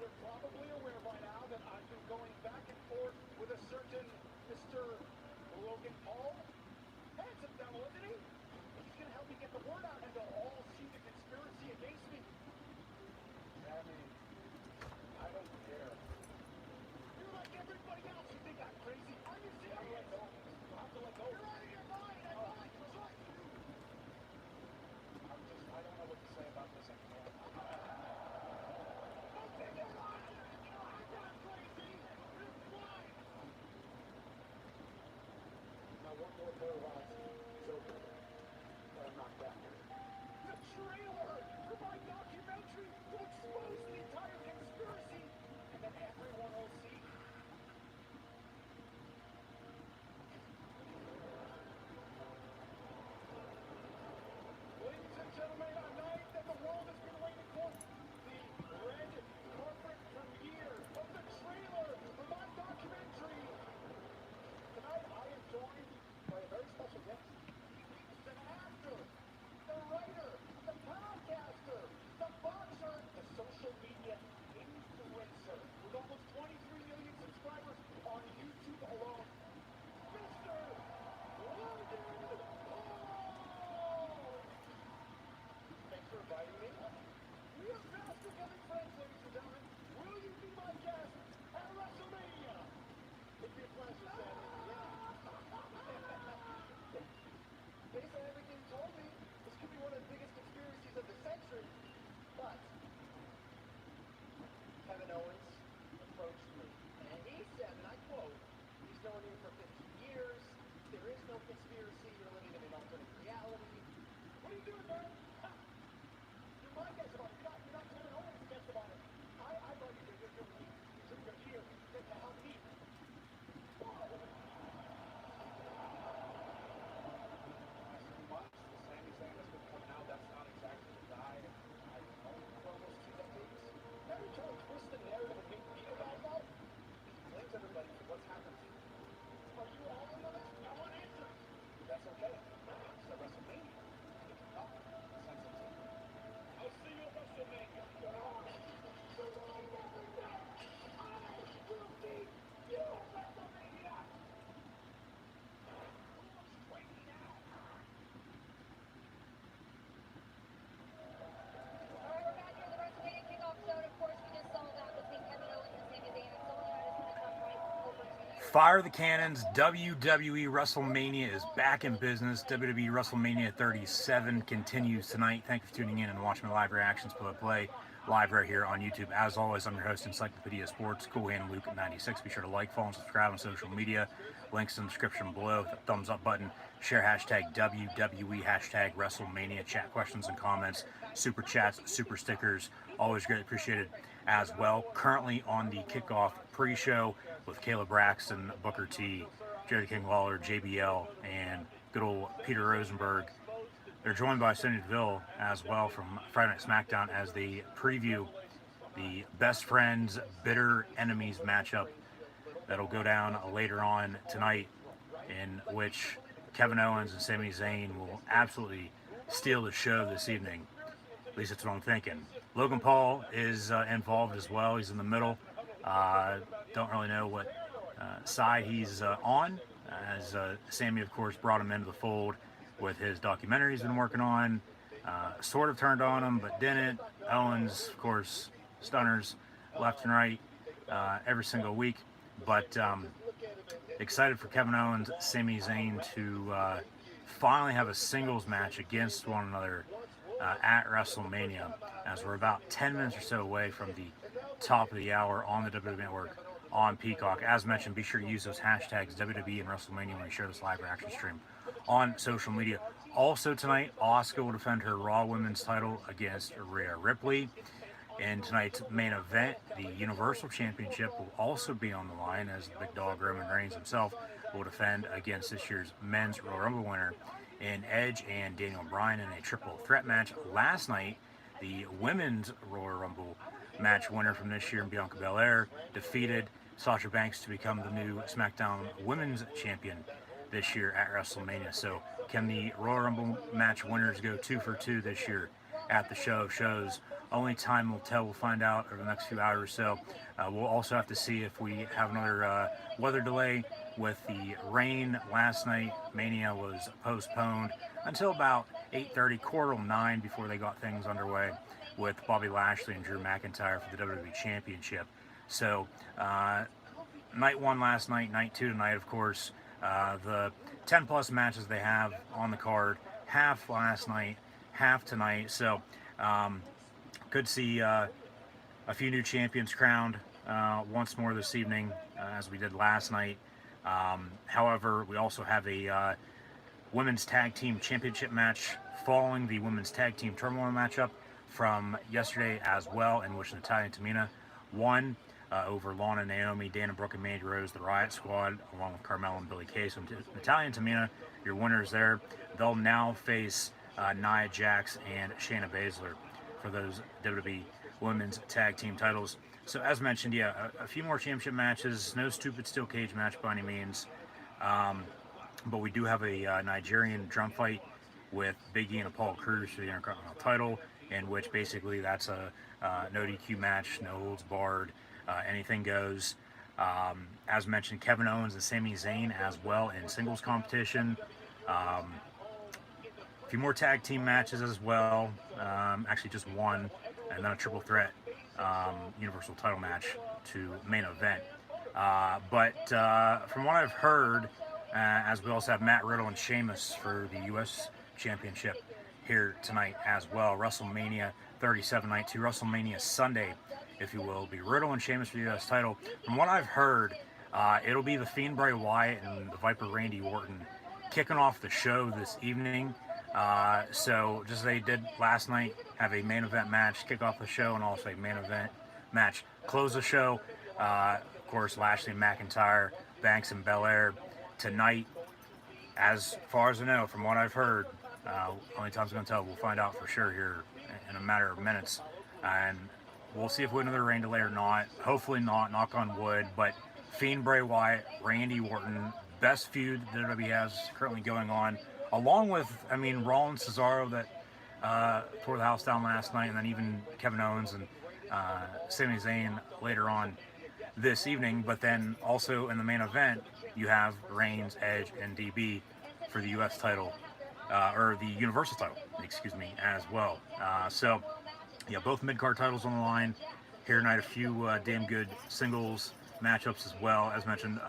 You're probably aware by now that I've been going back and forth with a certain Mr. Logan Paul. Handsome devil, isn't he? He's going to help me get the word out, and they'll all see the conspiracy against me. I mean, I don't care. You're like everybody else. You think I'm crazy? Are you serious? I have to let go. You're out of your mind. I thought you trust you. I don't know what to say about this anymore. One more pair of eyes is open, but I'm not back. The trailer for my documentary will expose the entire conspiracy, and then everyone will see. Ladies and gentlemen, a night that the world has been waiting for. The red carpet premiere of the trailer for my documentary. Tonight I am joined by a very special guest. He's an actor, the writer, the podcaster, the boxer, the social media influencer with almost 23 million subscribers on YouTube alone. Mr. Logan Paul! Thanks for inviting me. We are fast becoming friends, ladies and gentlemen. Will you be my guest at WrestleMania? It'd be a pleasure, Sammy. Based on everything you told me, this could be one of the biggest conspiracies of the century. But Kevin Owens approached me, and he said, and I quote, he's known you for 15 years. There is no conspiracy. You're living in an alternate reality. What are you doing, man? You're my guest about it. You're not Kevin Owens' guest about it. I thought you're here to help me. Sami Zayn has been coming out. That's not exactly the guy I've known for almost 2 decades. Every time I twist the narrative and make me a bad guy, he blames everybody for what's happened to you. Are you all in on this? I want answers. That's okay. It's at WrestleMania. You can talk. Send some to me. I'll see you at WrestleMania. I will see you at WrestleMania. Right now. Alright, we're back here at the WrestleMania kickoff show, and of course we just saw that between Kevin Owens and Sami Zayn, and someone that is going to come right over to you. Fire the cannons. WWE WrestleMania is back in business. WWE WrestleMania 37 continues tonight. Thank you for tuning in and watching my live reactions play live right here on YouTube. As always, I'm your host, Encyclopedia Sports, Cool Hand Luke at 96. Be sure to like, follow, and subscribe on social media. Links in the description below. The thumbs up button. Share hashtag WWE, hashtag WrestleMania. Chat questions and comments. Super chats, super stickers. Always greatly appreciated as well. Currently on the kickoff pre-show with Caleb Braxton, Booker T, Jerry King Lawler, JBL, and good old Peter Rosenberg. They're joined by Sonya Deville as well from Friday Night SmackDown as they preview the Best Friends Bitter Enemies matchup that'll go down later on tonight, in which Kevin Owens and Sami Zayn will absolutely steal the show this evening. At least that's what I'm thinking. Logan Paul is involved as well. He's in the middle. Don't really know what side he's on, as Sami, of course, brought him into the fold with his documentary he's been working on. Sort of turned on him, but didn't. Owens, of course, stunners left and right every single week. But excited for Kevin Owens, Sami Zayn to finally have a singles match against one another at WrestleMania, as we're about 10 minutes or so away from the top of the hour on the WWE Network on Peacock. As mentioned, be sure to use those hashtags WWE and WrestleMania when you share this live reaction stream on social media. Also tonight, Asuka will defend her Raw Women's title against Rhea Ripley. In tonight's main event, the Universal Championship will also be on the line, as the big dog Roman Reigns himself will defend against this year's Men's Royal Rumble winner in Edge and Daniel Bryan in a triple threat match. Last night, the Women's Royal Rumble match winner from this year, Bianca Belair, defeated Sasha Banks to become the new SmackDown Women's Champion this year at WrestleMania. So can the Royal Rumble match winners go 2 for 2 this year at the show of shows? Only time will tell. We'll find out over the next few hours or so. We'll also have to see if we have another weather delay with the rain. Last night, Mania was postponed until about 8:30, 8:45 before they got things underway with Bobby Lashley and Drew McIntyre for the WWE Championship. So night 1 last night, night 2 tonight, of course. The 10 plus matches they have on the card, half last night, half tonight. So could see a few new champions crowned once more this evening, as we did last night. However, we also have a women's tag team championship match following the women's tag team turmoil matchup from yesterday as well, in which Natalya and Tamina won over Lana, Naomi, Dana Brooke, and Mandy Rose, the Riot Squad, along with Carmella and Billie Kay. So Natalya and Tamina, your winners there. They'll now face Nia Jax and Shayna Baszler for those WWE women's tag team titles. So as mentioned, yeah, a few more championship matches. No stupid steel cage match by any means. But we do have a Nigerian drum fight with Big E and Apollo Crews for the Intercontinental title, in which basically that's a no DQ match, no holds barred, anything goes. As mentioned, Kevin Owens and Sami Zayn as well in singles competition. A few more tag team matches as well. Actually just one, and then a triple threat universal title match to main event. But from what I've heard, as we also have Matt Riddle and Sheamus for the U.S. Championship here tonight as well. WrestleMania 37 night 2, WrestleMania Sunday, if you will, be Riddle and Sheamus for the U.S. title. From what I've heard, it'll be the Fiend Bray Wyatt and the Viper Randy Orton kicking off the show this evening. So just as they did last night, have a main event match kick off the show, and also a main event match close the show. Of course, Lashley and McIntyre, Banks and Belair tonight. As far as I know, from what I've heard, only time's going to tell. We'll find out for sure here in a matter of minutes, and we'll see if we have another rain delay or not. Hopefully not, knock on wood. But Fiend Bray Wyatt, Randy Orton, best feud that WWE has currently going on, along with, I mean, Rollins, Cesaro that tore the house down last night, and then even Kevin Owens and Sami Zayn later on this evening. But then also in the main event, you have Reigns, Edge, and DB for the U.S. title, or the Universal title, excuse me, as well. So, yeah, both mid-card titles on the line here tonight. A few damn good singles matchups as well. As mentioned,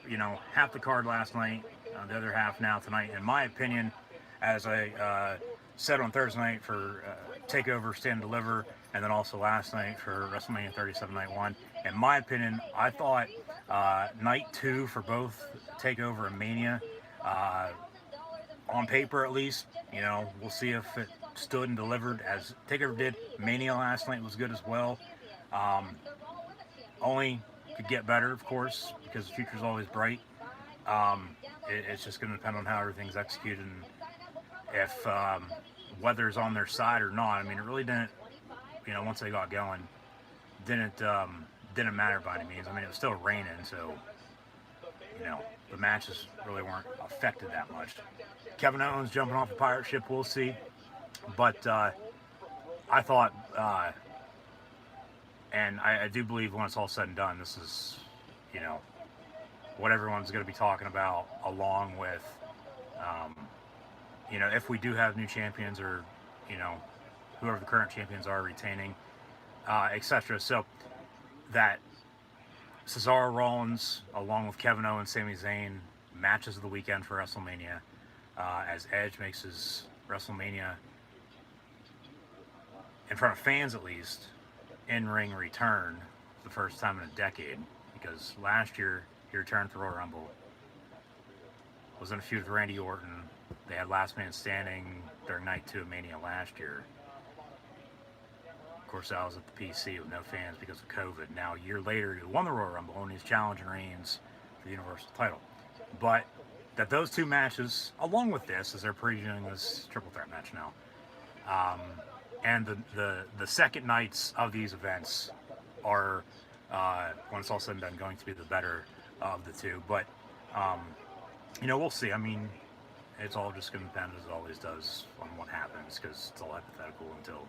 you know, half the card last night, the other half now tonight. In my opinion, as I said on Thursday night for TakeOver, Stand and Deliver, and then also last night for WrestleMania 37 Night 1, in my opinion, I thought night 2 for both TakeOver and Mania, on paper at least, you know, we'll see if it stood and delivered as TakeOver did. Mania last night was good as well. Only could get better, of course, because the future's always bright. It's just going to depend on how everything's executed and if weather's on their side or not. I mean, it really didn't, you know, once they got going, didn't matter by any means. I mean, it was still raining, so, you know, the matches really weren't affected that much. Kevin Owens jumping off a pirate ship, we'll see. But I thought, and I do believe when it's all said and done, this is, you know, what everyone's going to be talking about, along with, you know, if we do have new champions, or, you know, whoever the current champions are retaining, etc. So that Cesaro Rollins, along with Kevin Owens, Sami Zayn, matches of the weekend for WrestleMania, as Edge makes his WrestleMania, in front of fans at least, in-ring return for the first time in a decade, because last year he returned to Royal Rumble, was in a feud with Randy Orton. They had Last Man Standing during night 2 of Mania last year. Of course, I was at the PC with no fans because of COVID. Now, a year later, he won the Royal Rumble, and he's challenging Reigns for the Universal title. But that those two matches, along with this, as they're previewing this triple threat match now, and the second nights of these events are, when it's all said and done, going to be the better of the two. But we'll see. I mean, it's all just going to depend, as it always does, on what happens, because it's all hypothetical until,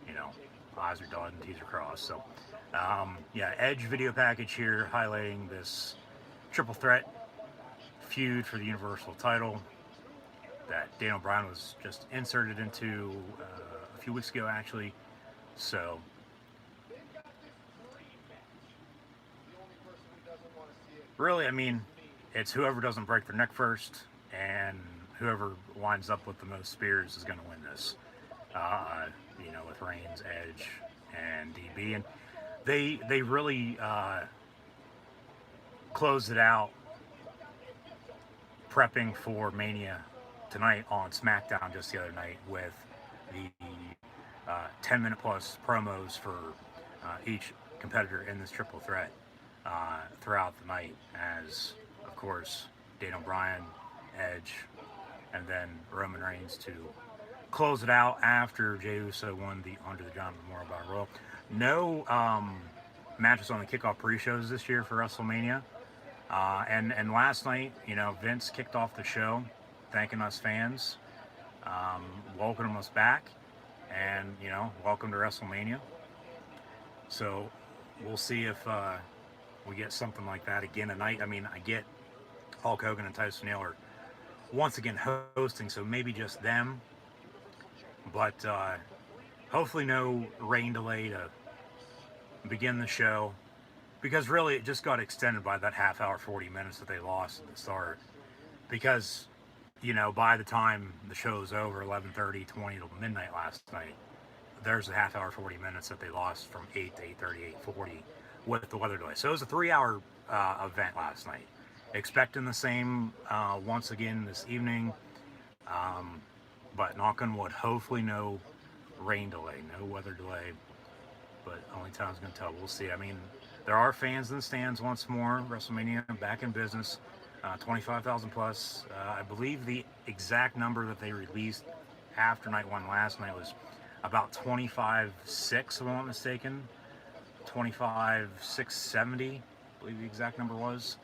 you know, I's are dotted and T's are crossed. So, yeah, Edge video package here highlighting this triple threat feud for the Universal title that Daniel Bryan was just inserted into a few weeks ago, actually. So, really, I mean, it's whoever doesn't break their neck first, and whoever winds up with the most spears is going to win this. With Reigns, Edge, and DB, and they really closed it out, prepping for Mania tonight on SmackDown just the other night with the 10-minute plus promos for each competitor in this triple threat throughout the night, as of course Daniel Bryan, Edge, and then Roman Reigns to close it out after Jey Uso won the Under the Giant Memorial Battle Royal. No matches on the kickoff pre-shows this year for WrestleMania. And last night, Vince kicked off the show, thanking us fans, welcoming us back, and, welcome to WrestleMania. So we'll see if we get something like that again tonight. I mean, I get Hulk Hogan and Tyson Hill are once again hosting, so maybe just them. But hopefully no rain delay to begin the show, because really it just got extended by that half hour, 40 minutes that they lost at the start. Because, by the time the show was over, 11:30, 20 till midnight last night, there's a half hour, 40 minutes that they lost from 8 to 8:30, 8:40 with the weather delay. So it was a 3-hour event last night. Expecting the same once again this evening. But knock on wood, hopefully no rain delay, no weather delay. But only time's going to tell. We'll see. I mean, there are fans in the stands once more. WrestleMania back in business. 25,000 plus. I believe the exact number that they released after night one last night was about 25,600, if I'm not mistaken. 25,670, I believe the exact number was.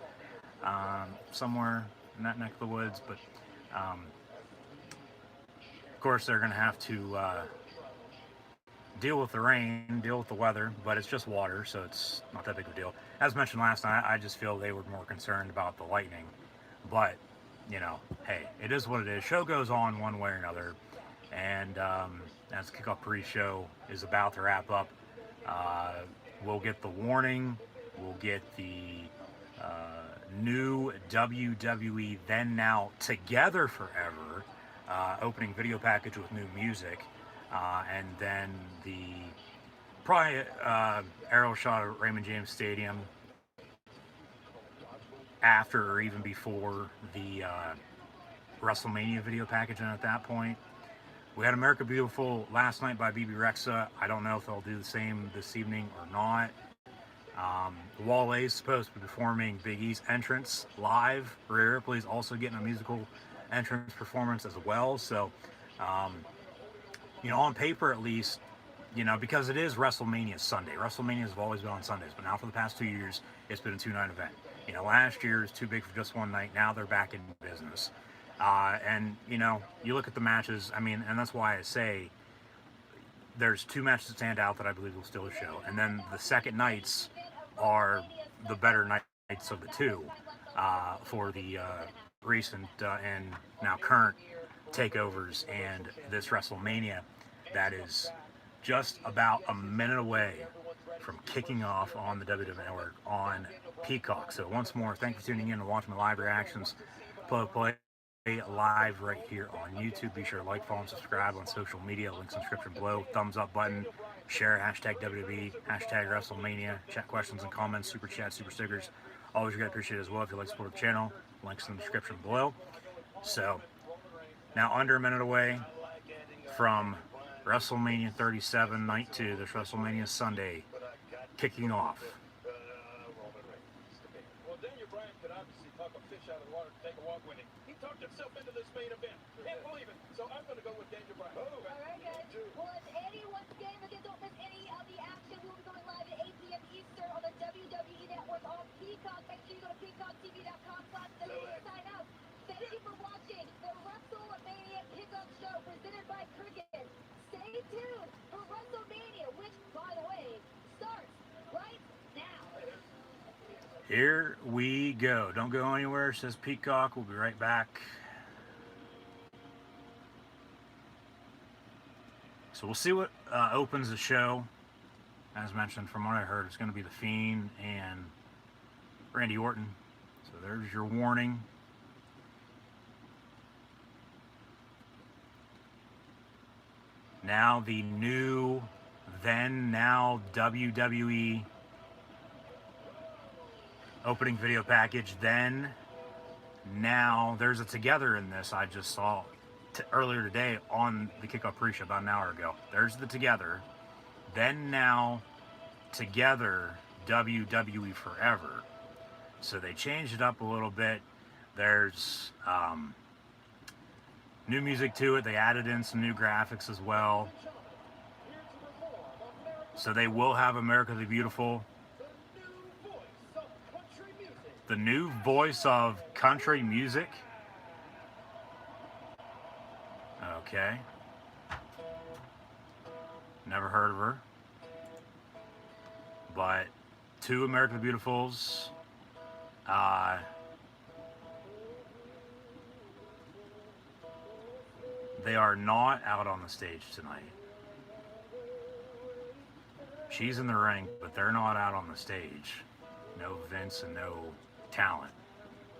Somewhere in that neck of the woods. But of course, they're going to have to deal with the rain, deal with the weather, but it's just water, so it's not that big of a deal. As mentioned last night, I just feel they were more concerned about the lightning. But, hey, it is what it is. Show goes on one way or another. And as kickoff pre-show is about to wrap up, we'll get the warning, we'll get the new WWE Then Now Together Forever opening video package with new music, and then the probably aerial shot of Raymond James Stadium after or even before the WrestleMania video package. And at that point, we had America Beautiful last night by BB Rexa. I don't know if they'll do the same this evening or not. Wale is supposed to be performing Big E's entrance live. Rhea Ripley's also getting a musical entrance performance as well. So, on paper at least, because it is WrestleMania Sunday. WrestleManias have always been on Sundays, but now for the past 2 years, it's been a 2-night event. Last year was too big for just one night. Now they're back in business. And, you look at the matches, and that's why I say there's 2 matches that stand out that I believe will steal the show. And then the second nights are the better nights of the 2 for the recent and now current takeovers and this WrestleMania that is just about a minute away from kicking off on the WWE Network on Peacock. So once more, thank you for tuning in and watching my live reactions. Play live right here on YouTube. Be sure to like, follow, and subscribe on social media. Links in the description below. Thumbs up button. Share, hashtag WWE, hashtag WrestleMania. Chat questions and comments, super chat, super stickers. Always greatly appreciate it as well. If you'd like to support the channel, links in the description below. So, now under a minute away from WrestleMania 37, Night 2, this WrestleMania Sunday, kicking off. Well, Daniel Bryan could obviously talk a fish out of the water to take a walk with him. He talked himself into this main event. Can't believe it. So I'm going to go with Daniel Bryan. All right, guys. Well, if anyone's game, again, don't miss any of the action. We'll be going live at 8 p.m. Eastern on the WWE Network on Peacock. Make sure you go to peacock.tv.com/WWE. Sign up. WrestleMania kickoff show presented by Cricket. Stay tuned for WrestleMania, which, by the way, starts right now. Here we go. Don't go anywhere, says Peacock. We'll be right back. So we'll see what opens the show. As mentioned, from what I heard, it's going to be The Fiend and Randy Orton. So there's your warning. Now the new, then now WWE opening video package. Then now there's a together in this. I just saw earlier today on the kickoff pre-show about an hour ago. There's the together. Then now together WWE Forever. So they changed it up a little bit. There's new music to it. They added in some new graphics as well. So they will have America the Beautiful. The new voice of country music. Okay. Never heard of her. But two America the Beautifuls. They are not out on the stage tonight. She's in the ring, but they're not out on the stage. No Vince and no talent.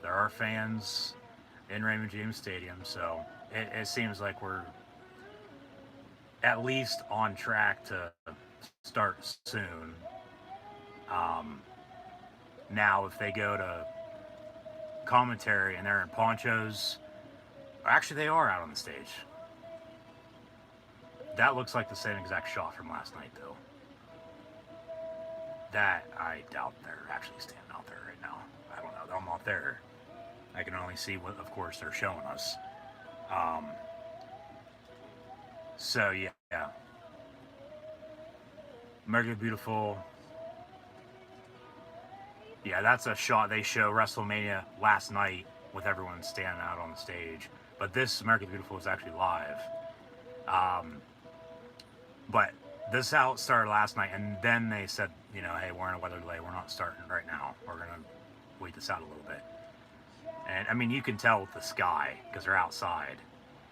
There are fans in Raymond James Stadium, so it seems like we're at least on track to start soon. Now, if they go to commentary and they're in ponchos, actually they are out on the stage. That looks like the same exact shot from last night, though. That, I doubt they're actually standing out there right now. I don't know. I'm not there. I can only see what, of course, they're showing us. So, yeah. America the Beautiful. Yeah, that's a shot they show WrestleMania last night with everyone standing out on the stage. But this America the Beautiful is actually live. But this out started last night, and then they said, you know, hey, we're in a weather delay. We're not starting right now. We're going to wait this out a little bit. And, I mean, you can tell with the sky, because they're outside.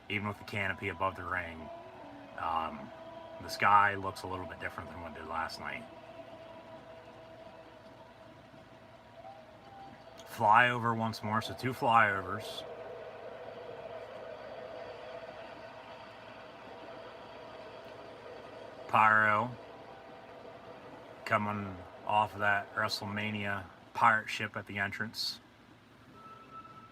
Even with the canopy above the ring, the sky looks a little bit different than what it did last night. Flyover once more, so two flyovers. Pyro coming off of that WrestleMania pirate ship at the entrance.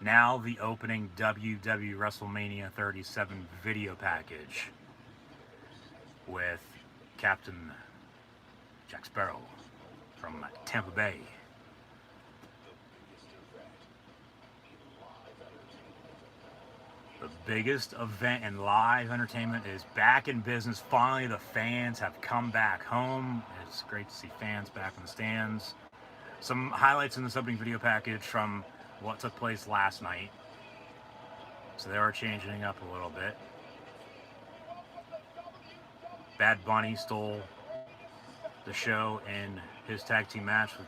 Now the opening WWE WrestleMania 37 video package with Captain Jack Sparrow from Tampa Bay. The biggest event in live entertainment is back in business. Finally, the fans have come back home. It's great to see fans back in the stands. Some highlights in this opening video package from what took place last night. So they are changing up a little bit. Bad Bunny stole the show in his tag team match with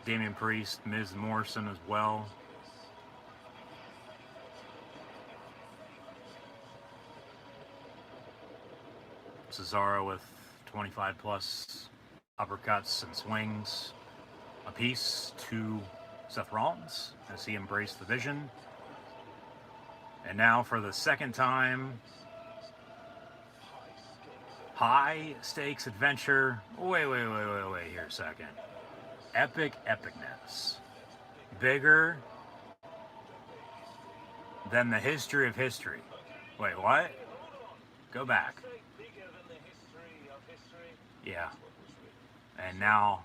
Damian Priest, Miz Morrison as well. Cesaro with 25 plus uppercuts and swings apiece to Seth Rollins as he embraced the Vision. And now for the second time, high stakes adventure. Wait here a second. Epic epicness. Bigger than the history of history. Wait, what? Go back. Yeah. And now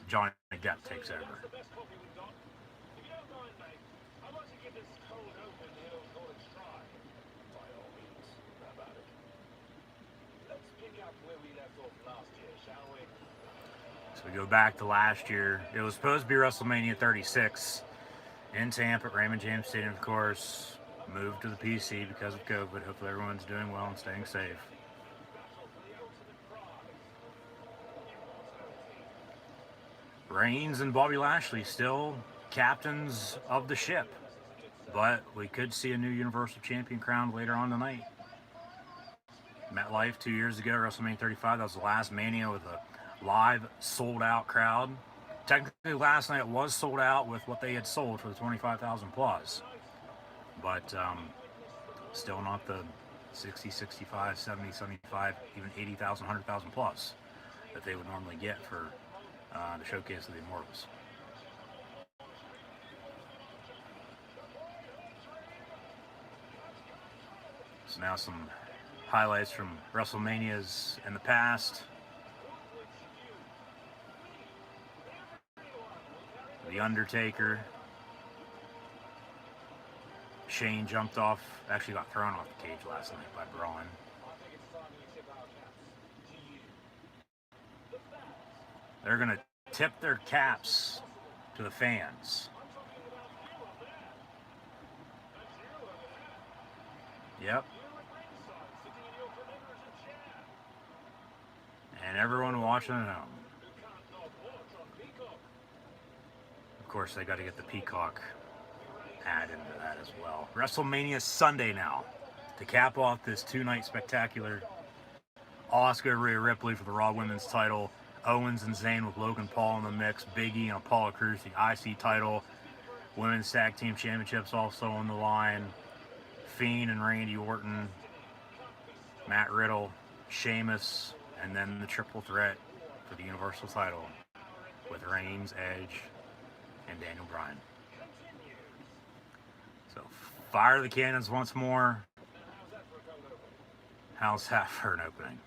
Johnny Depp takes over. So we go back to last year. It was supposed to be WrestleMania 36 in Tampa at Raymond James Stadium, of course. moved to the PC because of COVID. Hopefully everyone's doing well and staying safe. Reigns and Bobby Lashley still captains of the ship, but we could see a new Universal Champion crowned later on tonight. MetLife 2 years ago, WrestleMania 35, that was the last Mania with a live sold-out crowd. Technically, last night it was sold out with what they had sold for the 25,000 plus, but still not the 60, 65, 70, 75, even 80,000, 100,000 plus that they would normally get for the showcase of the Immortals. So now some highlights from WrestleManias in the past. The Undertaker. Shane jumped off, actually got thrown off the cage last night by Braun. They're going to tip their caps to the fans. Yep. And everyone watching at home. Of course, they got to get the Peacock ad into that as well. WrestleMania Sunday now to cap off this two-night spectacular. Asuka, Rhea Ripley for the Raw Women's title. Owens and Zayn with Logan Paul in the mix. Big E and Apollo Crews, the IC title. Women's Tag Team Championships also on the line. Fiend and Randy Orton. Matt Riddle, Sheamus, and then the triple threat for the Universal title with Reigns, Edge, and Daniel Bryan. So fire the cannons once more. How's that for an opening?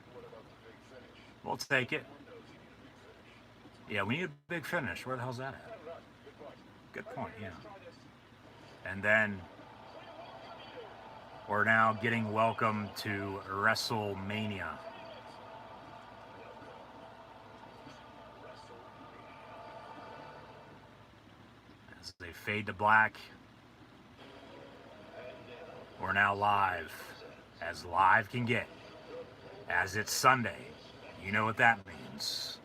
We'll take it. Yeah, we need a big finish. Where the hell's that at? Good point, yeah. And then we're now getting welcome to WrestleMania. As they fade to black, we're now live, as live can get, as it's Sunday. You know what that means.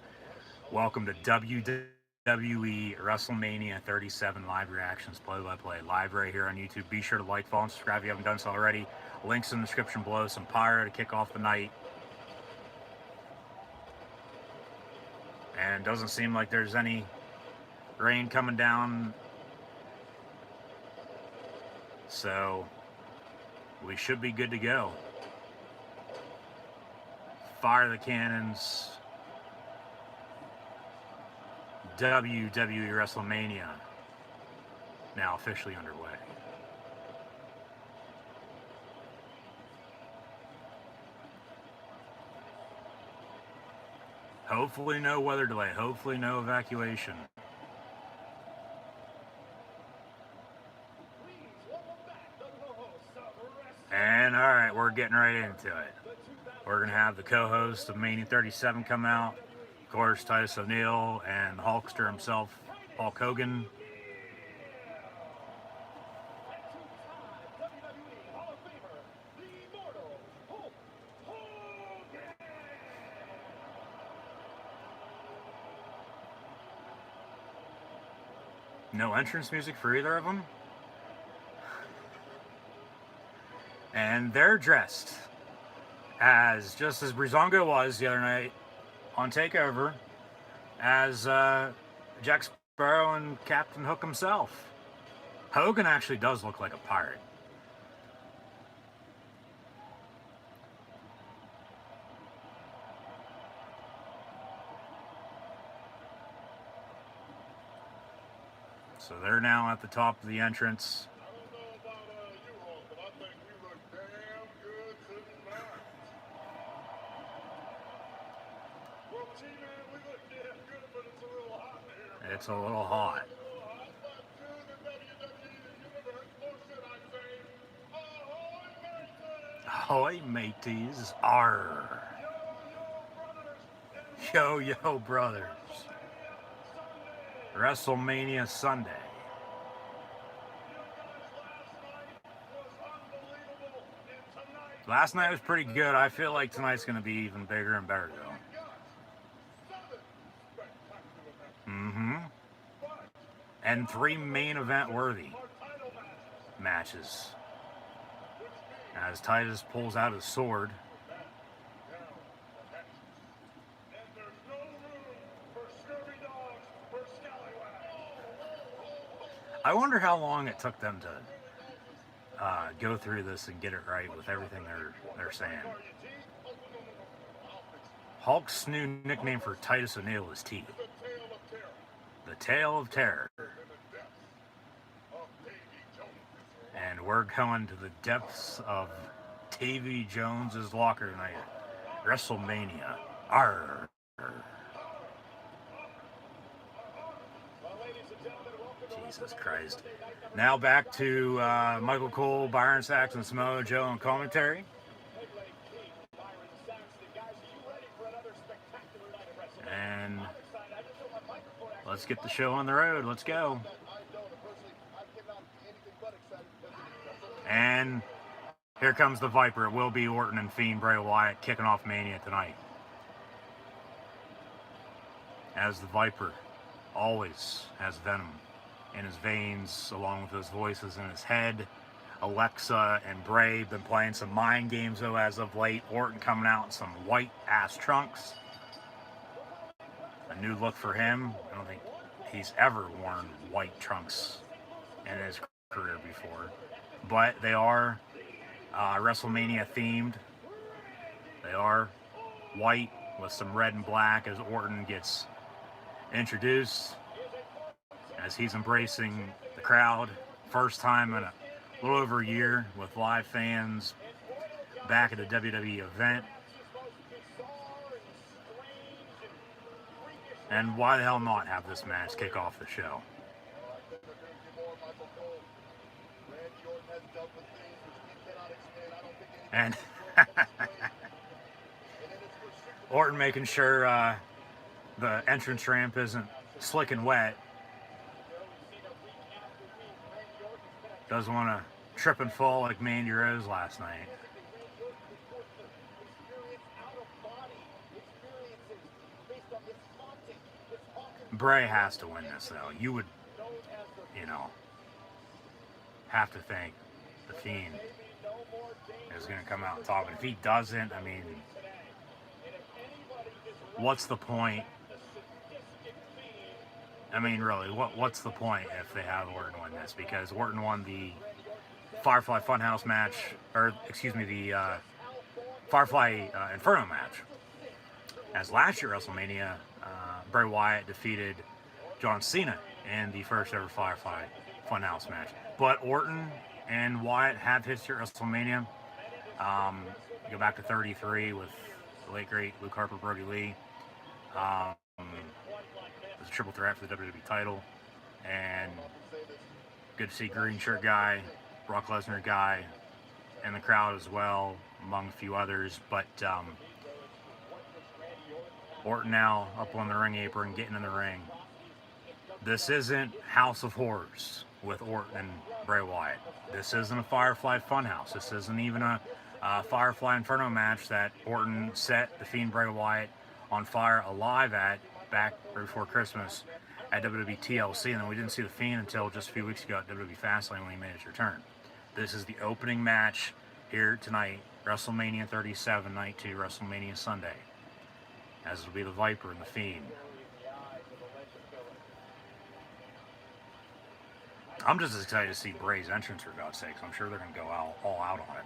Welcome to WWE WrestleMania 37 live reactions, play-by-play, live right here on YouTube. Be sure to like, follow, and subscribe if you haven't done so already. Links in the description below. Some pyro to kick off the night. And doesn't seem like there's any rain coming down. So we should be good to go. Fire the cannons. WWE WrestleMania now officially underway. Hopefully no weather delay. Hopefully no evacuation. And all right, we're getting right into it. We're going to have the co-host of Mania 37 come out. Of course, Titus O'Neil and the Hulkster himself, Hulk Hogan. No entrance music for either of them. And they're dressed as, just as Breezango was the other night on TakeOver, as Jack Sparrow and Captain Hook himself. Hogan actually does look like a pirate. So they're now at the top of the entrance. It's a little hot. Ahoy, mateys. Arr. Yo, yo, brothers. WrestleMania Sunday. Last night was pretty good. I feel like tonight's going to be even bigger and better, though. And 3 main event worthy matches. As Titus pulls out his sword. I wonder how long it took them to go through this and get it right with everything they're saying. Hulk's new nickname for Titus O'Neil is T. The Tale of Terror. And we're going to the depths of Davy Jones's locker tonight at WrestleMania. Arr. Jesus Christ. Now back to Michael Cole, Byron Saxton, Samoa Joe on commentary. And let's get the show on the road. Let's go. And here comes the Viper. It will be Orton and Fiend Bray Wyatt kicking off Mania tonight. As the Viper always has venom in his veins, along with his voices in his head. Alexa and Bray been playing some mind games, though, as of late. Orton coming out in some white-ass trunks. A new look for him. I don't think he's ever worn white trunks in his career before. But they are WrestleMania themed. They are white with some red and black as Orton gets introduced, as he's embracing the crowd. First time in a little over a year with live fans back at a WWE event. And why the hell not have this match kick off the show? And Orton making sure the entrance ramp isn't slick and wet. Doesn't want to trip and fall like Mandy Rose last night. Bray has to win this, though. You would, have to think the Fiend is going to come out and talk. But if he doesn't, I mean, what's the point? I mean, really, what's the point if they have Orton win this? Because Orton won the Firefly Funhouse match, or excuse me, the Firefly Inferno match. As last year at WrestleMania, Bray Wyatt defeated John Cena in the first ever Firefly Funhouse match. But Orton and Wyatt have history at WrestleMania. Go back to 33 with the late great Luke Harper, Brody Lee. It was a triple threat for the WWE title. And good to see Green Shirt guy, Brock Lesnar guy in the crowd as well, among a few others. But Orton now up on the ring apron, getting in the ring. This isn't House of Horrors with Orton and Bray Wyatt. This isn't a Firefly Funhouse. This isn't even a Firefly Inferno match that Orton set the Fiend Bray Wyatt on fire alive at back before Christmas at WWE TLC, and then we didn't see the Fiend until just a few weeks ago at WWE Fastlane when he made his return. This is the opening match here tonight, WrestleMania 37, Night 2, WrestleMania Sunday, as it'll be the Viper and the Fiend. I'm just as excited to see Bray's entrance, for God's sakes. I'm sure they're going to go all out on it.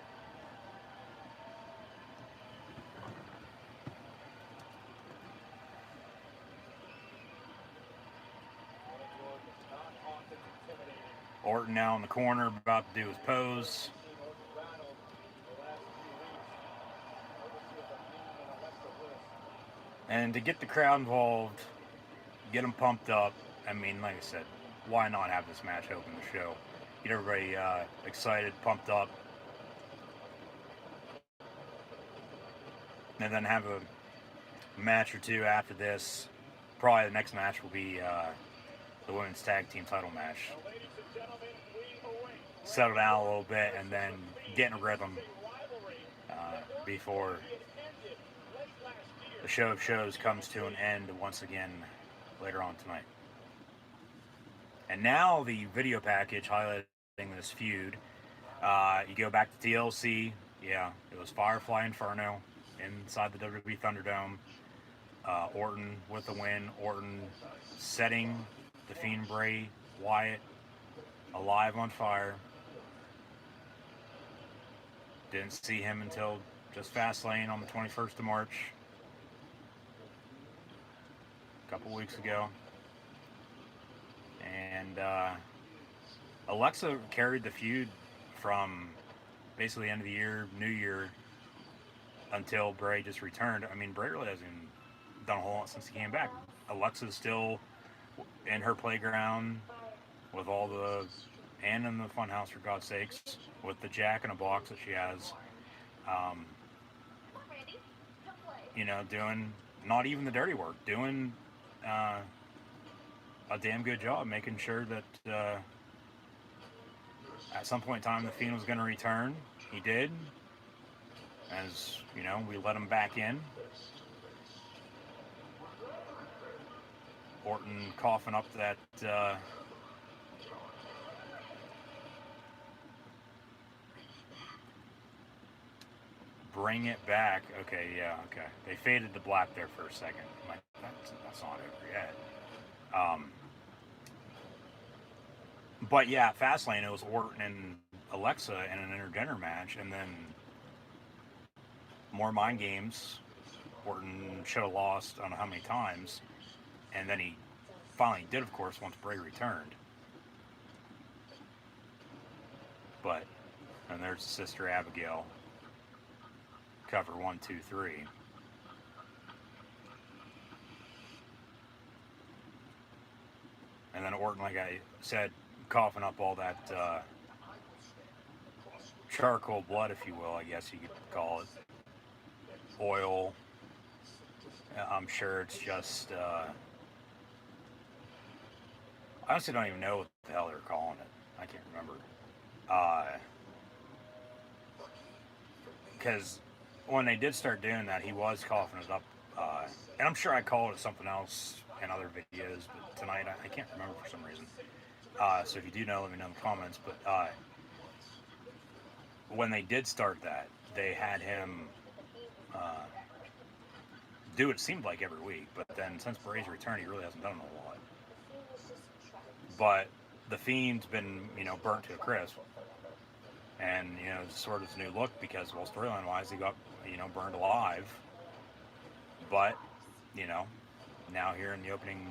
Orton now in the corner, about to do his pose. And to get the crowd involved, get them pumped up, I mean, like I said, why not have this match open the show? Get everybody excited, pumped up. And then have a match or two after this. Probably the next match will be the women's tag team title match. Settle down a little bit and then get in a rhythm before the show of shows comes to an end once again later on tonight. And now the video package highlighting this feud. You go back to TLC. Yeah, it was Firefly Inferno inside the WWE Thunderdome. Orton with the win. Orton setting the Fiend Bray Wyatt alive on fire. Didn't see him until just Fastlane on the 21st of March. A couple weeks ago. And Alexa carried the feud from basically the end of the year, New Year, until Bray just returned. I mean, Bray really hasn't done a whole lot since he came back. Alexa's still in her playground with all the, and in the funhouse for God's sakes, with the Jack in a Box that she has. You know, doing not even the dirty work, doing a damn good job making sure that at some point in time the Fiend was going to return. He did. As, you know, we let him back in. Orton coughing up that bring it back. Okay, yeah, okay. They faded to black there for a second. I'm like, that's not over yet. But yeah, Fastlane, it was Orton and Alexa in an intergender match, and then more mind games. Orton should have lost, I don't know how many times, and then he finally did, of course, once Bray returned. But, and there's Sister Abigail. Cover 1, 2, 3. And then Orton, like I said, coughing up all that charcoal blood, if you will, I guess you could call it. Oil. I'm sure it's just, I honestly don't even know what the hell they're calling it. I can't remember. Because when they did start doing that, he was coughing it up. And I'm sure I called it something else in other videos, but tonight I can't remember for some reason. So if you do know, let me know in the comments. But when they did start that, they had him do what it seemed like every week. But then since Bray's return, he really hasn't done a whole lot. But the Fiend's been, you know, burnt to a crisp. And, you know, it's sort of his new look because, well, storyline-wise, he got, you know, burned alive. But, you know, now here in the opening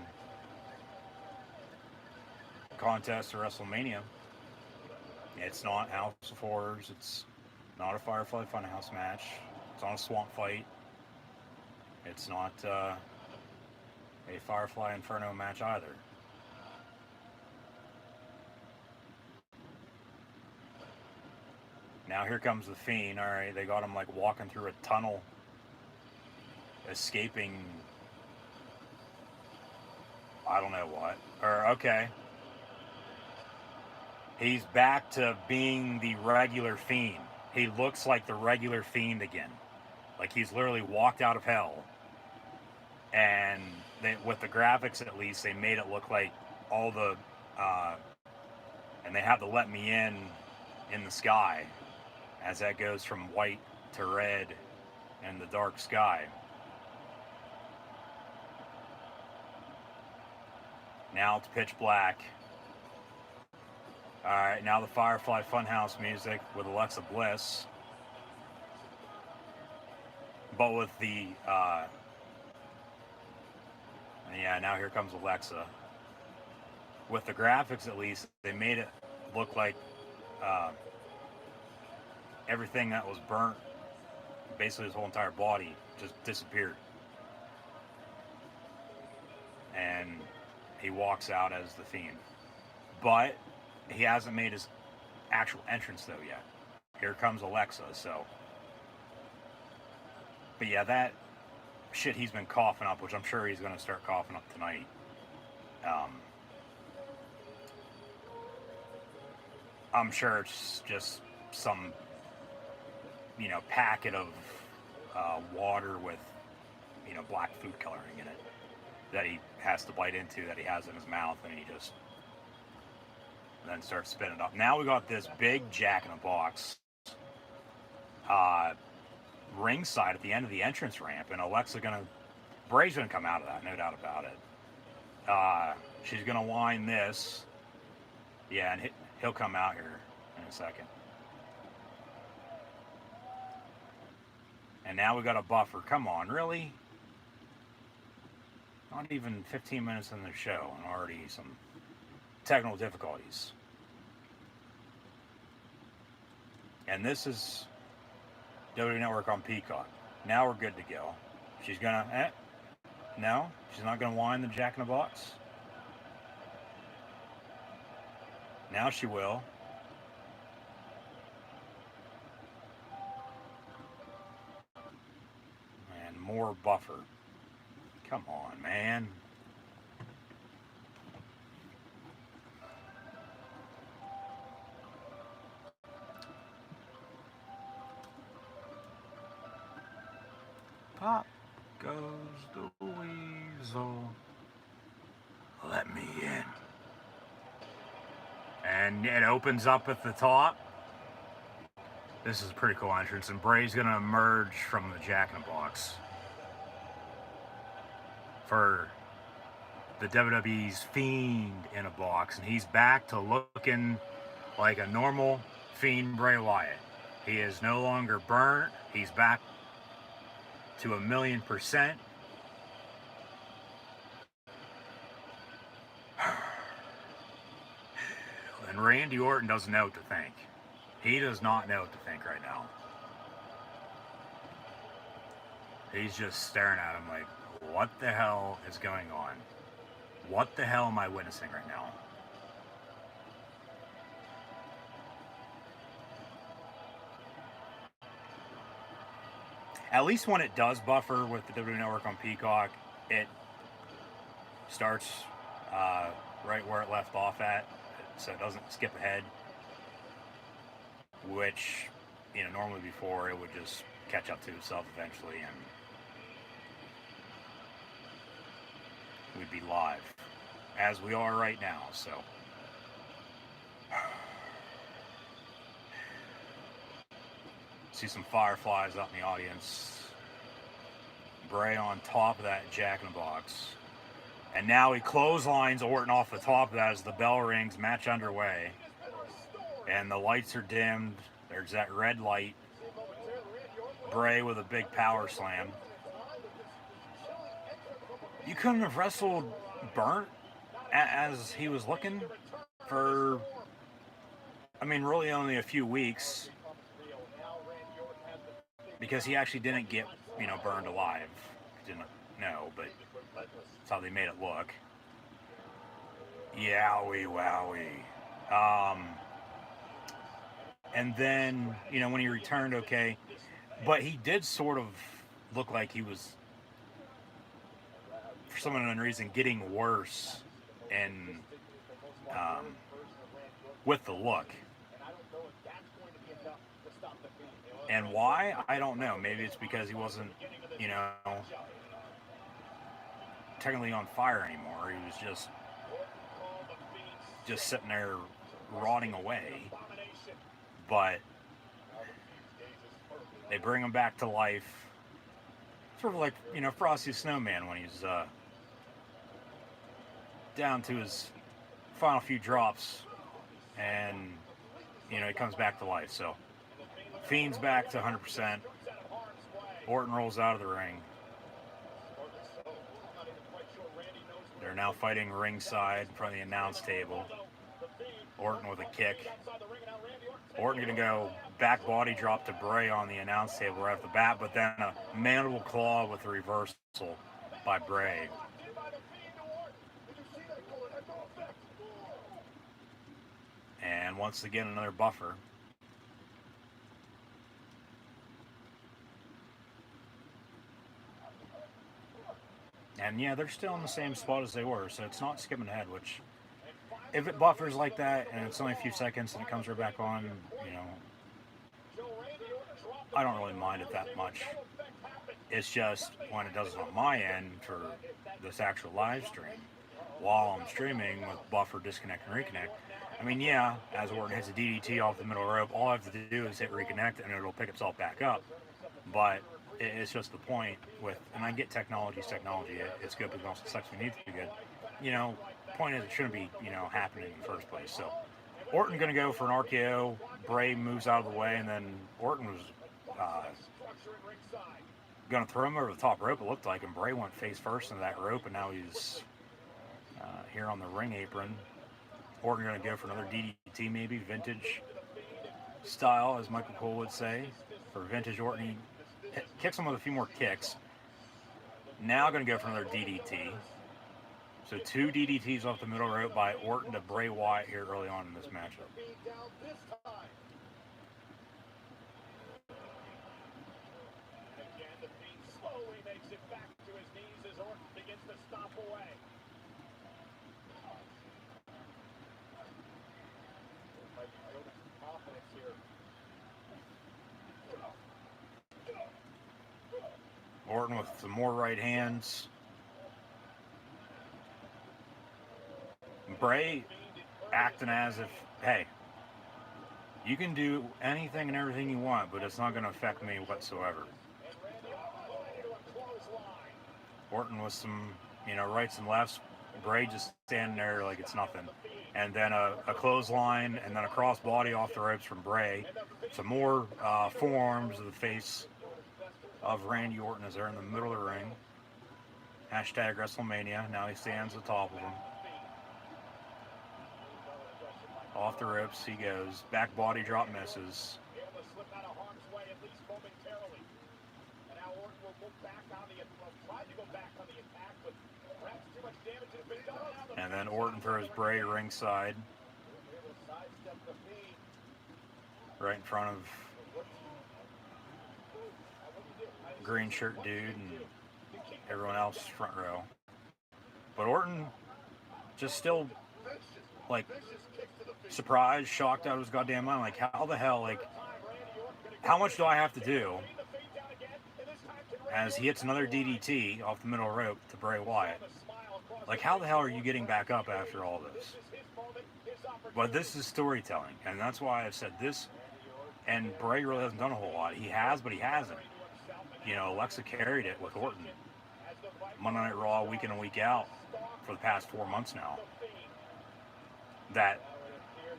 contest of WrestleMania, it's not House of Horrors, it's not a Firefly Funhouse match, it's not a swamp fight, it's not a Firefly Inferno match either. Now here comes the Fiend. Alright, they got him like walking through a tunnel, escaping, I don't know what. Or, okay. He's back to being the regular Fiend. He looks like the regular Fiend again. Like he's literally walked out of hell. And they, with the graphics at least, they made it look like all the, and they have the Let Me in the sky, as that goes from white to red in the dark sky. Now it's pitch black. Alright, now the Firefly Funhouse music with Alexa Bliss. But with the, yeah, now here comes Alexa. With the graphics at least, they made it look like everything that was burnt, basically his whole entire body, just disappeared. And he walks out as the Fiend. But he hasn't made his actual entrance though yet. Here comes Alexa, so. But yeah, that shit he's been coughing up, which I'm sure he's going to start coughing up tonight. I'm sure it's just some packet of water with, black food coloring in it that he has to bite into, that he has in his mouth, and he just then starts spinning it up. Now we got this big Jack-in-the-Box ringside at the end of the entrance ramp, and Bray's gonna come out of that, no doubt about it. She's gonna line this, yeah, and he'll come out here in a second. And now we got a buffer. Come on, really? Not even 15 minutes in the show, and already some technical difficulties. And this is WWE Network on Peacock. Now we're good to go. She's gonna, no, she's not gonna wind the Jack-in-the-Box. Now she will. And more buffer. Come on, man. Pop goes the weasel. Let me in. And it opens up at the top. This is a pretty cool entrance, and Bray's gonna emerge from the Jack-in-the-Box for the WWE's Fiend in a box, and he's back to looking like a normal Fiend Bray Wyatt. He is no longer burnt. He's back to 1,000,000%. And Randy Orton doesn't know what to think. He does not know what to think right now. He's just staring at him like, what the hell is going on? What the hell am I witnessing right now? At least when it does buffer with the WWE Network on Peacock, it starts right where it left off at, so it doesn't skip ahead, which, normally before it would just catch up to itself eventually, and we'd be live, as we are right now, so. See some fireflies out in the audience. Bray on top of that Jack-in-the-Box. And now he clotheslines Orton off the top of that as the bell rings, match underway. And the lights are dimmed. There's that red light. Bray with a big power slam. You couldn't have wrestled burnt as he was looking for, really only a few weeks. Because he actually didn't get, burned alive. Didn't know, but that's how they made it look. Yowie, wowie. And then, when he returned, okay. But he did sort of look like he was, for some unknown reason, getting worse and with the look. And why? I don't know. Maybe it's because he wasn't, technically on fire anymore. He was just sitting there rotting away. But they bring him back to life. Sort of like, Frosty Snowman when he's down to his final few drops. And, he comes back to life. So Fiend's back to 100%. Orton rolls out of the ring. They're now fighting ringside in front of the announce table. Orton with a kick. Orton gonna go back body drop to Bray on the announce table right off the bat, but then a mandible claw with a reversal by Bray. And once again, another buffer. And yeah, they're still in the same spot as they were, so it's not skipping ahead, which, if it buffers like that and it's only a few seconds and it comes right back on, I don't really mind it that much. It's just when it does it on my end for this actual live stream, while I'm streaming with buffer, disconnect, and reconnect. I mean, yeah, as Orton hits a DDT off the middle rope, all I have to do is hit reconnect and it'll pick itself back up. But it's just the point with, and I get technology's technology. It's good, but it also sucks when it needs to be good. You know, point is it shouldn't be, happening in the first place. So Orton going to go for an RKO. Bray moves out of the way, and then Orton was going to throw him over the top rope, it looked like, and Bray went face first into that rope, and now he's here on the ring apron. Orton going to go for another DDT, maybe vintage style, as Michael Cole would say. For vintage Orton, he kicks him with a few more kicks. Now going to go for another DDT. So 2 DDTs off the middle rope by Orton to Bray Wyatt here early on in this matchup. Orton with some more right hands. Bray acting as if, hey, you can do anything and everything you want, but it's not going to affect me whatsoever. Orton with some, rights and lefts. Bray just standing there like it's nothing. And then a clothesline, and then a crossbody off the ropes from Bray. Some more forearms of the face of Randy Orton as they're in the middle of the ring. Hashtag WrestleMania. Now he stands atop of him. Off the ropes he goes. Back body drop misses. And then Orton throws Bray ringside. Right in front of green shirt dude and everyone else front row. But Orton just still like surprised, shocked out of his goddamn mind. Like, how the hell, how much do I have to do? As he hits another DDT off the middle rope to Bray Wyatt. Like, how the hell are you getting back up after all this? But this is storytelling, and that's why I've said this. And Bray really hasn't done a whole lot. He has, but he hasn't. Alexa carried it with Orton. Monday Night Raw, week in and week out for the past 4 months now. That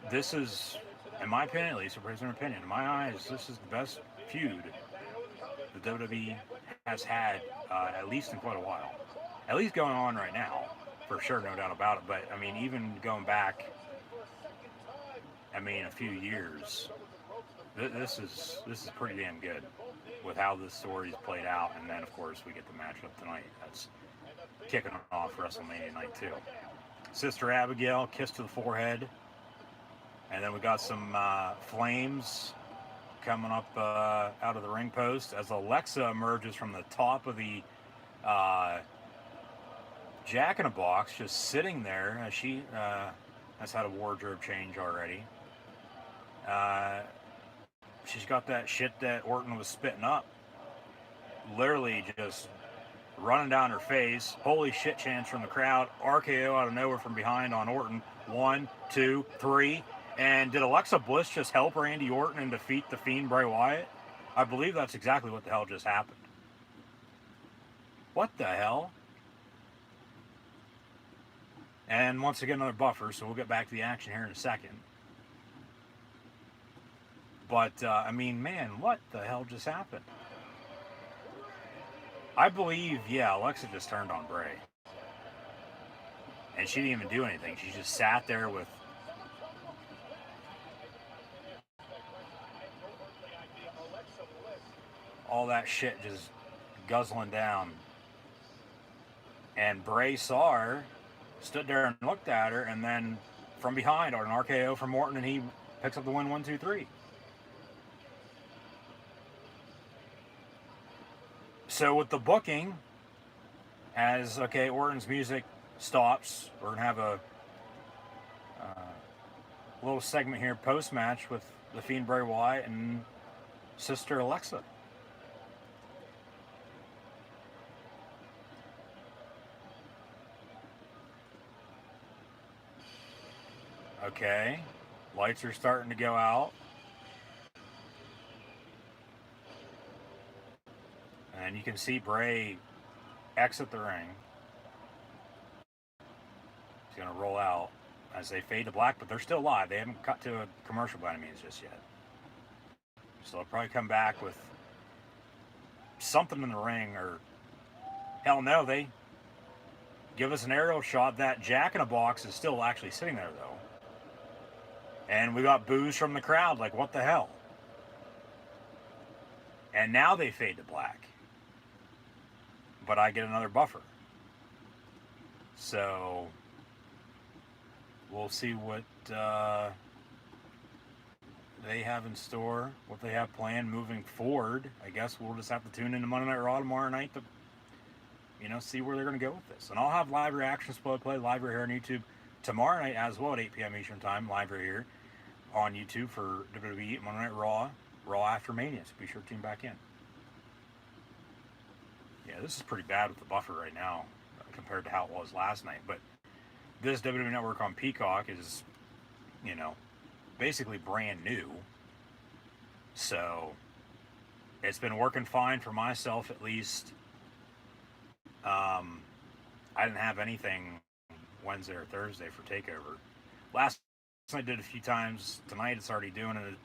this is, in my opinion, at least a personal opinion, in my eyes, this is the best feud the WWE has had, at least in quite a while. At least going on right now, for sure, no doubt about it. But, I mean, even going back, a few years, this is pretty damn good with how this story's played out. And then, of course, we get the matchup tonight. That's kicking off WrestleMania night 2. Sister Abigail, kiss to the forehead. And then we got some flames coming up out of the ring post as Alexa emerges from the top of the Jack in a Box, just sitting there as she has had a wardrobe change already. She's got that shit that Orton was spitting up. Literally just running down her face. Holy shit chants from the crowd. RKO out of nowhere from behind on Orton. 1, 2, 3. And did Alexa Bliss just help Randy Orton and defeat the Fiend Bray Wyatt? I believe that's exactly what the hell just happened. What the hell? And once again, another buffer, so we'll get back to the action here in a second. But, man, what the hell just happened? I believe, Alexa just turned on Bray. And she didn't even do anything. She just sat there with all that shit just guzzling down. And Bray saw her, stood there and looked at her, and then from behind, or an RKO from Orton, and he picks up the win, 1, 2, 3. So with the booking, as, Orton's music stops, we're going to have a little segment here post-match with the Fiend Bray Wyatt and Sister Alexa. Okay, lights are starting to go out. And you can see Bray exit the ring. He's going to roll out as they fade to black, but they're still live. They haven't cut to a commercial by any means just yet. So they'll probably come back with something in the ring, or hell no, they give us an aerial shot. That Jack-in-a-Box is still actually sitting there, though. And we got boos from the crowd, like, what the hell? And now they fade to black. But I get another buffer. So we'll see what they have in store, what they have planned moving forward. I guess we'll just have to tune into Monday Night Raw tomorrow night to, see where they're going to go with this. And I'll have live reactions, play live right here on YouTube tomorrow night as well at 8 p.m. Eastern Time, live right here on YouTube for WWE Monday Night Raw after Mania. So be sure to tune back in. Yeah, this is pretty bad with the buffer right now compared to how it was last night. But this WWE Network on Peacock is, basically brand new. So it's been working fine for myself, at least. I didn't have anything Wednesday or Thursday for TakeOver. Last night I did a few times. Tonight it's already doing it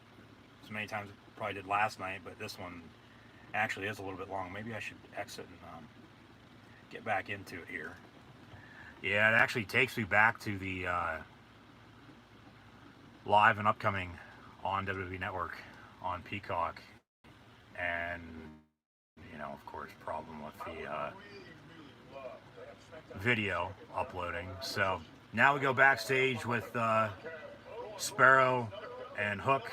as many times as I probably did last night, but this one actually is a little bit long. Maybe I should exit and get back into it here. Yeah, it actually takes me back to the live and upcoming on WWE Network on Peacock. And, of course, problem with the video uploading. So now we go backstage with Sparrow and Hook,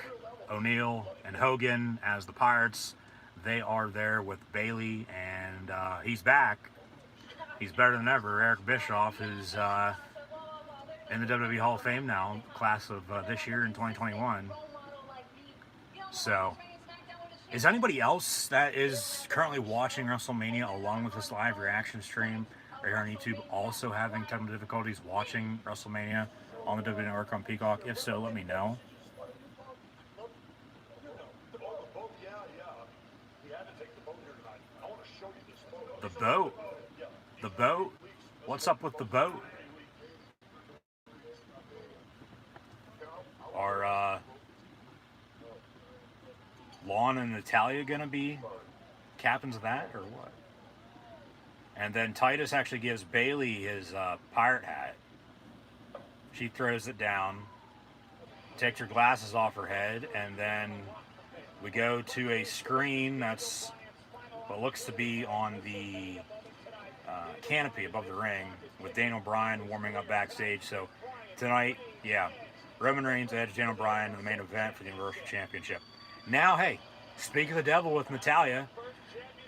O'Neal and Hogan as the Pirates. They are there with Bailey, and he's back. He's better than ever. Eric Bischoff, who's in the WWE Hall of Fame now, class of this year in 2021. So, is anybody else that is currently watching WrestleMania along with this live reaction stream right here on YouTube also having technical difficulties watching WrestleMania on the WWE Network on Peacock? If so, let me know. The boat. The boat? What's up with the boat? Are Lon and Natalya gonna be captains of that, or what? And then Titus actually gives Bailey his pirate hat. She throws it down, takes her glasses off her head, and then we go to a screen that's what looks to be on the canopy above the ring with Daniel Bryan warming up backstage. So tonight, Roman Reigns edged Daniel Bryan in the main event for the Universal Championship. Now, hey, speak of the devil with Natalya.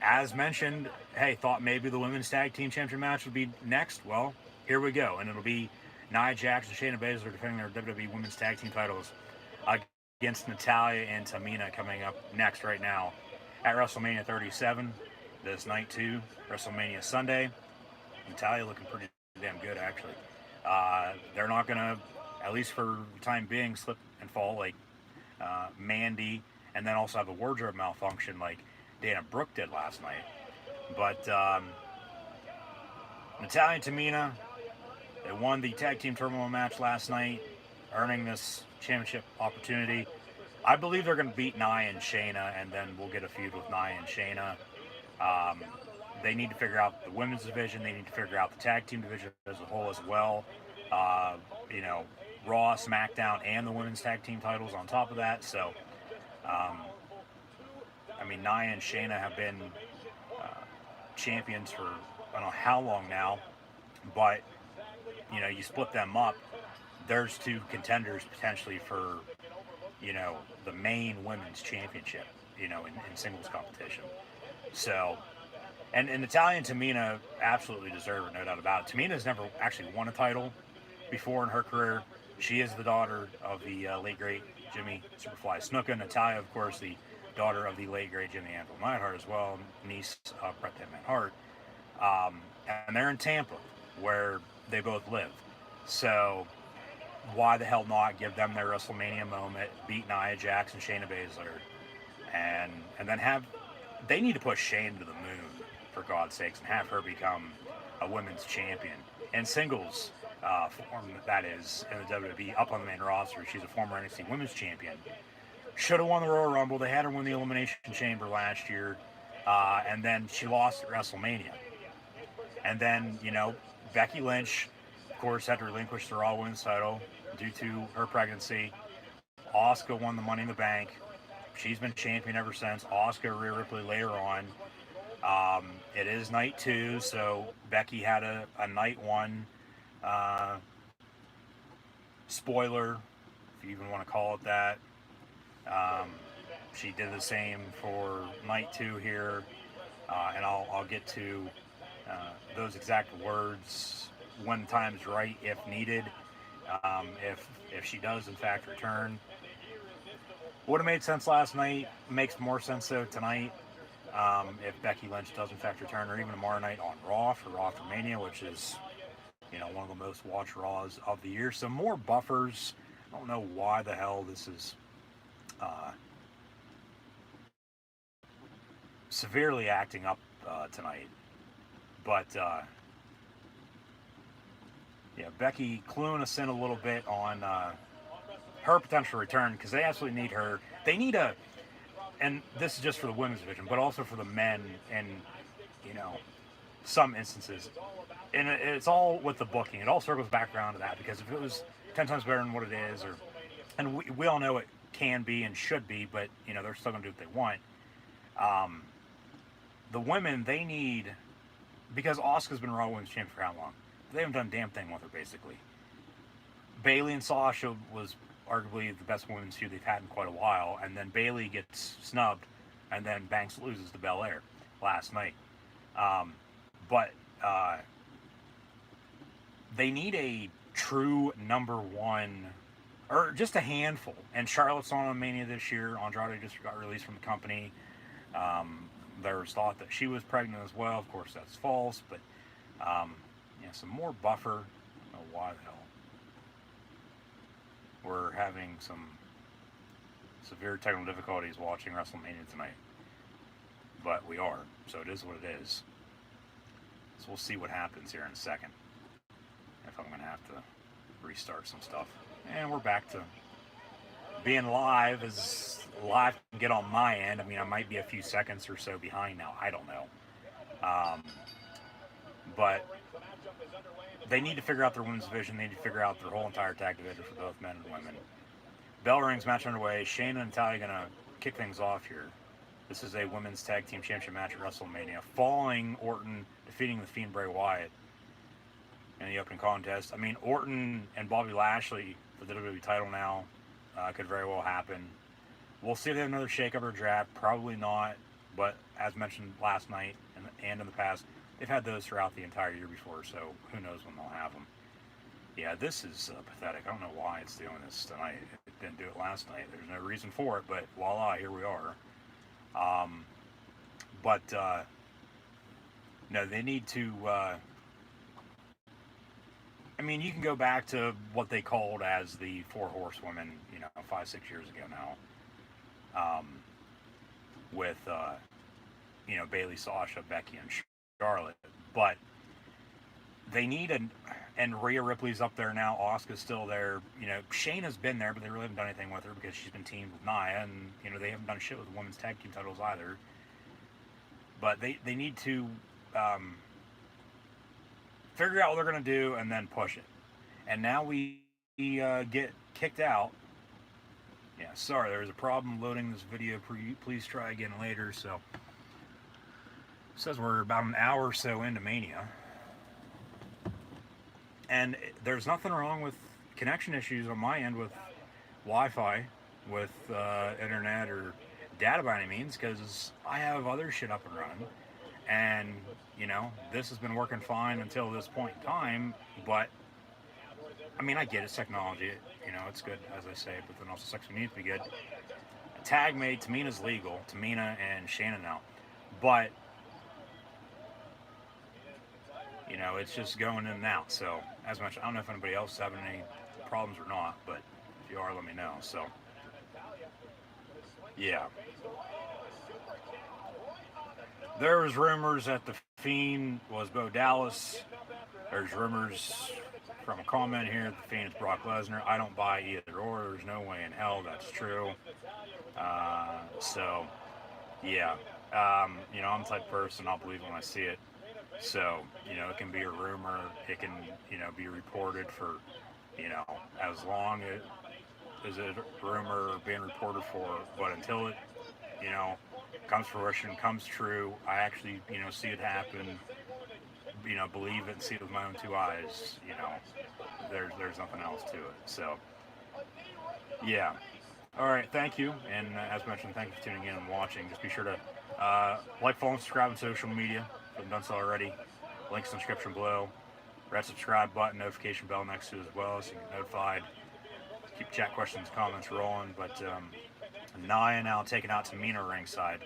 As mentioned, hey, thought maybe the Women's Tag Team Championship match would be next. Well, here we go. And it'll be Nia Jax and Shayna Baszler defending their WWE Women's Tag Team titles against Natalya and Tamina coming up next right now at WrestleMania 37. This night, too, WrestleMania Sunday. Natalya looking pretty damn good, actually. They're not going to, at least for the time being, slip and fall like Mandy, and then also have a wardrobe malfunction like Dana Brooke did last night. But Natalya and Tamina, they won the Tag Team Turmoil match last night, earning this championship opportunity. I believe they're going to beat Nia and Shayna, and then we'll get a feud with Nia and Shayna. They need to figure out the women's division. They need to figure out the tag team division as a whole as well. Raw, SmackDown, and the women's tag team titles on top of that. So, Nia and Shayna have been champions for I don't know how long now, but you split them up. There's two contenders potentially for the main women's championship, in singles competition. So, and Natalya and Tamina absolutely deserve it, no doubt about it. Tamina's never actually won a title before in her career. She is the daughter of the late, great Jimmy Superfly Snuka. Natalya, of course, the daughter of the late great Jimmy Anvil Neidhart as well, niece of Bret the Hitman Hart. And they're in Tampa, where they both live. So why the hell not give them their WrestleMania moment, beat Nia Jax and Shayna Baszler, and then they need to push Shayna to the moon, for God's sakes, and have her become a women's champion. And singles form, that is, in the WWE, up on the main roster. She's a former NXT Women's Champion. Should have won the Royal Rumble. They had her win the Elimination Chamber last year, and then she lost at WrestleMania. And then, Becky Lynch, of course, had to relinquish the Raw Women's title due to her pregnancy. Asuka won the Money in the Bank. She's been champion ever since. Asuka, Rhea Ripley later on. It is night 2, so Becky had a night 1 spoiler, if you even want to call it that. She did the same for night 2 here, and I'll get to those exact words when the time's right, if needed. If she does in fact return, would have made sense last night. Makes more sense though tonight. If Becky Lynch does in fact return, or even tomorrow night on Raw for Mania, which is one of the most watched Raws of the year. So more buffers. I don't know why the hell this is severely acting up tonight, but Becky cluing us in a little bit on her potential return, because they absolutely need her. They need and this is just for the women's division, but also for the men in some instances. And it's all with the booking. It all circles back around to that, because if it was 10 times better than what it is, and we all know it can be and should be, but they're still gonna do what they want. The women, they need, because Asuka's been Raw Women's Champion for how long? They haven't done a damn thing with her, basically. Bayley and Sasha was arguably the best women's feud they've had in quite a while, and then Bayley gets snubbed, and then Banks loses to Belair last night. But they need a true number 1, or just a handful. And Charlotte's on Mania this year. Andrade just got released from the company. There was thought that she was pregnant as well. Of course, that's false. But some more buffer. I don't know why the hell we're having some severe technical difficulties watching WrestleMania tonight, but we are. So it is what it is. So we'll see what happens here in a second. If I'm going to have to restart some stuff. And we're back to being live, as live can get on my end. I mean, I might be a few seconds or so behind now. I don't know. But they need to figure out their women's division. They need to figure out their whole entire tag division for both men and women. Bell rings, match underway. Shayna and Natalya going to kick things off here. This is a women's tag team championship match at WrestleMania. Following Orton defeating the Fiend Bray Wyatt in the opening contest. I mean, Orton and Bobby Lashley for the WWE title now could very well happen. We'll see if they have another shakeup or draft. Probably not. But as mentioned last night and in the past, they've had those throughout the entire year before, so who knows when they'll have them. Yeah, this is pathetic. I don't know why it's doing this tonight. It didn't do it last night. There's no reason for it, but voila, here we are. No, they need to... I mean, you can go back to what they called as the Four Horsewomen, 5-6 years ago now. With, Bayley, Sasha, Becky, and Charlotte. But they need and Rhea Ripley's up there now. Asuka's still there. Shayna's been there, but they really haven't done anything with her because she's been teamed with Nia, and they haven't done shit with the women's tag team titles either. But they need to figure out what they're going to do and then push it. And now we get kicked out. Yeah, sorry, there was a problem loading this video. Please try again later. So it says we're about an hour or so into Mania. And there's nothing wrong with connection issues on my end with Wi-Fi, with internet or data by any means, because I have other shit up and running. And, this has been working fine until this point in time, but, I mean, I get it's technology, it's good, as I say, but then also sucks when it needs to be good. tag made. Tamina's legal. Tamina and Shayna now. But, you know, it's just going in and out. So, as much, I don't know if anybody else is having any problems or not, but if you are, let me know. So, yeah. There was rumors that the Fiend was Bo Dallas. There's rumors from a comment here that the Fiend is Brock Lesnar. I don't buy either or. There's no way in hell that's true. So, yeah. You know, I'm the type of person, I'll believe when I see it. So, you know, it can be a rumor. It can, you know, be reported for, you know, as long as a rumor being reported for. But until it, you know, comes to fruition, comes true, I actually, you know, see it happen, you know, believe it and see it with my own two eyes, you know, there's nothing else to it. So, yeah. All right, thank you. And as mentioned, thank you for tuning in and watching. Just be sure to like, follow, and subscribe on social media if you haven't done so already. Links in the description below. Red subscribe button, notification bell next to it as well, so you get notified. Keep chat questions, comments rolling. But Nia now taking out Tamina ringside.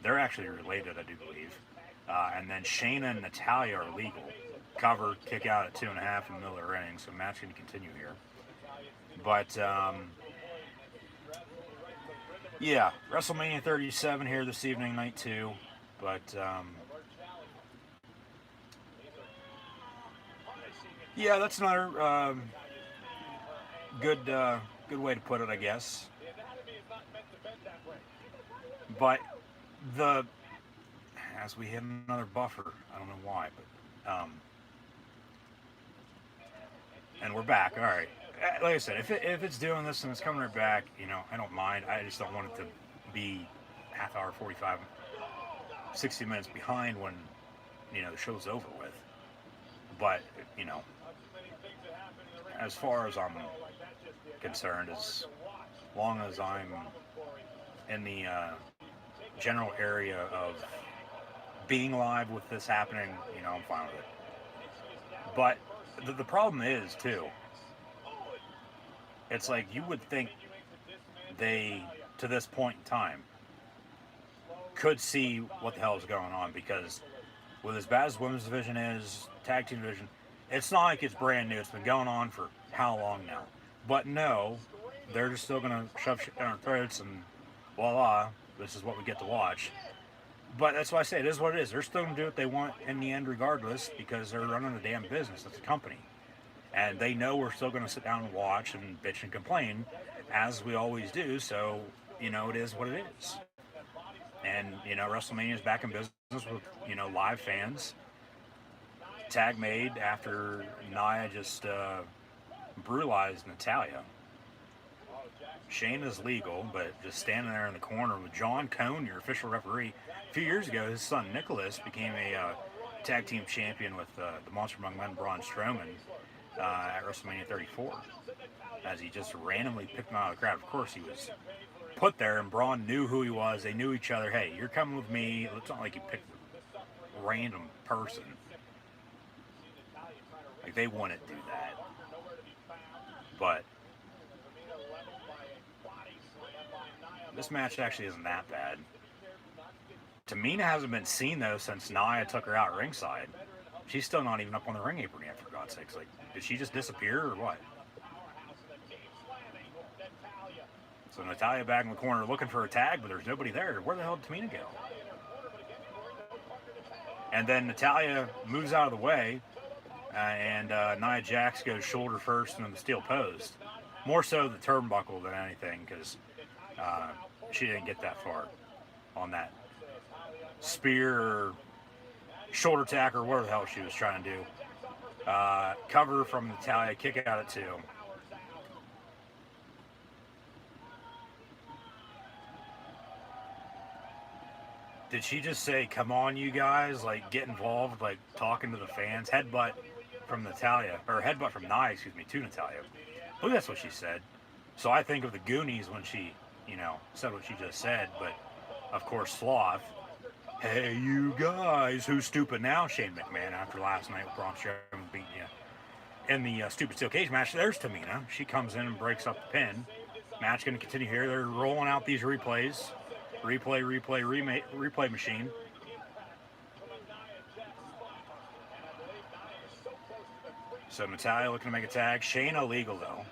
They're actually related, I do believe. And then Shayna and Natalya are legal. Cover, kick out at 2.5 in the middle of the ring, so match going to continue here. But, yeah, WrestleMania 37 here this evening, night 2. But, yeah, that's another good way to put it, I guess. But as we hit another buffer, I don't know why, but and we're back. All right, like I said, if it's doing this and it's coming right back, you know, I don't mind. I just don't want it to be half hour, 45, 60 minutes behind when, you know, the show's over with. But, you know, as far as I'm concerned, as long as I'm in the general area of being live with this happening, you know, I'm fine with it. But the problem is, too, it's like you would think they, to this point in time, could see what the hell is going on, because with as bad as the women's division is, tag team division, it's not like it's brand new. It's been going on for how long now? But no, they're just still going to shove shit down our throats and voila, this is what we get to watch. But that's why I say it is what it is. They're still going to do what they want in the end regardless, because they're running a damn business. It's a company. And they know we're still going to sit down and watch and bitch and complain, as we always do. So, you know, it is what it is. And, you know, WrestleMania is back in business with, you know, live fans. Tag made after Nia just brutalized Natalya. Shayna's legal, but just standing there in the corner with John Cone, your official referee. A few years ago, his son Nicholas became a tag team champion with the Monster Among Men, Braun Strowman, at WrestleMania 34. As he just randomly picked him out of the crowd. Of course, he was put there, and Braun knew who he was. They knew each other. Hey, you're coming with me. It's not like you picked a random person. Like, they wouldn't do that. But this match actually isn't that bad. Tamina hasn't been seen, though, since Nia took her out ringside. She's still not even up on the ring apron yet, for God's sakes. Like, did she just disappear or what? So Natalya back in the corner looking for a tag, but there's nobody there. Where the hell did Tamina go? And then Natalya moves out of the way, and Nia Jax goes shoulder first into the steel post. More so the turnbuckle than anything, because she didn't get that far on that spear or shoulder tack or whatever the hell she was trying to do. Cover from Natalya, kick out at 2. Did she just say, come on, you guys, like, get involved, like, talking to the fans? Headbutt from Natalya, or headbutt from Nia, excuse me, to Natalya. I believe that's what she said. So I think of the Goonies when she, you know, said what she just said, but, of course, Sloth. Hey, you guys, who's stupid now? Shane McMahon, after last night with Braun Strowman beating you in the stupid steel cage match. There's Tamina. She comes in and breaks up the pin. Match going to continue here. They're rolling out these replays. Replay machine. So Natalya looking to make a tag. Shayna legal though,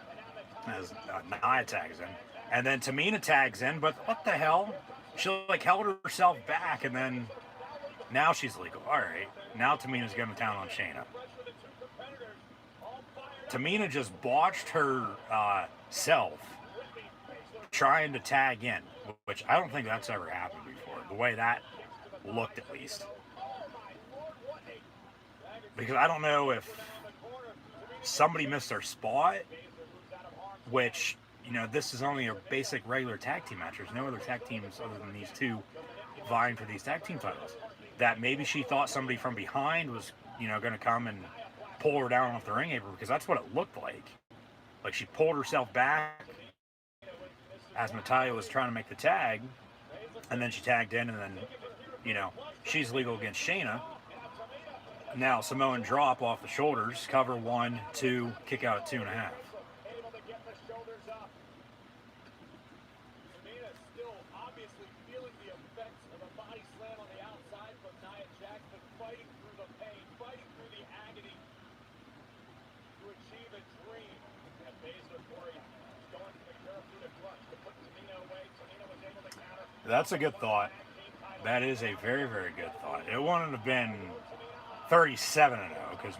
as Nia tags in. And then Tamina tags in, but what the hell? She like held herself back, and then now she's legal. All right, now Tamina's going to town on Shayna. Tamina just botched her self trying to tag in, which I don't think that's ever happened before, the way that looked at least. Because I don't know if somebody missed their spot, which, you know, this is only a basic regular tag team match. There's no other tag teams other than these two vying for these tag team titles. That maybe she thought somebody from behind was, you know, going to come and pull her down off the ring apron, because that's what it looked like. Like she pulled herself back as Natalya was trying to make the tag, and then she tagged in, and then, you know, she's legal against Shayna. Now Samoan drop off the shoulders, cover 1, 2, kick out at 2.5. That's a good thought. That is a very, very good thought. It wouldn't have been 37-0 because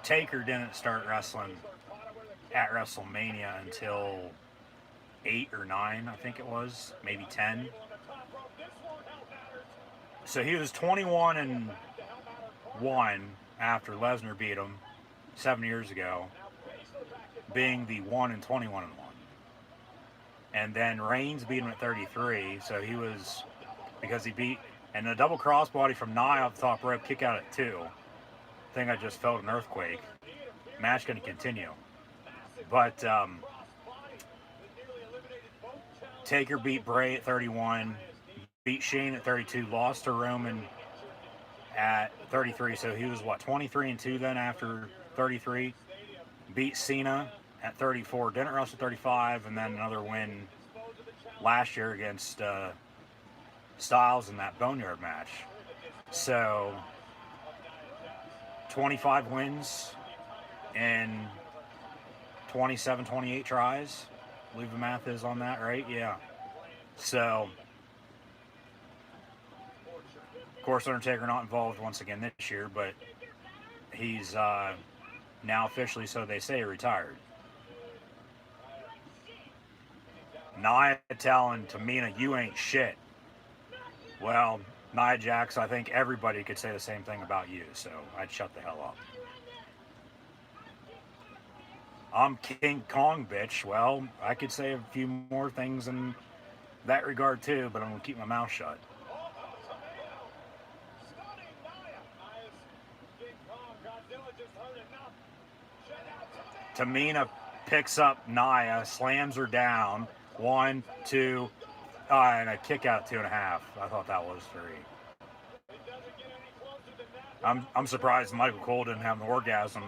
Taker didn't start wrestling at WrestleMania until 8 or 9, I think it was, maybe 10. So he was 21-1 after Lesnar beat him 7 years ago, being the 1-21-1. And then Reigns beat him at 33, so he was, because he beat, and a double crossbody from Nia off the top rope, kick out at 2. I think I just felt an earthquake. Match going to continue. But Taker beat Bray at 31, beat Shane at 32, lost to Roman at 33, so he was, what, 23-2 then after 33? Beat Cena at 34, didn't wrestle 35, and then another win last year against Styles in that Boneyard match. So 25 wins in 27, 28 tries. I believe the math is on that, right? Yeah. So, of course, Undertaker not involved once again this year, but he's now officially, so they say, retired. Nia telling Tamina, you ain't shit. Well, Nia Jax, I think everybody could say the same thing about you, so I'd shut the hell up. I'm King Kong, bitch. Well, I could say a few more things in that regard too, but I'm going to keep my mouth shut. Tamina picks up Nia, slams her down. 1, 2, and a kick out 2.5. I thought that was 3. I'm surprised Michael Cole didn't have an orgasm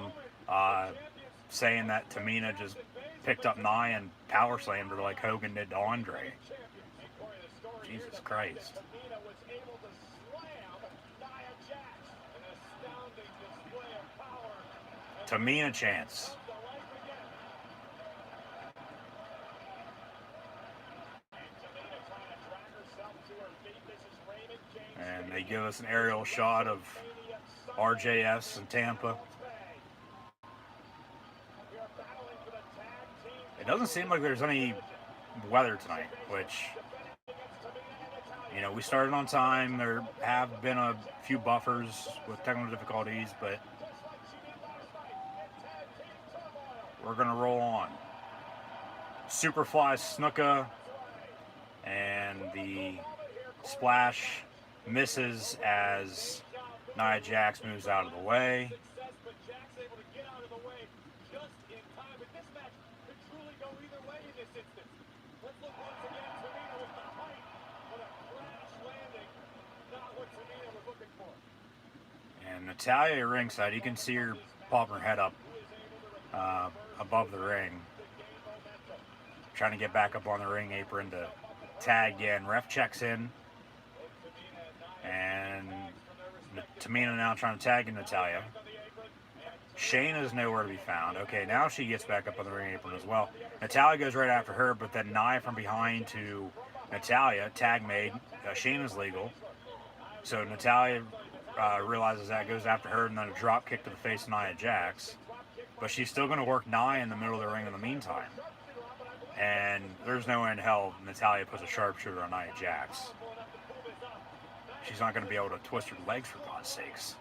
saying that Tamina just picked up Nia and power slammed her like Hogan did to Andre. Jesus Christ. Tamina chance. And they give us an aerial shot of RJS in Tampa. It doesn't seem like there's any weather tonight, which, you know, we started on time. There have been a few buffers with technical difficulties, but we're going to roll on. Superfly Snuka, and the splash misses as Nia Jax moves out of the way. And Natalya ringside, you can see her pop her head up above the ring. trying to get back up on the ring apron to tag again. Ref checks in, and Tamina now trying to tag in Natalya. Shayna's nowhere to be found. Okay, now she gets back up on the ring apron as well. Natalya goes right after her, but then Nia from behind to Natalya, tag made. Shayna's legal. So Natalya realizes that, goes after her, and then a drop kick to the face of Nia Jax. But she's still going to work Nia in the middle of the ring in the meantime. And there's no way in hell Natalya puts a sharpshooter on Nia Jax. She's not going to be able to twist her legs, for God's sakes.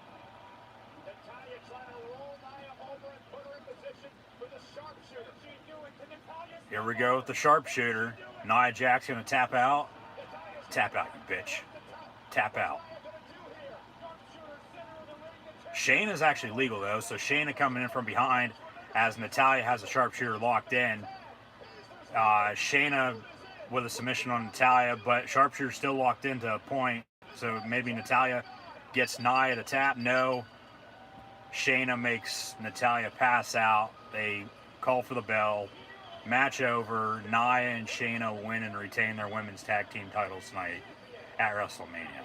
Here we go with the sharpshooter. Nia Jax going to tap out. Tap out, you bitch. Tap out. Shayna's actually legal, though, so Shayna coming in from behind as Natalya has a sharpshooter locked in. Shayna with a submission on Natalya, but sharpshooter still locked into a point, so maybe Natalya gets Nia to tap. No. Shayna makes Natalya pass out. They call for the bell. Match over. Nia and Shayna win and retain their women's tag team titles tonight at WrestleMania.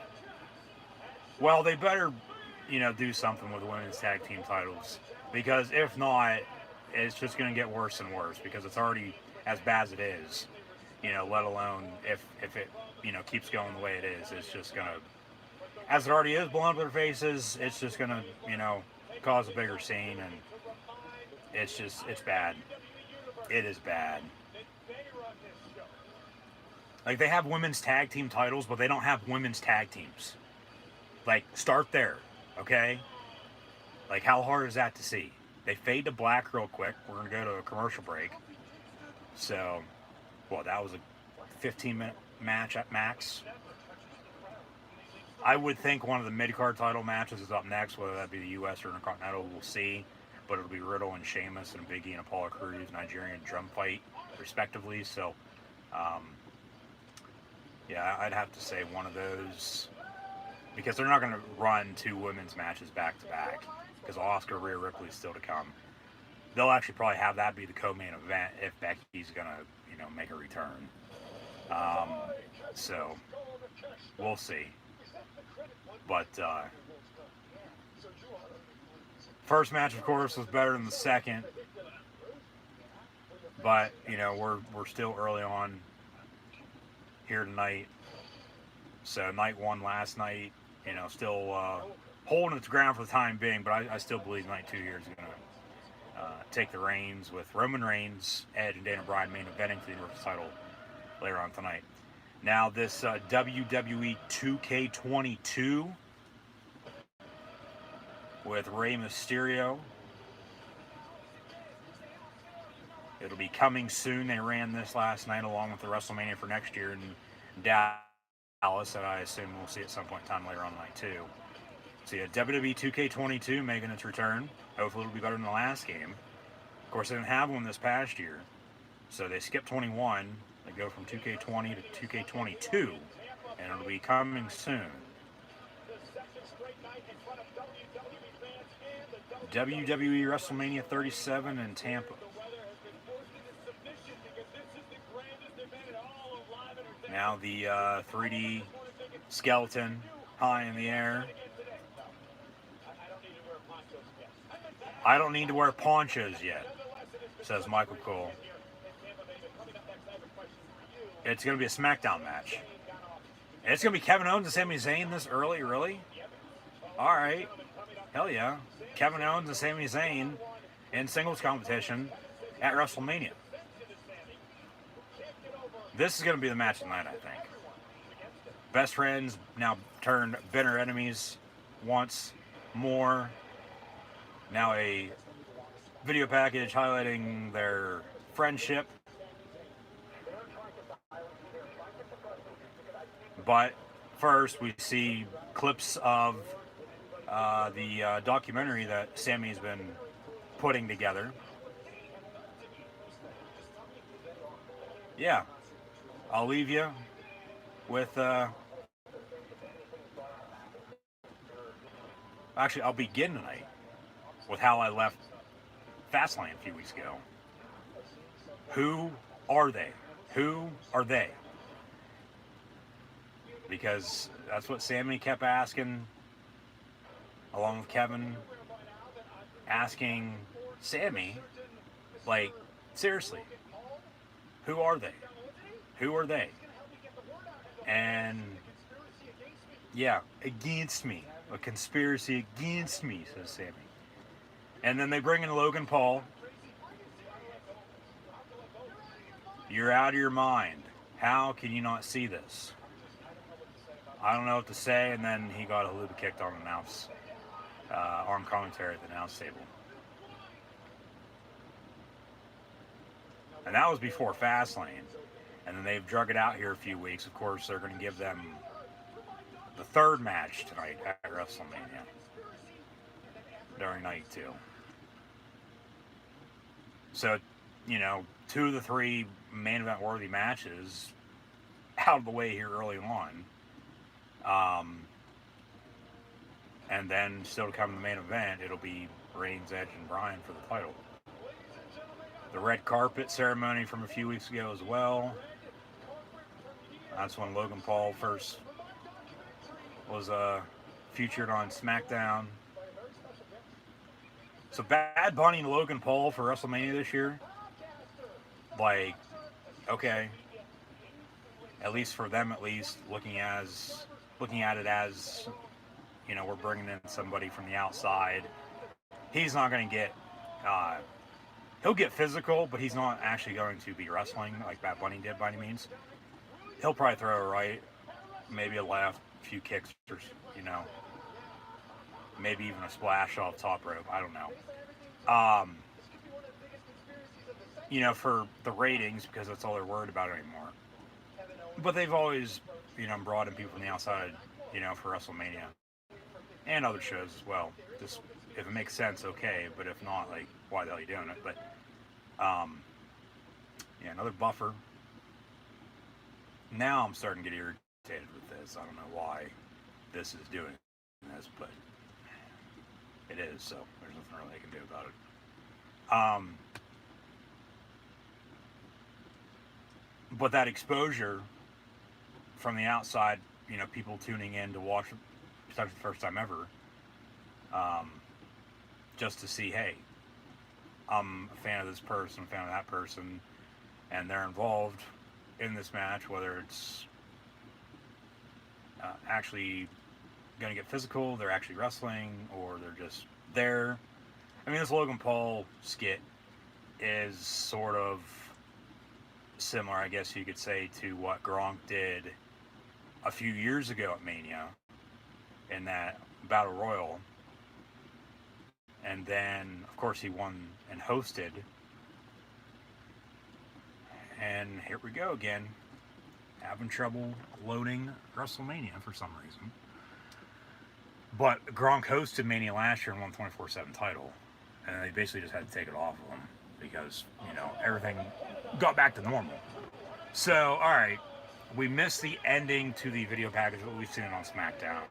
Well, they better, do something with the women's tag team titles, because if not, it's just going to get worse and worse, because it's already as bad as it is, let alone if it, keeps going the way it is. It's just going to, as it already is blowing up their faces, it's just going to, cause a bigger scene, and it's bad. It is bad. Like, they have women's tag team titles, but they don't have women's tag teams. Like, start there, okay? Like, how hard is that to see? They fade to black real quick. We're going to go to a commercial break. So, well, that was a 15-minute match at max. I would think one of the mid-card title matches is up next, whether that be the U.S. or Intercontinental, we'll see. But it'll be Riddle and Sheamus and Big E and Apollo Crews, Nigerian drum fight, respectively. So, yeah, I'd have to say one of those, because they're not going to run two women's matches back-to-back, because Oscar Rhea Ripley's still to come. They'll actually probably have that be the co-main event if Becky's going to, make a return. So, we'll see. But, first match, of course, was better than the second. But, we're still early on here tonight. So, night one last night, still holding its ground for the time being. But I still believe night two here is going to take the reins with Roman Reigns, Edge, and Daniel Bryan main eventing for the Universal title later on tonight. Now, this WWE 2K22 with Rey Mysterio. It'll be coming soon. They ran this last night along with the WrestleMania for next year in Dallas, that I assume we'll see at some point in time later on tonight too. So yeah, WWE 2K22 making its return. Hopefully it'll be better than the last game. Of course, they didn't have one this past year, so they skipped 21. They go from 2K20 to 2K22, and it'll be coming soon. WWE WrestleMania 37 in Tampa. Now the 3D skeleton high in the air. I don't need to wear ponchos yet, says Michael Cole. It's going to be a SmackDown match. It's going to be Kevin Owens and Sami Zayn this early, really? All right. Hell yeah. Kevin Owens and Sami Zayn in singles competition at WrestleMania. This is going to be the match tonight, I think. Best friends now turned bitter enemies once more. Now a video package highlighting their friendship. But first, we see clips of the documentary that Sammy's been putting together. Yeah, I'll leave you with... Actually, I'll begin tonight with how I left Fastlane a few weeks ago. Who are they? Who are they? Because that's what Sammy kept asking, along with Kevin, asking Sammy, like, seriously, who are they? Who are they? And yeah, against me. A conspiracy against me, says Sammy. And then they bring in Logan Paul. You're out of your mind. How can you not see this? I don't know what to say, and then he got a haluba kicked on arm commentary at the announce table. And that was before Fastlane. And then they've drug it out here a few weeks. Of course, they're going to give them the third match tonight at WrestleMania during night 2. So, you know, 2 of the 3 main event worthy matches out of the way here early on. And then still to come in the main event, it'll be Reigns, Edge, and Bryan for the title. The red carpet ceremony from a few weeks ago as well. That's when Logan Paul first was featured on SmackDown. So Bad Bunny and Logan Paul for WrestleMania this year. Like, okay. At least for them, at least, looking at it as, you know, we're bringing in somebody from the outside. He's not going to get, he'll get physical, but he's not actually going to be wrestling like Bad Bunny did by any means. He'll probably throw a right, maybe a left, a few kicks, or, you know, maybe even a splash off top rope. I don't know. You know, for the ratings, because that's all they're worried about anymore. But they've always, you know, brought in people from the outside, you know, for WrestleMania and other shows as well. Just if it makes sense, okay. But if not, like, why the hell are you doing it? But yeah, another buffer. Now I'm starting to get irritated with this. I don't know why this is doing this, but it is. So there's nothing really I can do about it. But that exposure from the outside, you know, people tuning in to watch especially the first time ever, just to see, hey, I'm a fan of this person, a fan of that person, and they're involved in this match, whether it's actually going to get physical, they're actually wrestling, or they're just there. I mean, this Logan Paul skit is sort of similar, I guess you could say, to what Gronk did a few years ago at Mania in that Battle Royal. And then, of course, he won and hosted. And here we go again. Having trouble loading WrestleMania for some reason. But Gronk hosted Mania last year and won 24/7 title. And they basically just had to take it off of him because, you know, everything got back to normal. So, alright. We missed the ending to the video package, but we've seen it on SmackDown.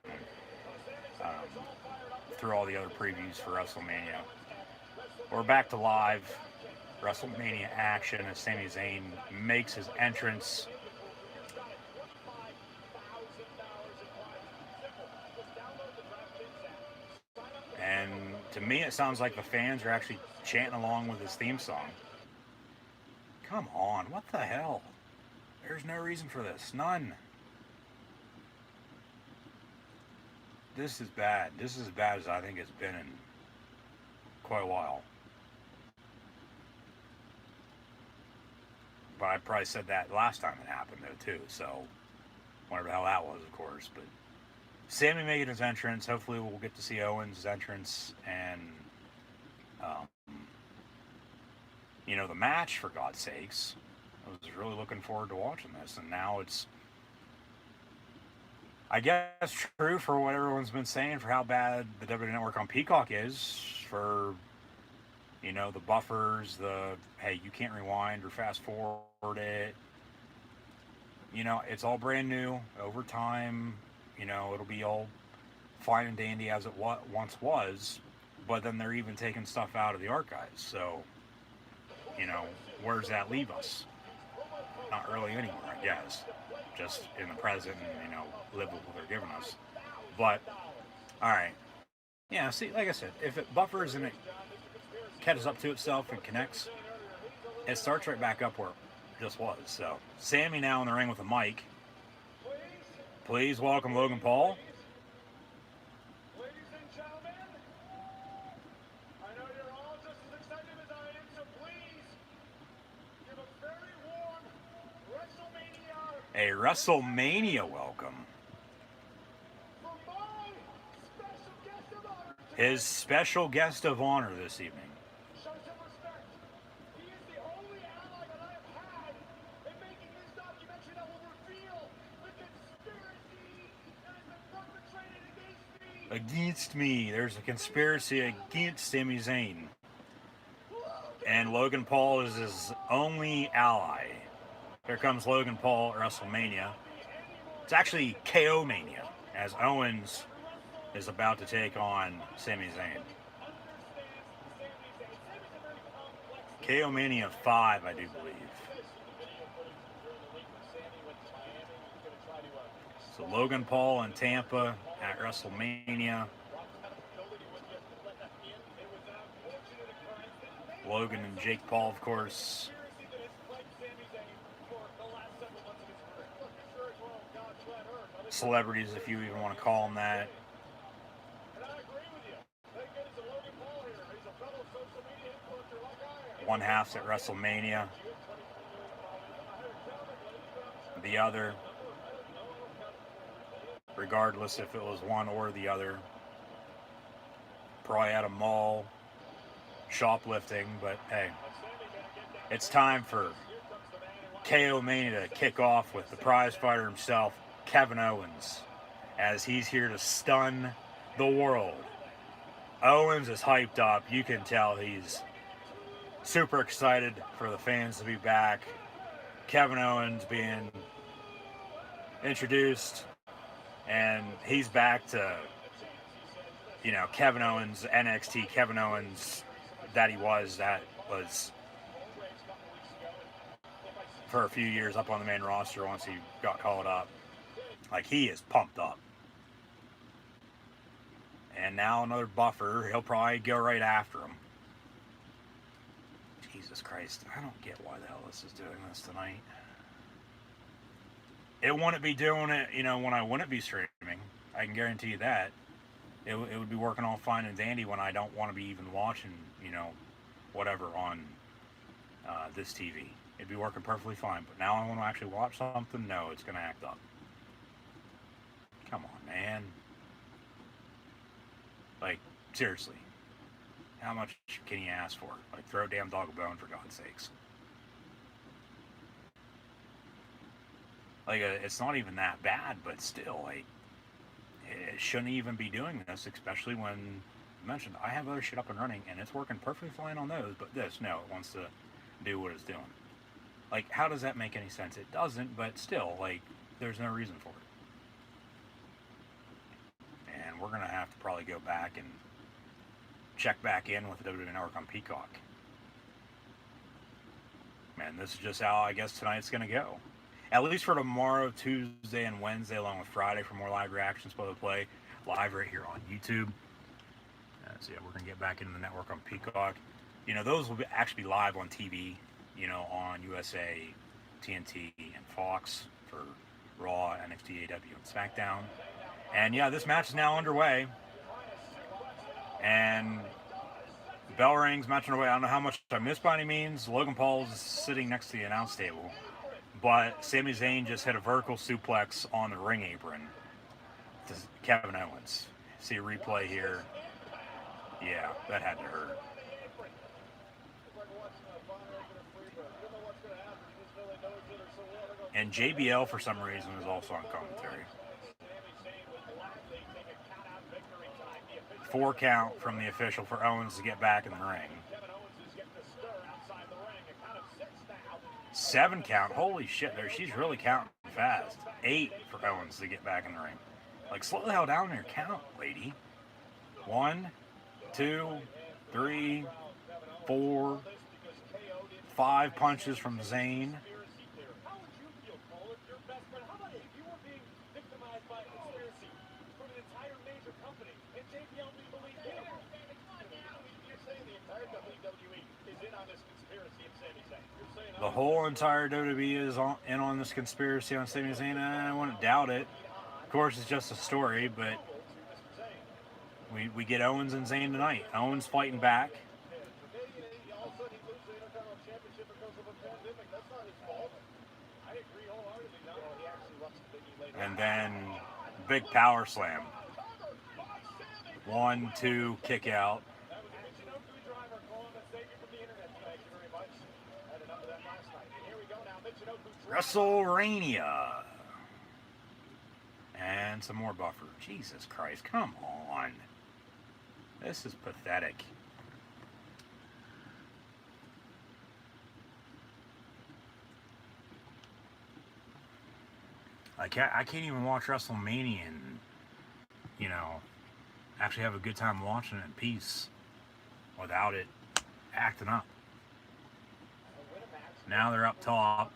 Through all the other previews for WrestleMania. We're back to live WrestleMania action as Sami Zayn makes his entrance. And to me, it sounds like the fans are actually chanting along with his theme song. Come on, what the hell? There's no reason for this. None. This is bad. This is as bad as I think it's been in quite a while. But I probably said that last time it happened, though, too. So, whatever the hell that was, of course. But Sammy making his entrance. Hopefully we'll get to see Owens' entrance. And, you know, the match, for God's sakes. I was really looking forward to watching this. And now it's, I guess, true for what everyone's been saying for how bad the WWE Network on Peacock is. For, you know, the buffers, the, hey, you can't rewind or fast forward it. You know, it's all brand new. Over time, you know, it'll be all fine and dandy as it once was. But then they're even taking stuff out of the archives. So, you know, where does that leave us? not really anymore, I guess. Just in the present and, you know, live with what they're giving us. But, alright. Yeah, see, like I said, if it buffers and it catches up to itself and connects, it starts right back up where it just was. So, Sammy now in the ring with a mic. Please welcome Logan Paul. Ladies and gentlemen, I know you're all just as excited as I am, so please give a very warm WrestleMania A WrestleMania welcome. for my special guest of honor. His special guest of honor this evening. Show some respect. He is the only ally that I have had in making this documentary that will reveal the conspiracy that has been perpetrated against me. There's a conspiracy against Sami Zayn. And Logan Paul is his only ally. Here comes Logan Paul at WrestleMania. It's actually KO Mania, as Owens is about to take on Sami Zayn. KO Mania 5, I do believe. So Logan Paul in Tampa at WrestleMania. Logan and Jake Paul, of course. Celebrities, if you even want to call them that. One half's at WrestleMania. The other, regardless if it was one or the other, probably at a mall, shoplifting, but hey, it's time for KO Mania to kick off with the prize fighter himself, Kevin Owens, as he's here to stun the world. Owens is hyped up. You can tell he's super excited for the fans to be back. Kevin Owens being introduced, and he's back to, you know, Kevin Owens, NXT Kevin Owens that was for a few years up on the main roster once he got called up. Like, he is pumped up. And now another buffer. He'll probably go right after him. Jesus Christ. I don't get why the hell this is doing this tonight. It wouldn't be doing it, you know, when I wouldn't be streaming. I can guarantee you that. It would be working all fine and dandy when I don't want to be even watching, you know, whatever on this TV. It'd be working perfectly fine. But now I want to actually watch something. No, it's going to act up. Come on, man. Like, seriously. How much can you ask for? Like, throw a damn dog a bone, for God's sakes. Like, it's not even that bad, but still, like, it shouldn't even be doing this, especially when I mentioned I have other shit up and running, and it's working perfectly fine on those, but this, no, it wants to do what it's doing. Like, how does that make any sense? It doesn't, but still, like, there's no reason for it. And we're going to have to probably go back and check back in with the WWE Network on Peacock. Man, this is just how I guess tonight's going to go. At least for tomorrow, Tuesday, and Wednesday, along with Friday for more live reactions, play live right here on YouTube. So yeah, we're going to get back into the network on Peacock. You know, those will actually be live on TV, you know, on USA, TNT, and Fox for Raw, NXT, AEW, and SmackDown. And yeah, this match is now underway. And bell rings, match underway. I don't know how much I missed by any means. Logan Paul's sitting next to the announce table. But Sami Zayn just hit a vertical suplex on the ring apron to Kevin Owens. See a replay here. Yeah, that had to hurt. And JBL, for some reason, is also on commentary. 4 count from the official for Owens to get back in the ring. 7 count. Holy shit, there. She's really counting fast. 8 for Owens to get back in the ring. Like, slow the hell down there. Count, lady. 1, 2, 3, 4, 5 punches from Zayn. whole entire WWE is in on this conspiracy on Sami Zayn. I wouldn't doubt it. Of course, it's just a story, but we get Owens and Zayn tonight. Owens fighting back. And then big power slam. 1, 2, kick out. WrestleMania. And some more buffer. Jesus Christ, come on. This is pathetic. I can't even watch WrestleMania and, you know, actually have a good time watching it in peace without it acting up. Now they're up top.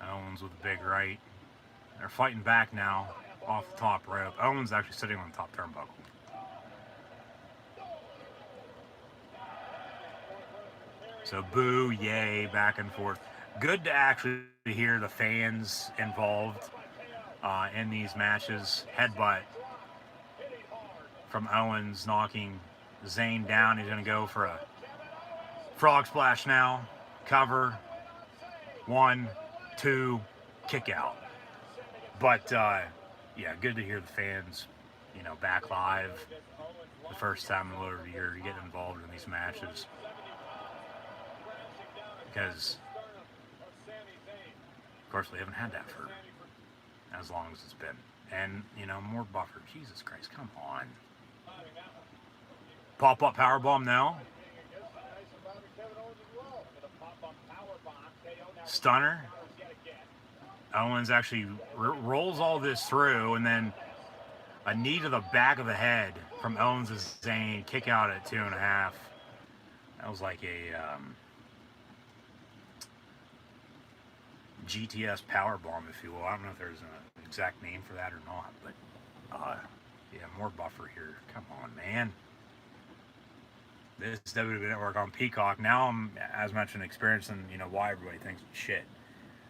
Owens with a big right. They're fighting back now off the top rope. Owens actually sitting on the top turnbuckle. So boo, yay, back and forth. Good to actually hear the fans involved in these matches. Headbutt from Owens knocking Zayn down. He's going to go for a frog splash now. Cover. 1, 2, kick out. But, yeah, good to hear the fans, you know, back live. The first time in over a year to get involved in these matches. Because, of course, we haven't had that for as long as it's been. And, you know, more buffer. Jesus Christ, come on. Pop-up powerbomb now. Stunner. Owens actually rolls all this through, and then a knee to the back of the head from Owens and Zayn. Kick out at 2.5. That was like a GTS powerbomb, if you will. I don't know if there's an exact name for that or not, but yeah, more buffer here. Come on, man. This WWE Network on Peacock. Now I'm, as mentioned, experiencing, you know, why everybody thinks it's shit.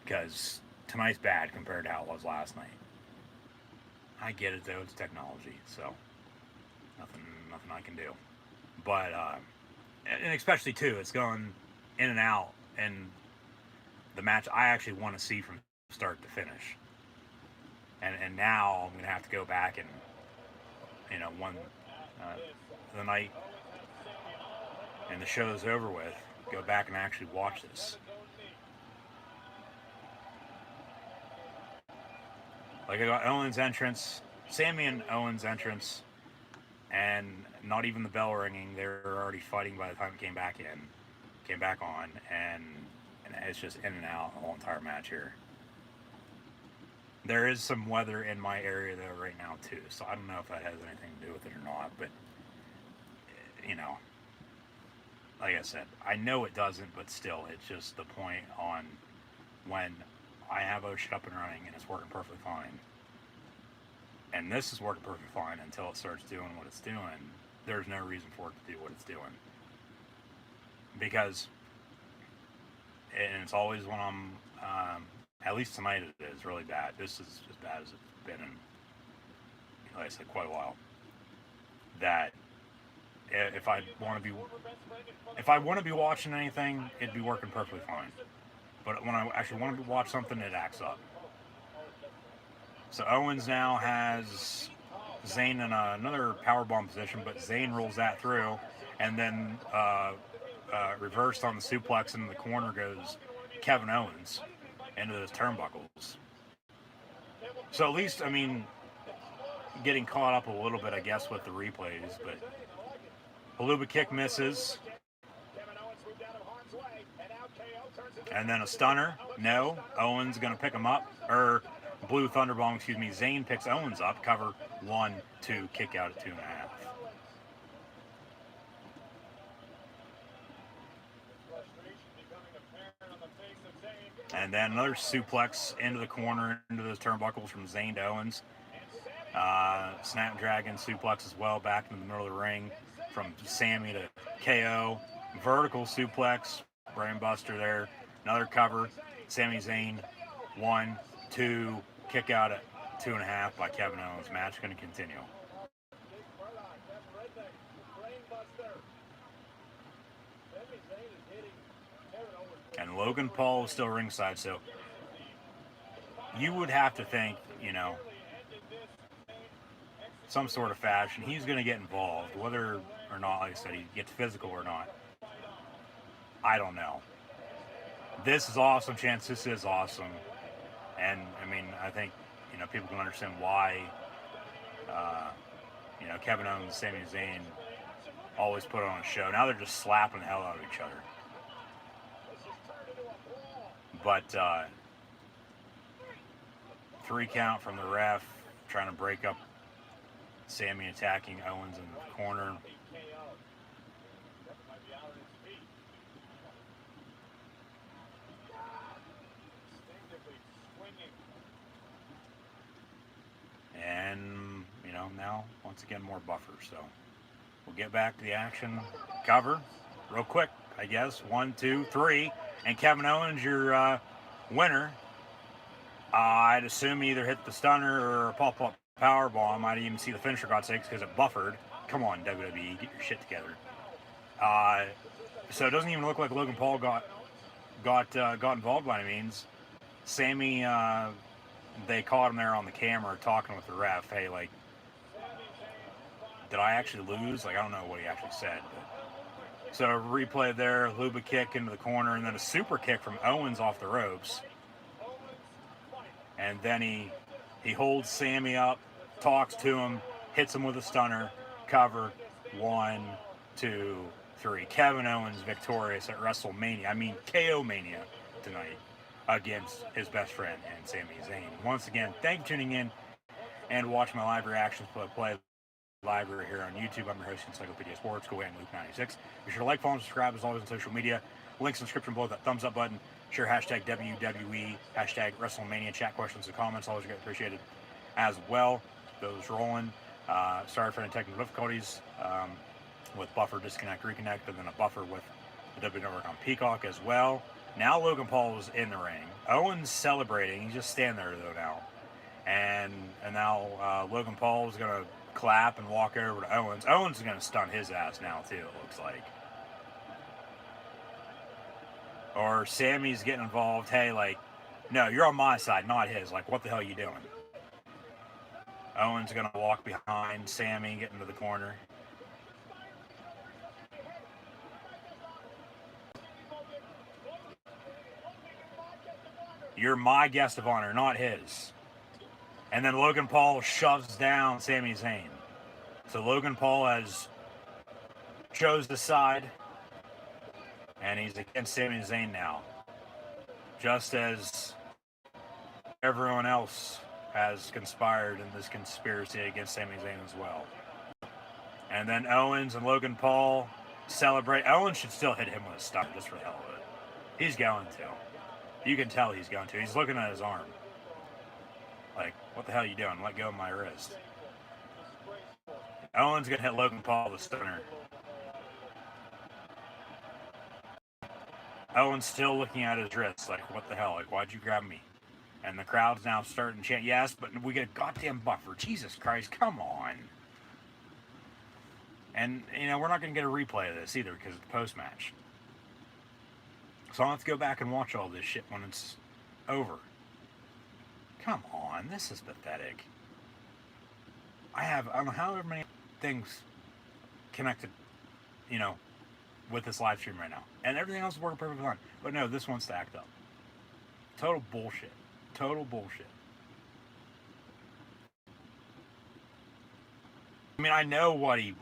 Because tonight's bad compared to how it was last night. I get it though, it's technology, so nothing I can do. But and especially too, it's going in and out, and the match I actually want to see from start to finish. And now I'm gonna have to go back and, you know, when the night and the show is over with, go back and actually watch this. Like, I got Owens' entrance, Sami and Owens' entrance, and not even the bell ringing. They were already fighting by the time it came back on, and it's just in and out the whole entire match here. There is some weather in my area though right now too, so I don't know if that has anything to do with it or not, but, you know, like I said, I know it doesn't, but still, it's just the point on when I have OSHA up and running and it's working perfectly fine. And this is working perfectly fine until it starts doing what it's doing. There's no reason for it to do what it's doing. Because, and it's always when I'm, at least tonight it is really bad. This is as bad as it's been in, like I said, quite a while. That if I want to be watching anything, it'd be working perfectly fine. But when I actually want to watch something, it acts up. So Owens now has Zayn in another powerbomb position, but Zayn rolls that through, and then reversed on the suplex, and in the corner goes Kevin Owens into those turnbuckles. So at least, I mean, getting caught up a little bit, I guess, with the replays, but Haluba kick misses. And then a stunner. No. Owens going to pick him up. Blue Thunderbomb, excuse me. Zayn picks Owens up. Cover 1, 2, kick out at 2.5. And then another suplex into the corner, into those turnbuckles from Zayn to Owens. Snapdragon suplex as well, back in the middle of the ring from Sammy to KO. Vertical suplex, brainbuster there. Another cover. Sami Zayn, 1, 2, kick out at 2.5 by Kevin Owens. Match going to continue. And Logan Paul is still ringside, so you would have to think, some sort of fashion, he's going to get involved, whether or not, like I said, he gets physical or not. I don't know. This is awesome, Chance. This is awesome. And, I think, people can understand why, Kevin Owens and Sami Zayn always put on a show. Now they're just slapping the hell out of each other. But 3 count from the ref, trying to break up Sammy attacking Owens in the corner. And, now, once again, more buffer. So, we'll get back to the action. Cover, real quick, I guess. 1, 2, 3. And Kevin Owens, your winner. I'd assume he either hit the stunner or a pop-up powerbomb. I might even see the finisher, God's sakes, because it buffered. Come on, WWE, get your shit together. So it doesn't even look like Logan Paul got involved by any means. Sammy, they caught him there on the camera talking with the ref. Hey, did I actually lose? I don't know what he actually said. But. So replay there, Luba kick into the corner, and then a super kick from Owens off the ropes. And then he holds Sammy up, talks to him, hits him with a stunner, cover, 1, 2, 3. Kevin Owens victorious at WrestleMania. KO Mania tonight against his best friend and Sami Zayn. Once again, thank you for tuning in and watching my live reactions play live here on YouTube. I'm your host, Encyclopedia Sports. Go ahead and Luke96. Be sure to like, follow, and subscribe as always on social media. Links in the description below, that thumbs up button. Share hashtag WWE, hashtag WrestleMania. Chat questions and comments, always get appreciated as well. Those rolling. Sorry for any technical difficulties with buffer, disconnect, reconnect, and then a buffer with the WWE Network on Peacock as well. Now Logan Paul is in the ring. Owens celebrating. He's just standing there though now. And now Logan Paul is going to clap and walk over to Owens. Owens is going to stun his ass now too, it looks like. Or Sammy's getting involved. Hey, no, you're on my side, not his. What the hell are you doing? Owens going to walk behind Sammy, get into the corner. You're my guest of honor, not his. And then Logan Paul shoves down Sami Zayn. So Logan Paul has chose the side. And he's against Sami Zayn now. Just as everyone else has conspired in this conspiracy against Sami Zayn as well. And then Owens and Logan Paul celebrate. Owens should still hit him with a stunner just for the hell of it. He's going to. You can tell he's going to. He's looking at his arm. What the hell are you doing? Let go of my wrist. Owens going to hit Logan Paul with a stunner. Owens still looking at his wrist, what the hell? Why'd you grab me? And the crowd's now starting to chant, yes, but we get a goddamn buffer. Jesus Christ, come on. And, we're not going to get a replay of this either because it's post-match. So I'll have to go back and watch all this shit when it's over. Come on, this is pathetic. I don't know however many things connected, with this live stream right now. And everything else is working perfectly fine. But no, this one's stacked up. Total bullshit. Total bullshit. I know what he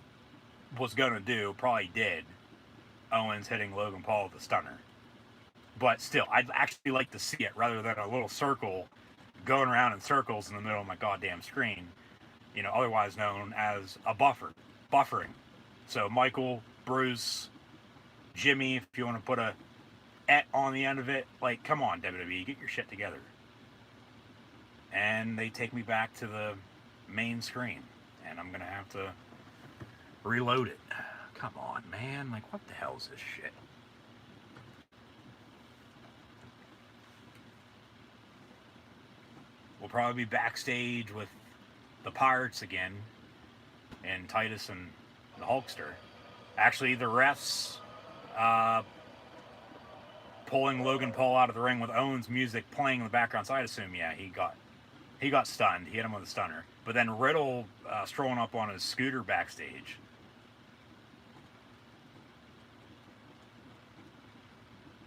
was going to do, probably did. Owens hitting Logan Paul with a stunner. But still, I'd actually like to see it rather than a little circle going around in circles in the middle of my goddamn screen. Otherwise known as a buffering. So Michael, Bruce, Jimmy, if you want to put a "et" on the end of it. Like, come on, WWE, get your shit together. And they take me back to the main screen, and I'm gonna have to reload it. Come on, man. Like, what the hell is this shit? We'll probably be backstage with the Pirates again, and Titus and the Hulkster. Actually, the refs pulling Logan Paul out of the ring with Owens music playing in the background. So I assume, yeah, he got stunned. He hit him with a stunner. But then Riddle strolling up on his scooter backstage.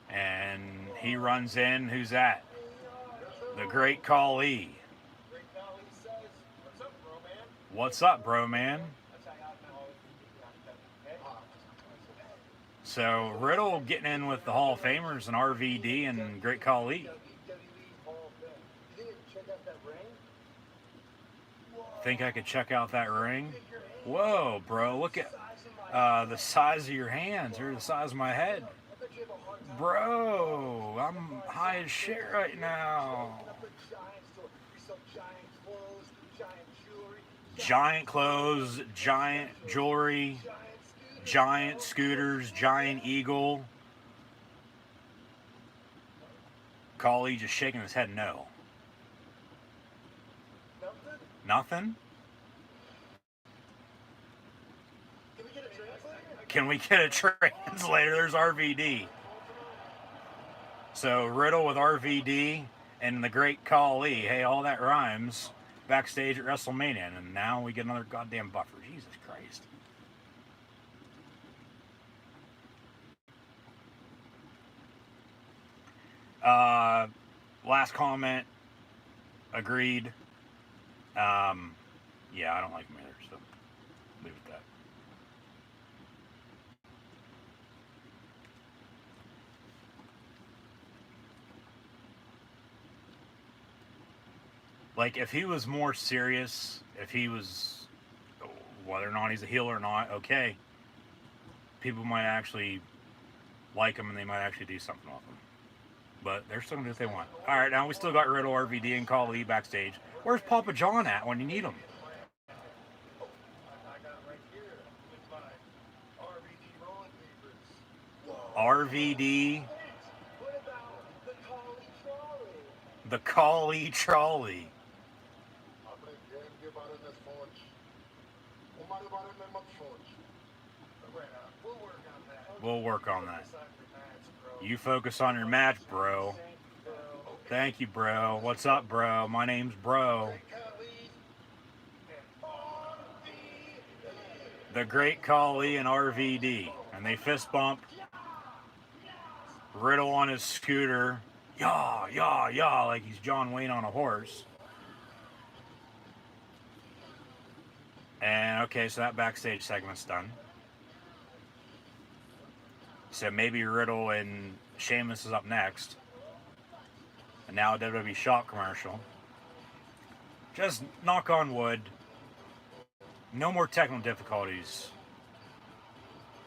And he runs in. Who's that? The Great Khali. What's up, bro, man? So Riddle getting in with the Hall of Famers and RVD and Great Khali. Think I could check out that ring? Whoa, bro, look at the size of your hands. They're the size of my head. Bro, I'm high as shit right now. Giant clothes, giant jewelry, giant scooters, giant eagle. Khali just shaking his head no. Nothing? Can we get a translator? There's RVD. So Riddle with RVD and the Great Khali. Hey, all that rhymes. Backstage at WrestleMania, and now we get another goddamn buffer. Jesus Christ. Last comment. Agreed. Yeah, I don't like him either, so leave it at that. Like, if he was more serious, if he was, whether or not he's a heel or not, okay, people might actually like him and they might actually do something with him. But they're still going to do what they want. All right, now we still got Riddle, RVD, and Khali backstage. Where's Papa John at when you need him? RVD. The Khali Trolley. We'll work on that. You focus on your match, bro. Thank you, bro. What's up, bro? My name's Bro. The Great Khali and RVD. And they fist bump. Riddle on his scooter. Yaw, yaw, yaw, like he's John Wayne on a horse. And okay, so that backstage segment's done. So maybe Riddle and Sheamus is up next. And now a WWE Shop commercial. Just knock on wood. No more technical difficulties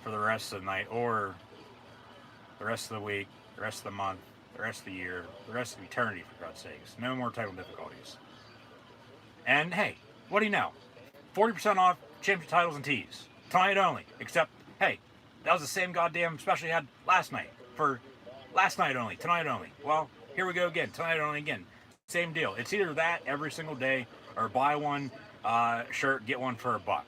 for the rest of the night or the rest of the week, the rest of the month, the rest of the year, the rest of eternity, for God's sakes. No more technical difficulties. And hey, what do you know? 40% off championship titles and tees. Tonight only. Except, hey, that was the same goddamn special you had last night. For last night only, tonight only. Well, here we go again. Tonight only again. Same deal. It's either that every single day or buy one shirt, get one for $1.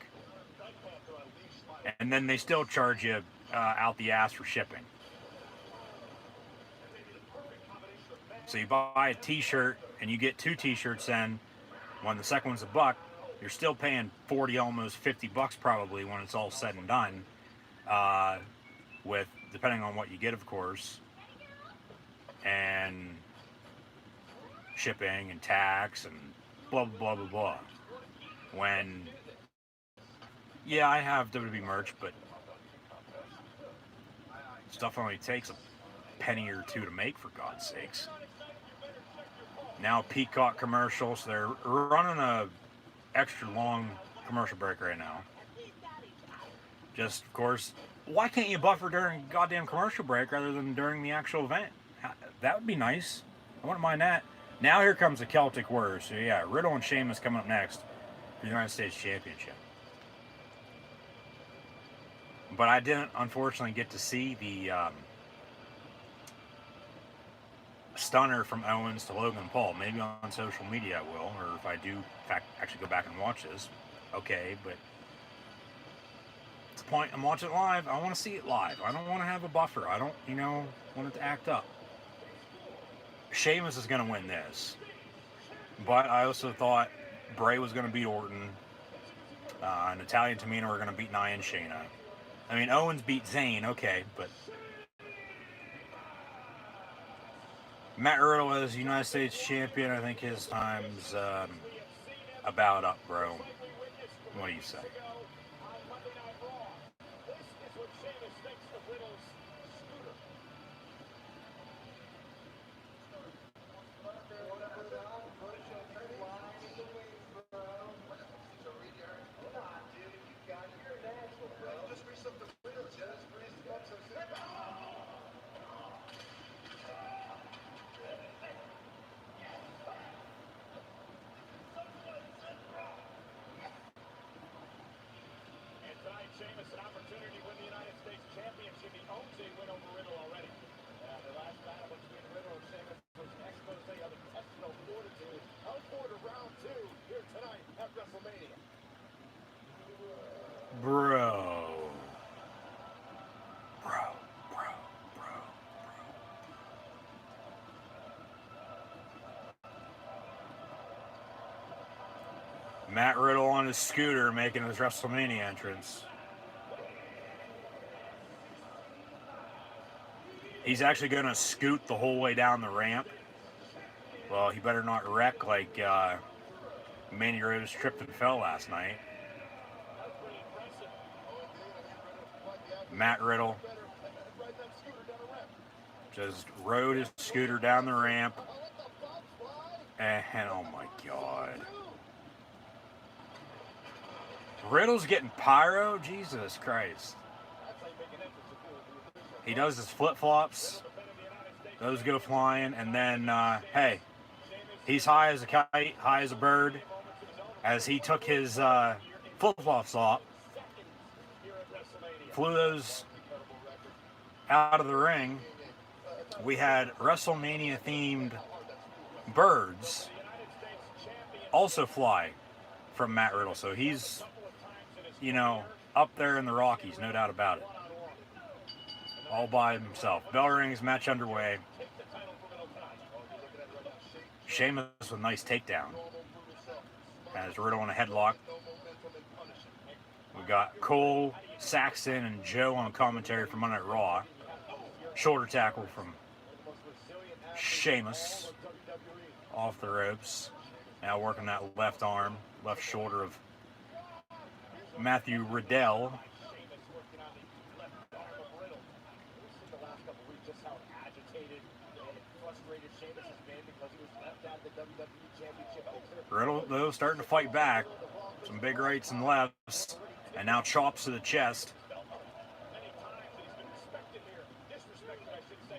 And then they still charge you out the ass for shipping. So you buy a t-shirt and you get 2 t-shirts in. When the second one's $1, you're still paying 40, almost $50 probably when it's all said and done. With, depending on what you get, of course. And shipping and tax and blah, blah, blah, blah, blah. When, yeah, I have WWE merch, but stuff only takes a penny or two to make, for God's sakes. Now Peacock commercials. They're running a extra long commercial break right now. Just, of course, Why can't you buffer during goddamn commercial break rather than during the actual event? That would be nice. I wouldn't mind that. Now here comes the Celtic Warriors. So yeah, Riddle and Sheamus coming up next for the United States Championship. But I didn't, unfortunately, get to see the stunner from Owens to Logan Paul. Maybe on social media I will, or if I do, in fact, actually go back and watch this, okay, but it's the point. I'm watching it live. I want to see it live. I don't want to have a buffer. I don't, want it to act up. Sheamus is going to win this, but I also thought Bray was going to beat Orton, and Natalya and Tamina were going to beat Nia and Shayna. I mean, Owens beat Zayn, okay, but Matt Riddle is United States champion. I think his time's about up, bro. What do you say? Sheamus an opportunity to win the United States Championship. He owns a win over Riddle already. The last battle between Riddle and Sheamus was an expose of intestinal fortitude. Held forward to round 2 here tonight at WrestleMania. Bro. Matt Riddle on his scooter making his WrestleMania entrance. He's actually going to scoot the whole way down the ramp. Well, he better not wreck like Mandy Rose tripped and fell last night. Matt Riddle just rode his scooter down the ramp. And oh my God. Riddle's getting pyro? Jesus Christ. He does his flip-flops. Those go flying. And then, hey, he's high as a kite, high as a bird. As he took his flip-flops off, flew those out of the ring. We had WrestleMania-themed birds also fly from Matt Riddle. So he's, up there in the Rockies, no doubt about it. All by himself. Bell rings, match underway. Sheamus with a nice takedown. Has Riddle in a headlock. We got Cole, Saxton, and Joe on commentary from Monday Night Raw. Shoulder tackle from Sheamus off the ropes. Now working that left arm, left shoulder of Matthew Riddle. Riddle, though, starting to fight back. Some big rights and lefts. And now chops to the chest.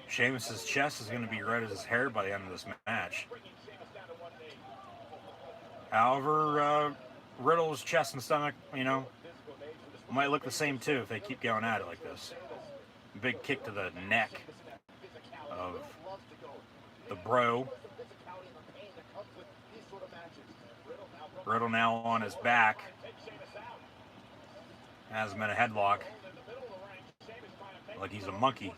Sheamus' chest is going to be red as his hair by the end of this match. However, Riddle's chest and stomach, might look the same too if they keep going at it like this. Big kick to the neck of the bro. Riddle now on his back. Has him in a headlock. Like he's a monkey.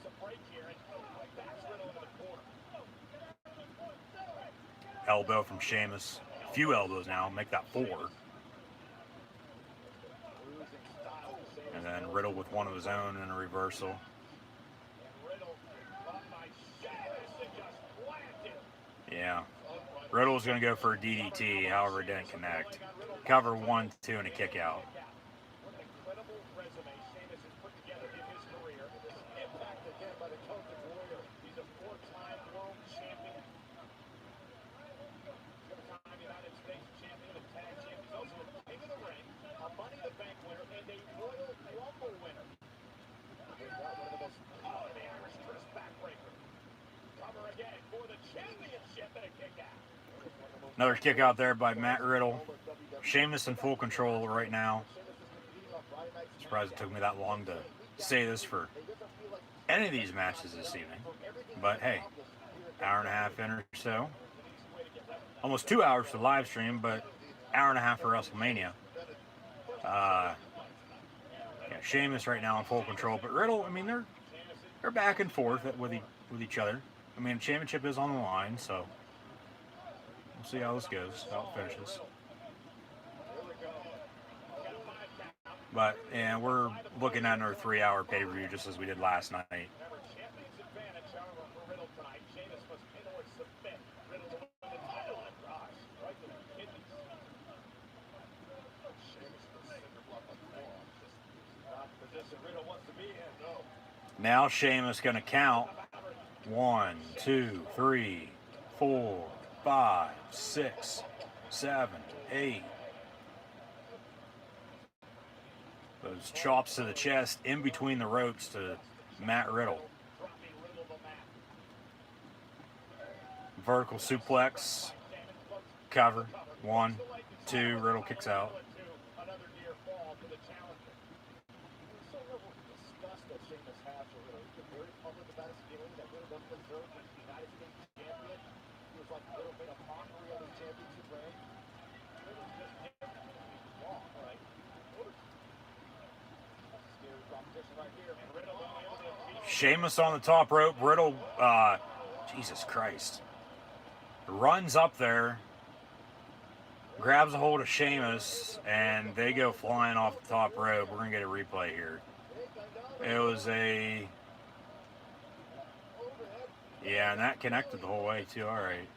Elbow from Sheamus. A few elbows now, make that 4. And then Riddle with one of his own in a reversal. Yeah. Riddle was going to go for a DDT, however it didn't connect. Cover 1, 2, and a kick out. Another kick out there by Matt Riddle. Sheamus in full control right now. Surprised it took me that long to say this for any of these matches this evening. But hey, hour and a half in or so. Almost 2 hours for the live stream, but hour and a half for WrestleMania. Yeah, Sheamus right now in full control, but Riddle, I mean, they're back and forth with each other. I mean, the championship is on the line, so we'll see how this goes, how it finishes. But, and we're looking at another 3-hour pay-per-view just as we did last night. Now Sheamus going to count 1, 2, 3, 4, 5, 6, 7, 8. Those chops to the chest in between the ropes to Matt Riddle. Vertical suplex. Cover. 1, 2. Riddle kicks out. Sheamus on the top rope. Riddle, Jesus Christ, runs up there, grabs a hold of Sheamus, and they go flying off the top rope. We're going to get a replay here. It was a... Yeah, and that connected the whole way, too. All right.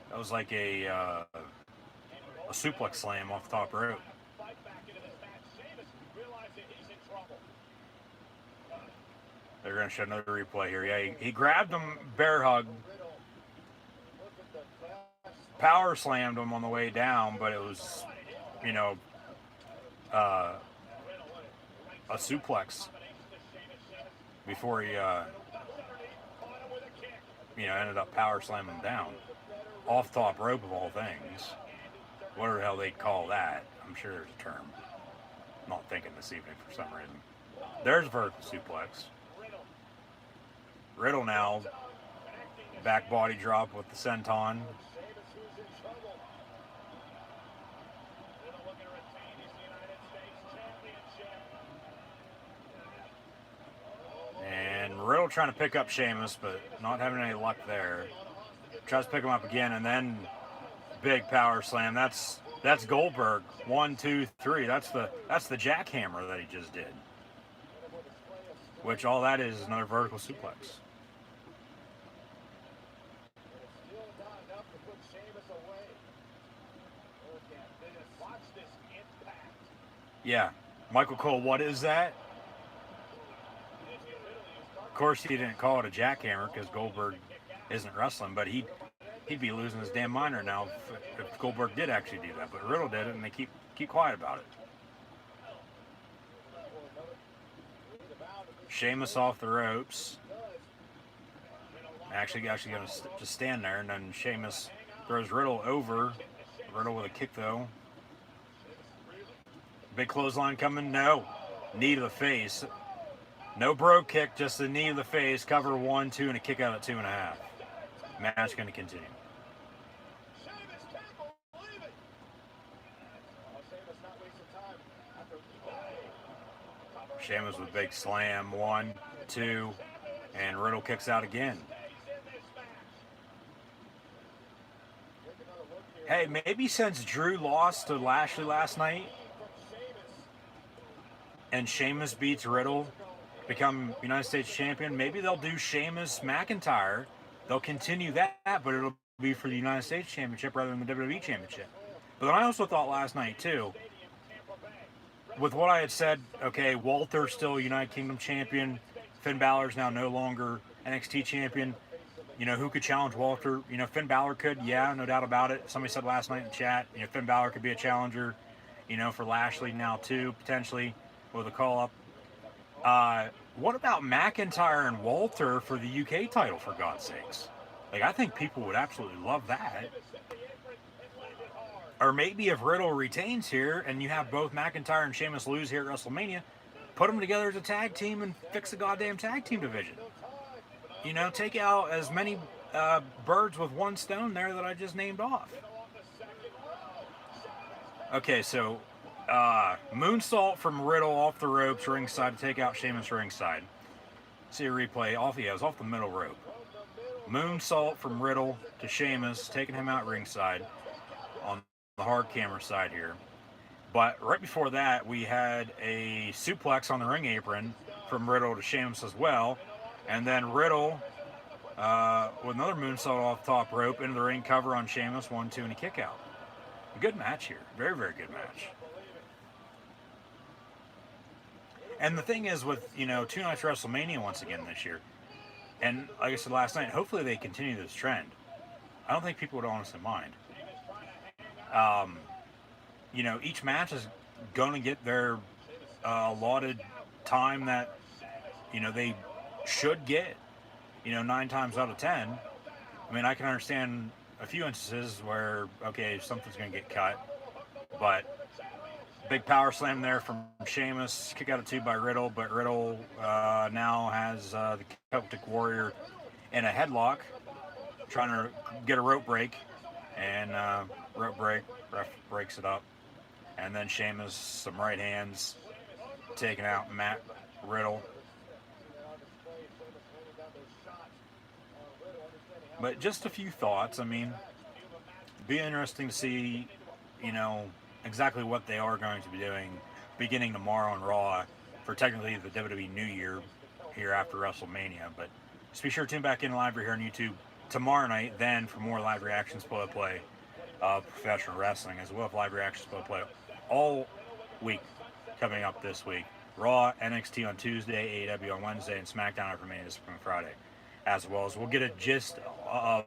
That was like a suplex slam off the top rope. They're going to show another replay here. Yeah, he grabbed him, bear hug, power slammed him on the way down, but it was, you know, a suplex before he, you know, ended up power slamming him down. Off top rope of all things. Whatever the hell they'd call that. I'm sure there's a term. I'm not thinking this evening for some reason. There's vertical suplex. Riddle now, back body drop with the senton. And Riddle trying to pick up Sheamus, but not having any luck there. Tries to pick him up again, and then big power slam. That's Goldberg. 1, 2, 3. That's the jackhammer that he just did. Which all that is another vertical suplex. Yeah, Michael Cole, what is that? Of course, he didn't call it a jackhammer because Goldberg isn't wrestling, but he'd be losing his damn mind right now if Goldberg did actually do that. But Riddle did it, and they keep quiet about it. Sheamus off the ropes. Actually going to just stand there, and then Sheamus throws Riddle over. Riddle with a kick, though. Big clothesline coming. No. Knee to the face. No bro kick, just a knee to the face. Cover 1, 2, and a kick out at 2.5. Match going to continue. Sheamus with a big slam. 1, 2, and Riddle kicks out again. Hey, maybe since Drew lost to Lashley last night and Sheamus beats Riddle, become United States champion, maybe they'll do Sheamus McIntyre. They'll continue that, but it'll be for the United States Championship rather than the WWE Championship. But then I also thought last night, too, with what I had said, okay, Walter's still United Kingdom champion. Finn Balor's now no longer NXT champion. You know, who could challenge Walter? You know, Finn Balor could, yeah, no doubt about it. Somebody said last night in the chat, you know, Finn Balor could be a challenger, you know, for Lashley now, too, potentially, with a call-up. What about McIntyre and Walter for the UK title, for God's sakes? Like, I think people would absolutely love that. Or maybe if Riddle retains here and you have both McIntyre and Sheamus lose here at WrestleMania, put them together as a tag team and fix the goddamn tag team division. You know, take out as many birds with one stone there that I just named off. Okay, so moonsault from Riddle off the ropes ringside to take out Sheamus ringside. See a replay. Off, yeah, it was off the middle rope. Moonsault from Riddle to Sheamus, taking him out ringside on the hard camera side here. But right before that, we had a suplex on the ring apron from Riddle to Sheamus as well. And then Riddle with another moonsault off top rope into the ring cover on Sheamus, 1-2, and a kick out. A good match here. Very, very good match. And the thing is with, you know, 2 nights WrestleMania once again this year, and like I said last night, hopefully they continue this trend. I don't think people would honestly mind. You know, each match is going to get their allotted time that, you know, they should get, you know, 9 times out of 10. I mean, I can understand a few instances where, okay, something's going to get cut, but big power slam there from Sheamus, kick out of 2 by Riddle, but Riddle now has the Celtic Warrior in a headlock, trying to get a rope break, and rope break, ref breaks it up, and then Sheamus, some right hands, taking out Matt Riddle. But just a few thoughts. I mean, be interesting to see, you know, exactly what they are going to be doing beginning tomorrow on Raw for technically the WWE New Year here after WrestleMania. But just be sure to tune back in live here on YouTube tomorrow night, then for more live reactions, play of professional wrestling, as well as live reactions, play all week coming up this week. Raw, NXT on Tuesday, AEW on Wednesday, and SmackDown after Mania this coming Friday. As well as we'll get a gist of,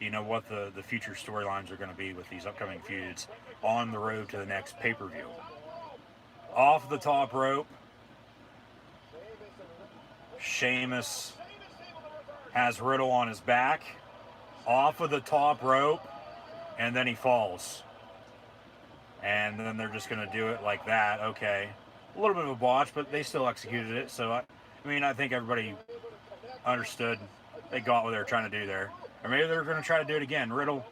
you know, what the future storylines are going to be with these upcoming feuds on the road to the next pay-per-view. Off the top rope, Sheamus has Riddle on his back. Off of the top rope, and then he falls. And then they're just going to do it like that. Okay. A little bit of a botch, but they still executed it. So, I mean, I think everybody understood, they got what they were trying to do there. Or maybe they're going to try to do it again. Riddle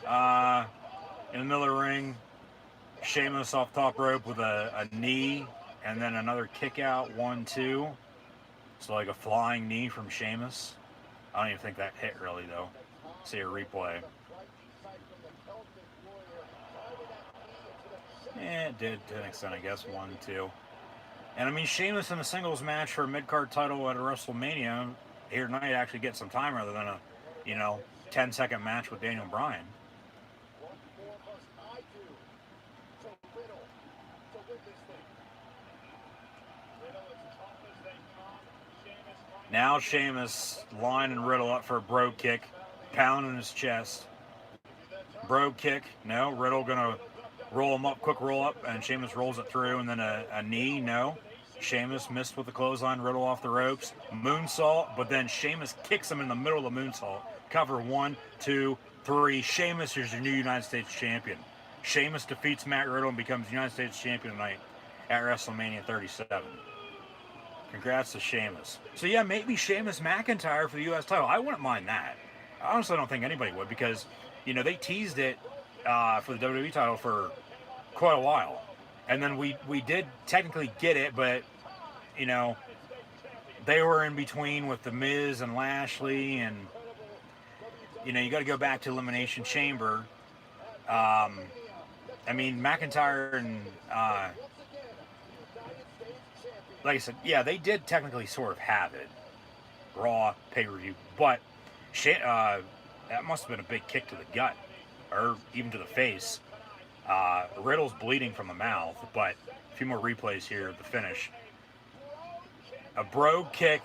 in the middle of the ring, Sheamus off top rope with a knee, and then another kick out, 1-2. So like a flying knee from Sheamus. I don't even think that hit really though. See a replay. Yeah, it did to an extent, I guess, 1-2. And I mean, Sheamus in a singles match for a mid-card title at a WrestleMania here tonight actually get some time rather than a, you know, 10-second match with Daniel Bryan. Now Sheamus lining Riddle up for a brogue kick, pounding his chest. Brogue kick, no, Riddle gonna roll him up, quick roll up, and Sheamus rolls it through, and then a knee, no. Sheamus missed with the clothesline, Riddle off the ropes, moonsault, but then Sheamus kicks him in the middle of the moonsault. Cover 1, 2, 3. Sheamus is your new United States champion. Sheamus defeats Matt Riddle and becomes United States champion tonight at WrestleMania 37. Congrats to Sheamus. So yeah, maybe Sheamus McIntyre for the U.S. title. I wouldn't mind that. I honestly don't think anybody would because, you know, they teased it for the WWE title for quite a while. And then we did technically get it, but, you know, they were in between with The Miz and Lashley, and, you know, you got to go back to Elimination Chamber. I mean, McIntyre and, like I said, yeah, they did technically sort of have it. Raw, pay-per-view, but that must have been a big kick to the gut, or even to the face. Riddle's bleeding from the mouth, but a few more replays here at the finish. A brogue kick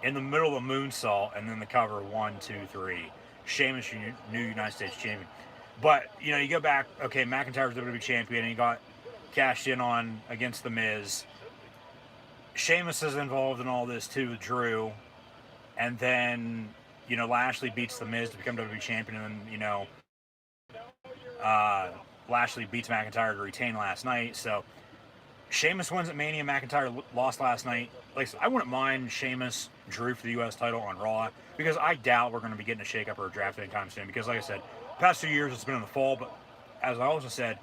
in the middle of the moonsault, and then the cover 1, 2, 3. Sheamus, your new United States champion. But, you know, you go back, okay, McIntyre's WWE champion, and he got cashed in on against The Miz. Sheamus is involved in all this too with Drew. And then, you know, Lashley beats The Miz to become WWE champion, and then, you know, Lashley beats McIntyre to retain last night. So Sheamus wins at Mania. McIntyre lost last night. Like I said, I wouldn't mind Sheamus Drew for the U.S. title on Raw, because I doubt we're going to be getting a shakeup or a draft anytime soon. Because like I said, past 2 years it's been in the fall, but as I also said,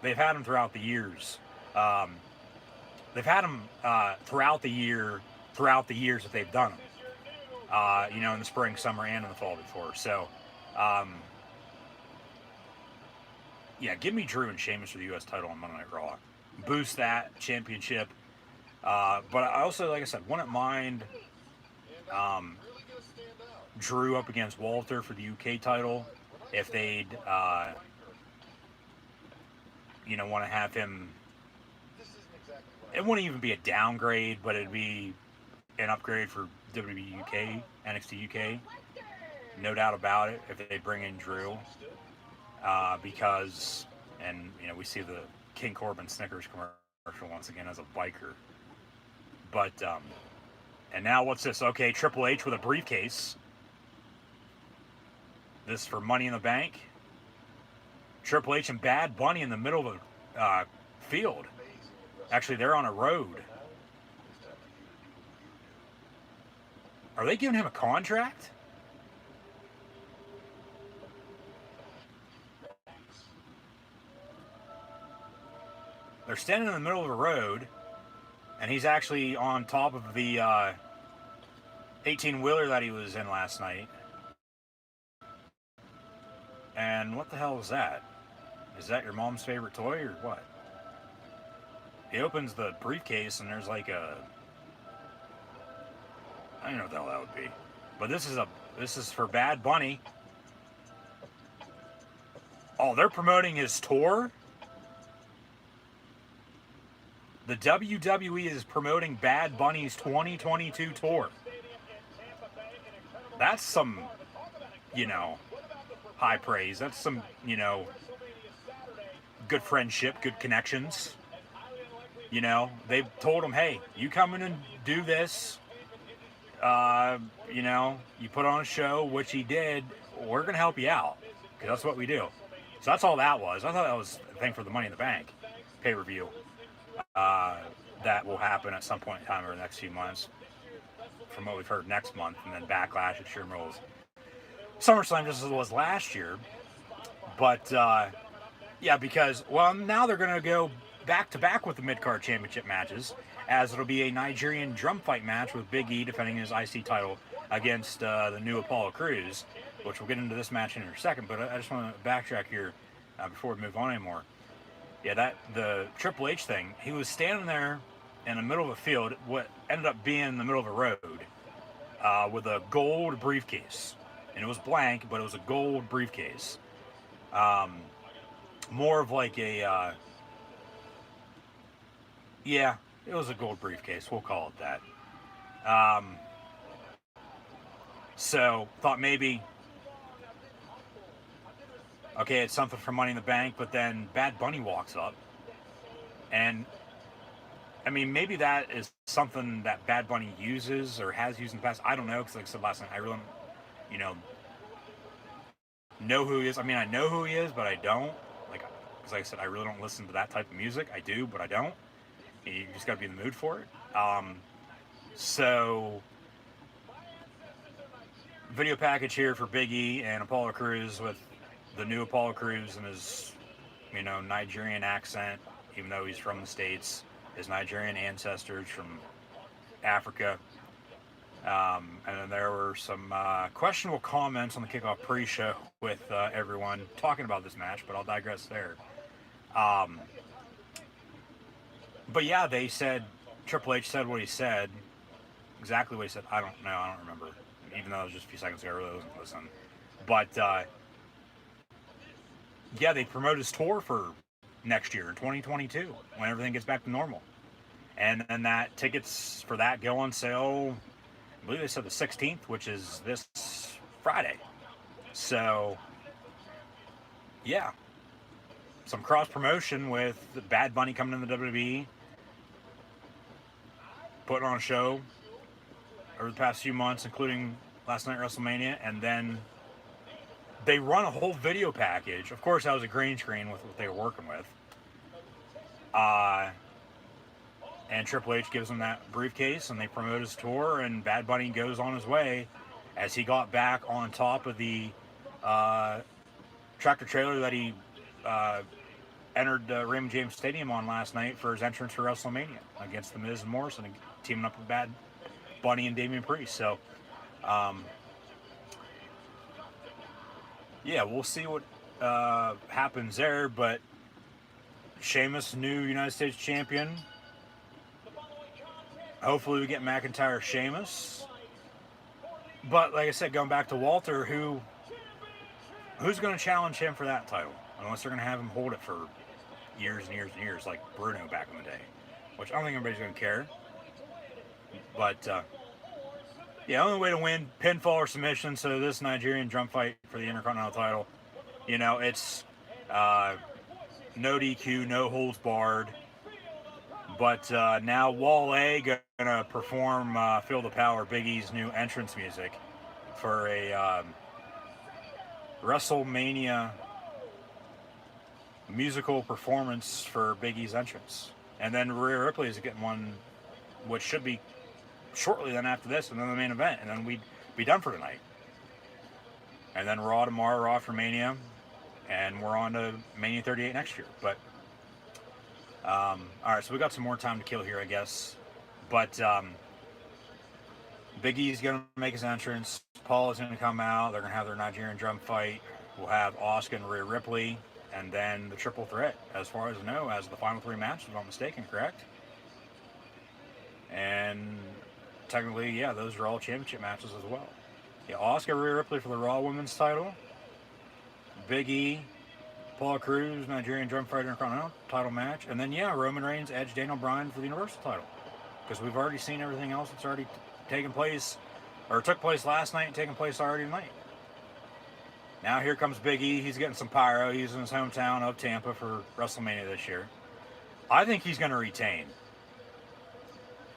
they've had them throughout the years. They've had them throughout the years that they've done them. You know, in the spring, summer, and in the fall before. So, yeah, give me Drew and Sheamus for the U.S. title on Monday Night Raw. Boost that championship. But I also, like I said, wouldn't mind Drew up against Walter for the UK title if they'd, you know, want to have him. It wouldn't even be a downgrade, but it'd be an upgrade for WWE UK, NXT UK. No doubt about it, if they bring in Drew. Because, and, you know, we see the King Corbin Snickers commercial once again as a biker. But, and now what's this? Okay, Triple H with a briefcase. This for Money in the Bank. Triple H and Bad Bunny in the middle of the field. Actually, they're on a road. Are they giving him a contract? They're standing in the middle of a road, and he's actually on top of the 18-wheeler that he was in last night. And what the hell is that? Is that your mom's favorite toy or what? He opens the briefcase and there's like a, I don't know what the hell that would be. But this is for Bad Bunny. Oh, they're promoting his tour? The WWE is promoting Bad Bunny's 2022 tour. That's some, you know, high praise. That's some, you know, good friendship, good connections. You know, they've told him, hey, you come in and do this. You know, you put on a show, which he did. We're going to help you out, because that's what we do. So that's all that was. I thought that was a thing for the Money in the Bank pay-per-view. That will happen at some point in time over the next few months, from what we've heard next month, and then Backlash at Sherman Mills. SummerSlam just as it was last year. But, yeah, because, well, now they're going to go back-to-back with the mid-card championship matches, as it'll be a Nigerian drum fight match with Big E defending his IC title against the new Apollo Crews, which we'll get into this match in a second, but I just want to backtrack here before we move on anymore. Yeah, the Triple H thing, he was standing there in the middle of a field, what ended up being in the middle of a road, with a gold briefcase. And it was blank, but it was a gold briefcase. More of like a, yeah, it was a gold briefcase. We'll call it that. So, thought maybe, okay, it's something for Money in the Bank, but then Bad Bunny walks up. And, I mean, maybe that is something that Bad Bunny uses or has used in the past. I don't know, because like I said last night, I really don't, you know who he is. I mean, I know who he is, but I don't. Because like I said, I really don't listen to that type of music. I do, but I don't. You just got to be in the mood for it. So, video package here for Big E and Apollo Crews with the new Apollo Crews and his, you know, Nigerian accent, even though he's from the States, his Nigerian ancestors from Africa. And then there were some questionable comments on the kickoff pre-show with everyone talking about this match, but I'll digress there. But yeah, they said, Triple H said what he said, exactly what he said. I don't know, I don't remember. Even though it was just a few seconds ago, I really wasn't listening. But, yeah, they promote his tour for next year, 2022, when everything gets back to normal. And then that tickets for that go on sale, I believe they said the 16th, which is this Friday. So, yeah. Some cross-promotion with Bad Bunny coming in the WWE, putting on a show over the past few months, including last night WrestleMania, and then they run a whole video package. Of course, that was a green screen with what they were working with. And Triple H gives him that briefcase, and they promote his tour, and Bad Bunny goes on his way as he got back on top of the tractor trailer that he entered Raymond James Stadium on last night for his entrance for WrestleMania against The Miz and Morrison, teaming up with Bad Bunny and Damian Priest. So, yeah, we'll see what happens there, but Sheamus, new United States champion. Hopefully we get McIntyre Sheamus. But like I said, going back to Walter, who's going to challenge him for that title? Unless they're going to have him hold it for years and years and years, like Bruno back in the day. Which I don't think anybody's going to care. But, yeah, only way to win, pinfall or submission. So this Nigerian drum fight for the Intercontinental title, you know, it's no DQ, no holds barred. But now Wale gonna perform "Feel the Power," Big E's new entrance music, for a WrestleMania musical performance for Big E's entrance. And then Rhea Ripley is getting one, which should be shortly then after this, and then the main event, and then we'd be done for tonight. And then Raw tomorrow, Raw for Mania, and we're on to Mania 38 next year. But all right, so we got some more time to kill here, I guess. But Big E's going to make his entrance. Paul is going to come out. They're going to have their Nigerian drum fight. We'll have Asuka and Rhea Ripley, and then the triple threat, as far as I know, as the final three matches, if I'm not mistaken, correct? And technically, yeah, those are all championship matches as well. Yeah, Asuka, Rhea Ripley for the Raw Women's title. Big E, Paul Cruz, Nigerian drum fighter Intercontinental title match. And then, yeah, Roman Reigns, Edge, Daniel Bryan for the Universal title. Because we've already seen everything else that's already taken place, or took place last night and taken place already tonight. Now here comes Big E. He's getting some pyro. He's in his hometown of Tampa for WrestleMania this year. I think he's going to retain.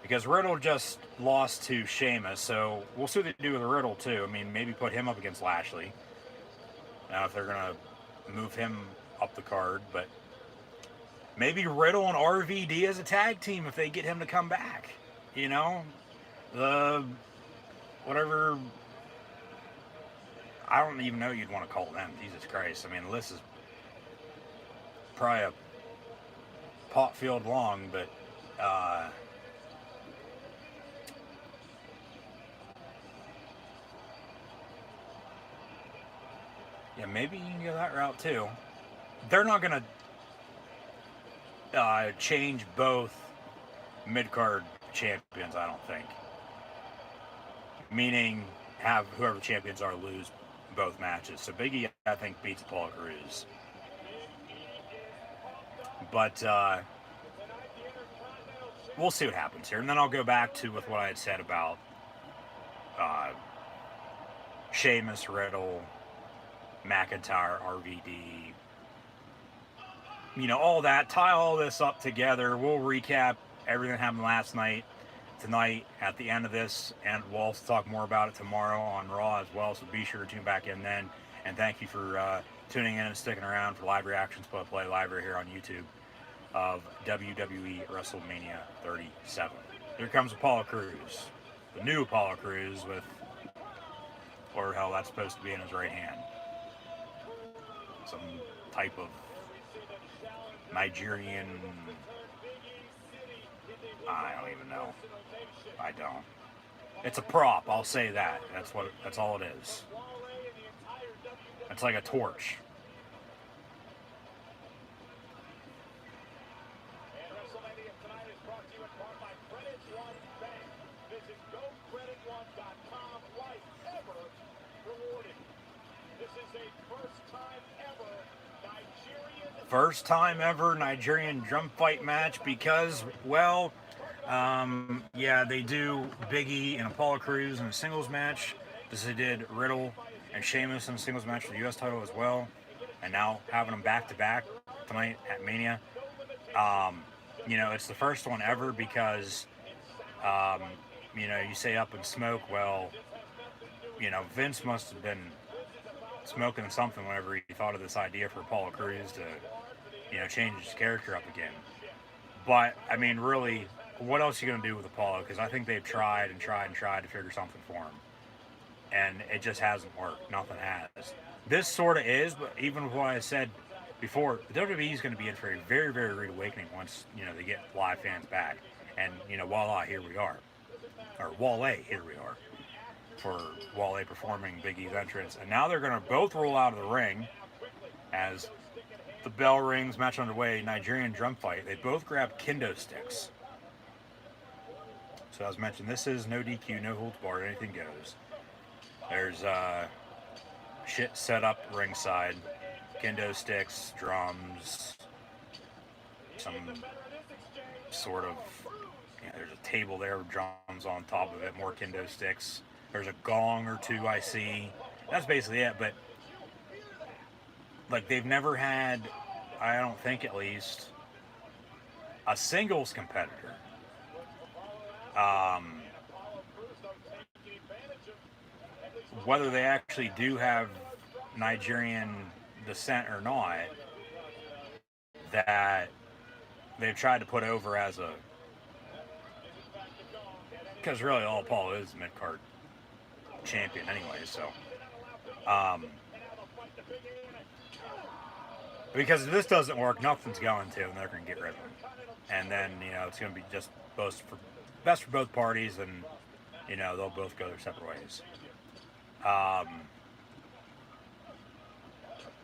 Because Riddle just lost to Sheamus, so we'll see what they do with Riddle too. I mean, maybe put him up against Lashley. Now if they're going to move him up the card, but maybe Riddle and RVD as a tag team if they get him to come back. You know, the whatever, I don't even know you'd want to call them. Jesus Christ. I mean, the list is probably a pot field long, but yeah, maybe you can go that route too. They're not going to change both mid-card champions, I don't think. Meaning, have whoever champions are lose both matches. So Big E, I think, beats Paul Cruz. But we'll see what happens here. And then I'll go back to with what I had said about Sheamus, Riddle, McIntyre, RVD, you know, all that, tie all this up together. We'll recap everything that happened last night, tonight, at the end of this, and we'll also talk more about it tomorrow on Raw as well, so be sure to tune back in then. And thank you for tuning in and sticking around for live reactions, play live here on YouTube of WWE WrestleMania 37. Here comes Apollo Crews, the new Apollo Crews, with whatever hell that's supposed to be in his right hand. Some type of Nigerian, I don't even know. I don't. It's a prop, I'll say that. That's all it is. It's like a torch. And WrestleMania tonight is brought to you in part by Credit One Bank. Visit GoCreditOne.com. Life ever rewarding. This is a first time ever Nigerian Drum fight match because, well, yeah, they do Big E and Apollo Crews in a singles match. This they did Riddle and Sheamus in a singles match for the U.S. title as well. And now having them back-to-back tonight at Mania. You know, it's the first one ever because, you know, you say Up in Smoke, well, you know, Vince must have been smoking something whenever he thought of this idea for Apollo Crews to, change his character up again. But, I mean, really, what else are you going to do with Apollo? Because I think they've tried and tried and tried to figure something for him. And it just hasn't worked. Nothing has. This sort of is, but even with what I said before, the WWE is going to be in for a very, very rude awakening once, they get live fans back. And, voila, here we are. Or Wale, here we are. For Wale performing Big E's entrance. And now they're going to both roll out of the ring as the bell rings, match underway, Nigerian drum fight. They both grab kendo sticks. So as mentioned, this is no DQ, no holds barred, anything goes. There's shit set up ringside. Kendo sticks, drums, some sort of, there's a table there with drums on top of it, more kendo sticks. There's a gong or two I see. That's basically it, but like they've never had, I don't think at least, a singles competitor. Whether they actually do have Nigerian descent or not, that they've tried to put over as a, because really all Apollo is mid-card champion anyway, so because if this doesn't work, nothing's going to, and they're going to get rid of him, and then it's going to be just best for both parties, and they'll both go their separate ways.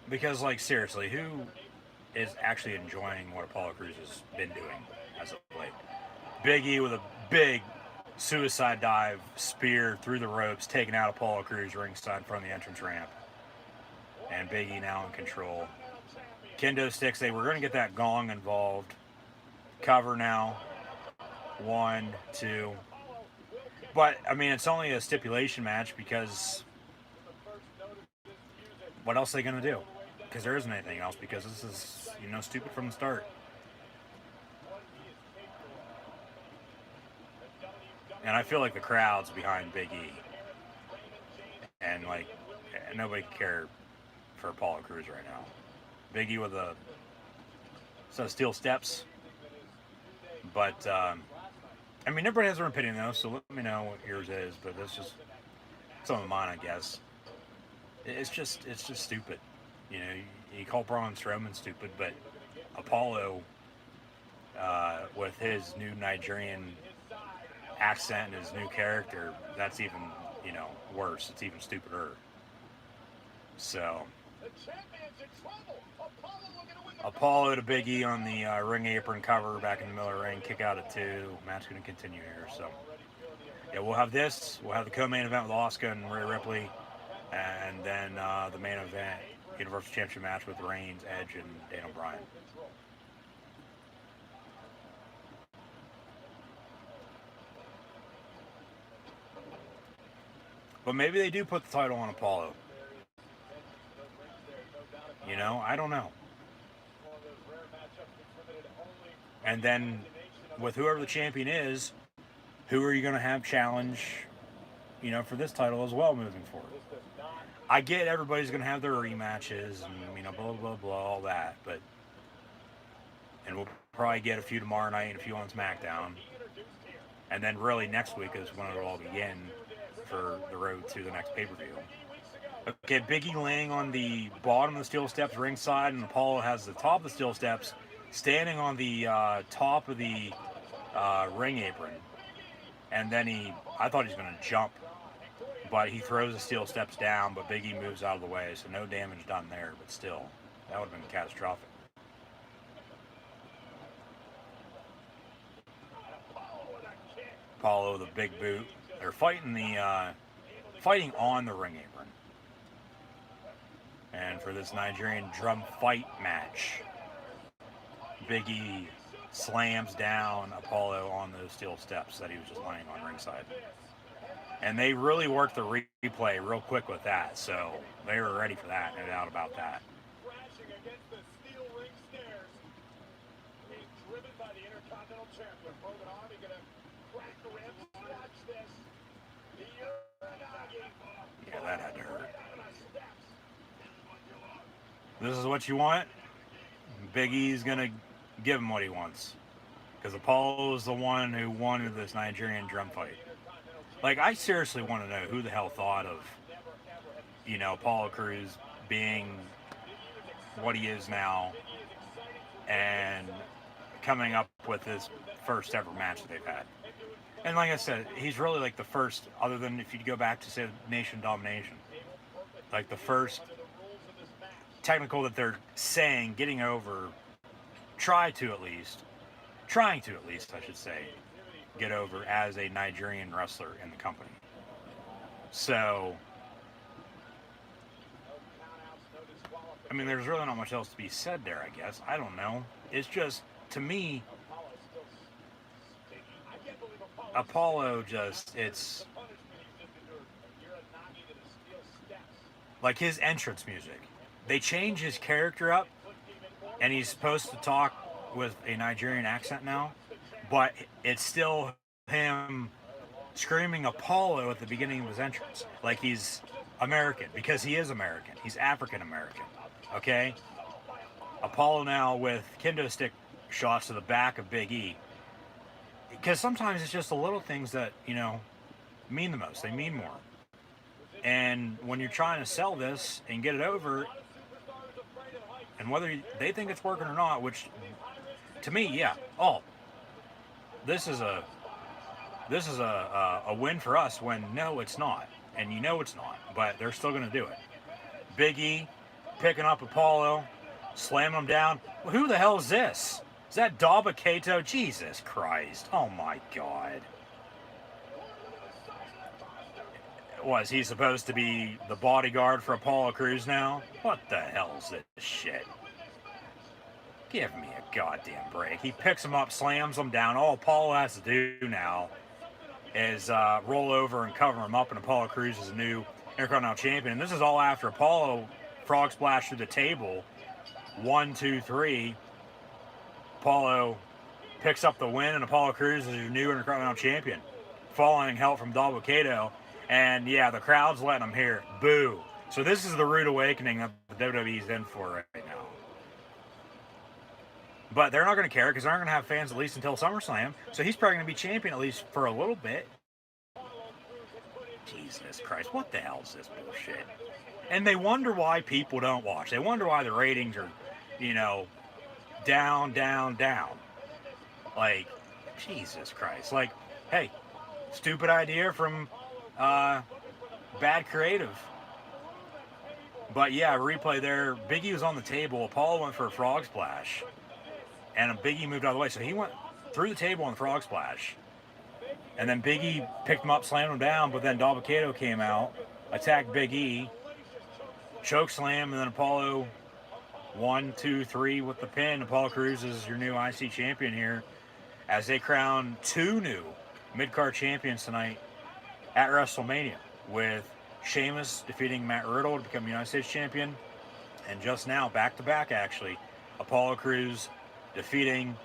Because like seriously, who is actually enjoying what Apollo Crews has been doing as of late? Big E with a big suicide dive spear through the ropes, taking out Apollo Crews ringside from the entrance ramp. And Big E now in control. Kendo sticks, they were going to get that gong involved. Cover now. 1, 2. But, I mean, it's only a stipulation match because what else are they going to do? Because there isn't anything else, because this is, stupid from the start. And I feel like the crowd's behind Big E. And, like, nobody can care for Apollo Crews right now. Big E with a set of steel steps. But, I mean, everybody has their opinion, though, so let me know what yours is. But that's just some of mine, I guess. It's just stupid. You call Braun Strowman stupid, but Apollo, with his new Nigerian accent and his new character, that's even, worse. It's even stupider. So, Apollo to Big E on the ring apron cover back in the middle of the ring, kick out at 2. Match going to continue here. So, yeah, we'll have this. We'll have the co-main event with Asuka and Rhea Ripley, and then the main event, Universal Championship match with Reigns, Edge, and Daniel Bryan. But maybe they do put the title on Apollo. I don't know. And then, with whoever the champion is, who are you going to have challenge, for this title as well moving forward? I get everybody's going to have their rematches and, blah, blah, blah, all that. And we'll probably get a few tomorrow night and a few on SmackDown. And then really next week is when it'll all begin for the road to the next pay-per-view. Okay, Big E laying on the bottom of the steel steps ringside, and Apollo has the top of the steel steps standing on the top of the ring apron. And then I thought he was going to jump, but he throws the steel steps down, but Big E moves out of the way, so no damage done there, but still, that would have been catastrophic. Apollo, the big boot. They're fighting on the ring apron. And for this Nigerian drum fight match, Big E slams down Apollo on those steel steps that he was just laying on ringside. And they really worked the replay real quick with that, so they were ready for that, no doubt about that. Crashing against the steel ring stairs. He's driven by the Intercontinental Champion. Broken arm, he's gonna crack the ribs. Watch this. The Uranagi. Yeah, that had to hurt. This is what you want? Big E's going to give him what he wants. Because Apollo is the one who wanted this Nigerian drum fight. Like, I seriously want to know who the hell thought of, Apollo Crews being what he is now and coming up with his first ever match that they've had. And like I said, he's really like the first, other than if you go back to, say, Nation Domination, like the first technical that they're saying, getting over, trying to at least, I should say, get over as a Nigerian wrestler in the company. So, I mean, there's really not much else to be said there, I guess. I don't know. It's just, to me, Apollo just, it's like his entrance music. They change his character up, and he's supposed to talk with a Nigerian accent now, but it's still him screaming Apollo at the beginning of his entrance. Like he's American, because he is American. He's African American, okay? Apollo now with kendo stick shots to the back of Big E. Because sometimes it's just the little things that, mean the most. They mean more. And when you're trying to sell this and get it over, and whether they think it's working or not, which to me, yeah, this is a win for us, when no, it's not. And it's not, but they're still going to do it. Big E picking up Apollo, slamming him down. Well, who the hell is this? Is that Daba Kato? Jesus Christ. Oh my God. Was he supposed to be the bodyguard for Apollo Crews now? What the hell is this shit? Give me a goddamn break. He picks him up, slams him down. All Apollo has to do now is roll over and cover him up, and Apollo Crews is a new Intercontinental Champion. And this is all after Apollo frog splash through the table. 1, 2, 3. Apollo picks up the win, and Apollo Crews is your new Intercontinental Champion, following help from Daba Kato. And yeah, the crowd's letting him hear it. Boo. So this is the rude awakening that the WWE's in for right now. But they're not going to care, because they're not going to have fans at least until SummerSlam. So he's probably going to be champion at least for a little bit. Jesus Christ, what the hell is this bullshit? And they wonder why people don't watch. They wonder why the ratings are, down, down, down. Like, Jesus Christ. Like, hey, stupid idea from bad creative. But yeah, replay there. Big E was on the table. Apollo went for a frog splash, and Big E moved out of the way. So he went through the table on the frog splash, and then Big E picked him up, slammed him down. But then Daba Kato came out, attacked Big E, choke slam, and then Apollo 1, 2, 3 with the pin. Apollo Crews is your new IC champion here, as they crown 2 new mid-card champions tonight at WrestleMania, with Sheamus defeating Matt Riddle to become United States champion, and just now, back-to-back actually, Apollo Crews defeating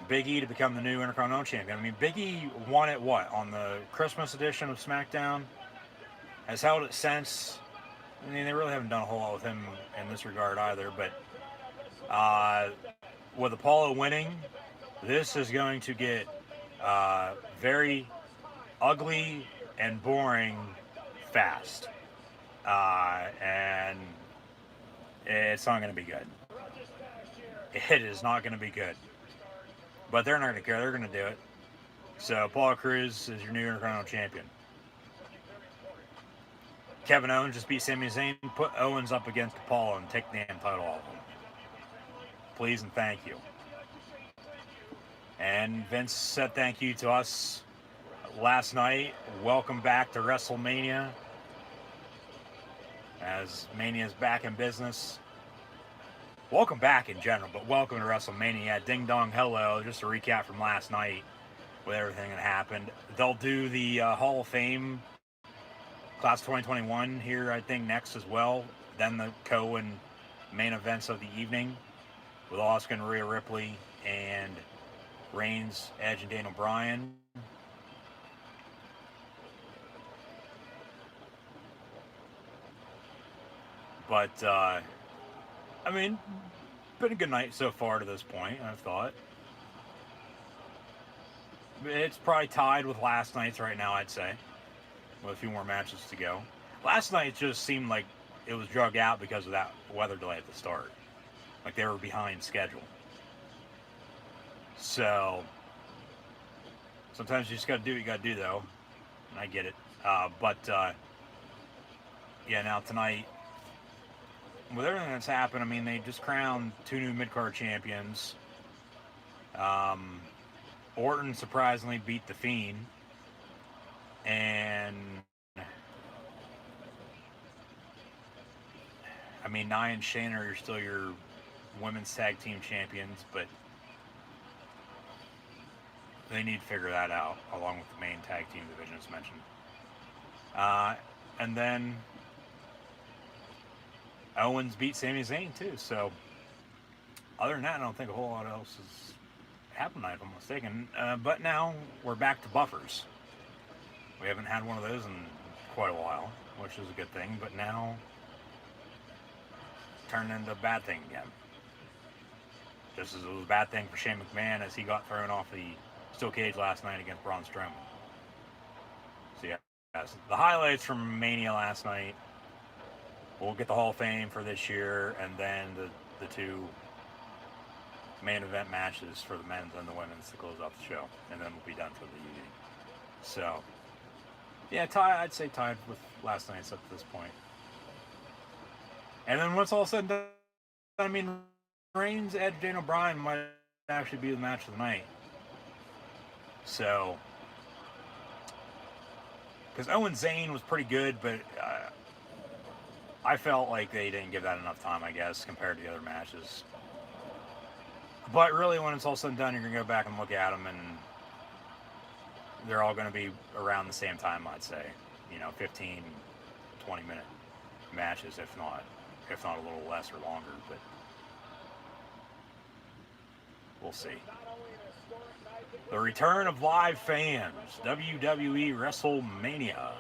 Big E to become the new Intercontinental Champion. I mean, Big E won it, on the Christmas edition of SmackDown, has held it since. I mean, they really haven't done a whole lot with him in this regard either, but with Apollo winning, this is going to get very ugly and boring fast, and it's not going to be good. It is not going to be good, but they're not going to care. They're going to do it. So Apollo Crews is your new Intercontinental Champion. Kevin Owens just beat Sami Zayn. Put Owens up against Apollo and take the damn title off him, please and thank you. And Vince said thank you to us last night. Welcome back to WrestleMania, as Mania is back in business. Welcome back in general, but welcome to WrestleMania. Ding dong hello. Just a recap from last night with everything that happened. They'll do the Hall of Fame Class 2021 here, I think, next as well. Then the co-and main events of the evening with Asuka and Rhea Ripley and Reigns, Edge, and Daniel Bryan. But I mean, been a good night so far to this point, I've thought. It's probably tied with last night's right now, I'd say, with a few more matches to go. Last night just seemed like it was drug out because of that weather delay at the start. Like they were behind schedule. So, sometimes you just got to do what you got to do, though. And I get it. Yeah, now tonight, with everything that's happened, I mean, they just crowned 2 new mid-card champions. Orton surprisingly beat the Fiend. And, I mean, Nia and Shayna are still your women's tag team champions, but they need to figure that out, along with the main tag team division as mentioned. And then Owens beat Sami Zayn too. So other than that, I don't think a whole lot else has happened, if I'm mistaken. But now we're back to buffers. We haven't had one of those in quite a while, which is a good thing. But now turned into a bad thing again. Just as it was a bad thing for Shane McMahon as he got thrown off the steel cage last night against Braun Strowman. So yeah, the highlights from Mania last night. We'll get the Hall of Fame for this year, and then the 2 main event matches for the men's and the women's to close off the show, and then we'll be done for the evening. So, yeah, I'd say tied with last night's up to this point. And then once all said and done, I mean, Reigns, Edge, Daniel Bryan might actually be the match of the night. So, because Owens Zayn was pretty good, but I felt like they didn't give that enough time, I guess, compared to the other matches. But really, when it's all said and done, you're going to go back and look at them, and they're all going to be around the same time, I'd say. 15, 20-minute matches, if not a little less or longer. But we'll see. The return of live fans, WWE WrestleMania.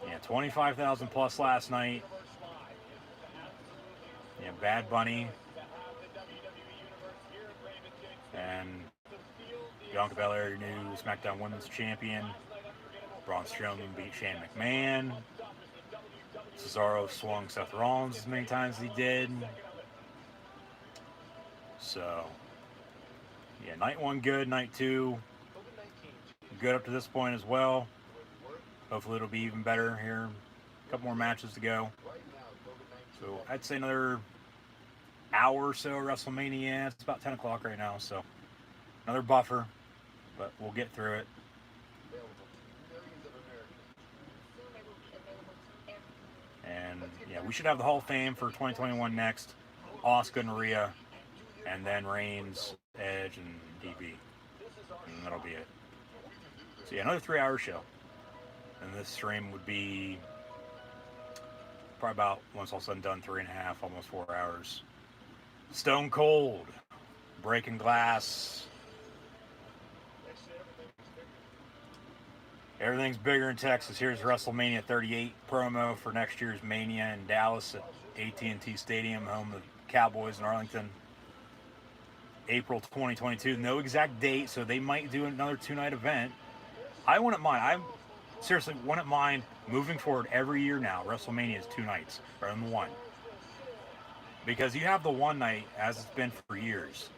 Yeah, 25,000 plus last night. Yeah, Bad Bunny and Bianca Belair, new SmackDown Women's Champion. Braun Strowman beat Shane McMahon. Cesaro swung Seth Rollins as many times as he did. So, yeah, night 1 good, night 2 good up to this point as well. Hopefully it'll be even better here. A couple more matches to go. So I'd say another hour or so WrestleMania. It's about 10 o'clock right now, so another buffer, but we'll get through it. And yeah, we should have the Hall of Fame for 2021 next. Asuka and Rhea, and then Reigns, Edge, and DB. And that'll be it. So yeah, another 3-hour show. And this stream would be probably about, once all said and done, 3.5, almost 4 hours. Stone Cold, breaking glass. Everything's bigger in Texas. Here's WrestleMania 38 promo for next year's Mania in Dallas at AT&T Stadium, home of the Cowboys in Arlington. April 2022. No exact date, so they might do another 2-night event. I wouldn't mind. I seriously wouldn't mind moving forward every year now. WrestleMania is 2 nights rather than 1. Because you have the 1 night, as it's been for years.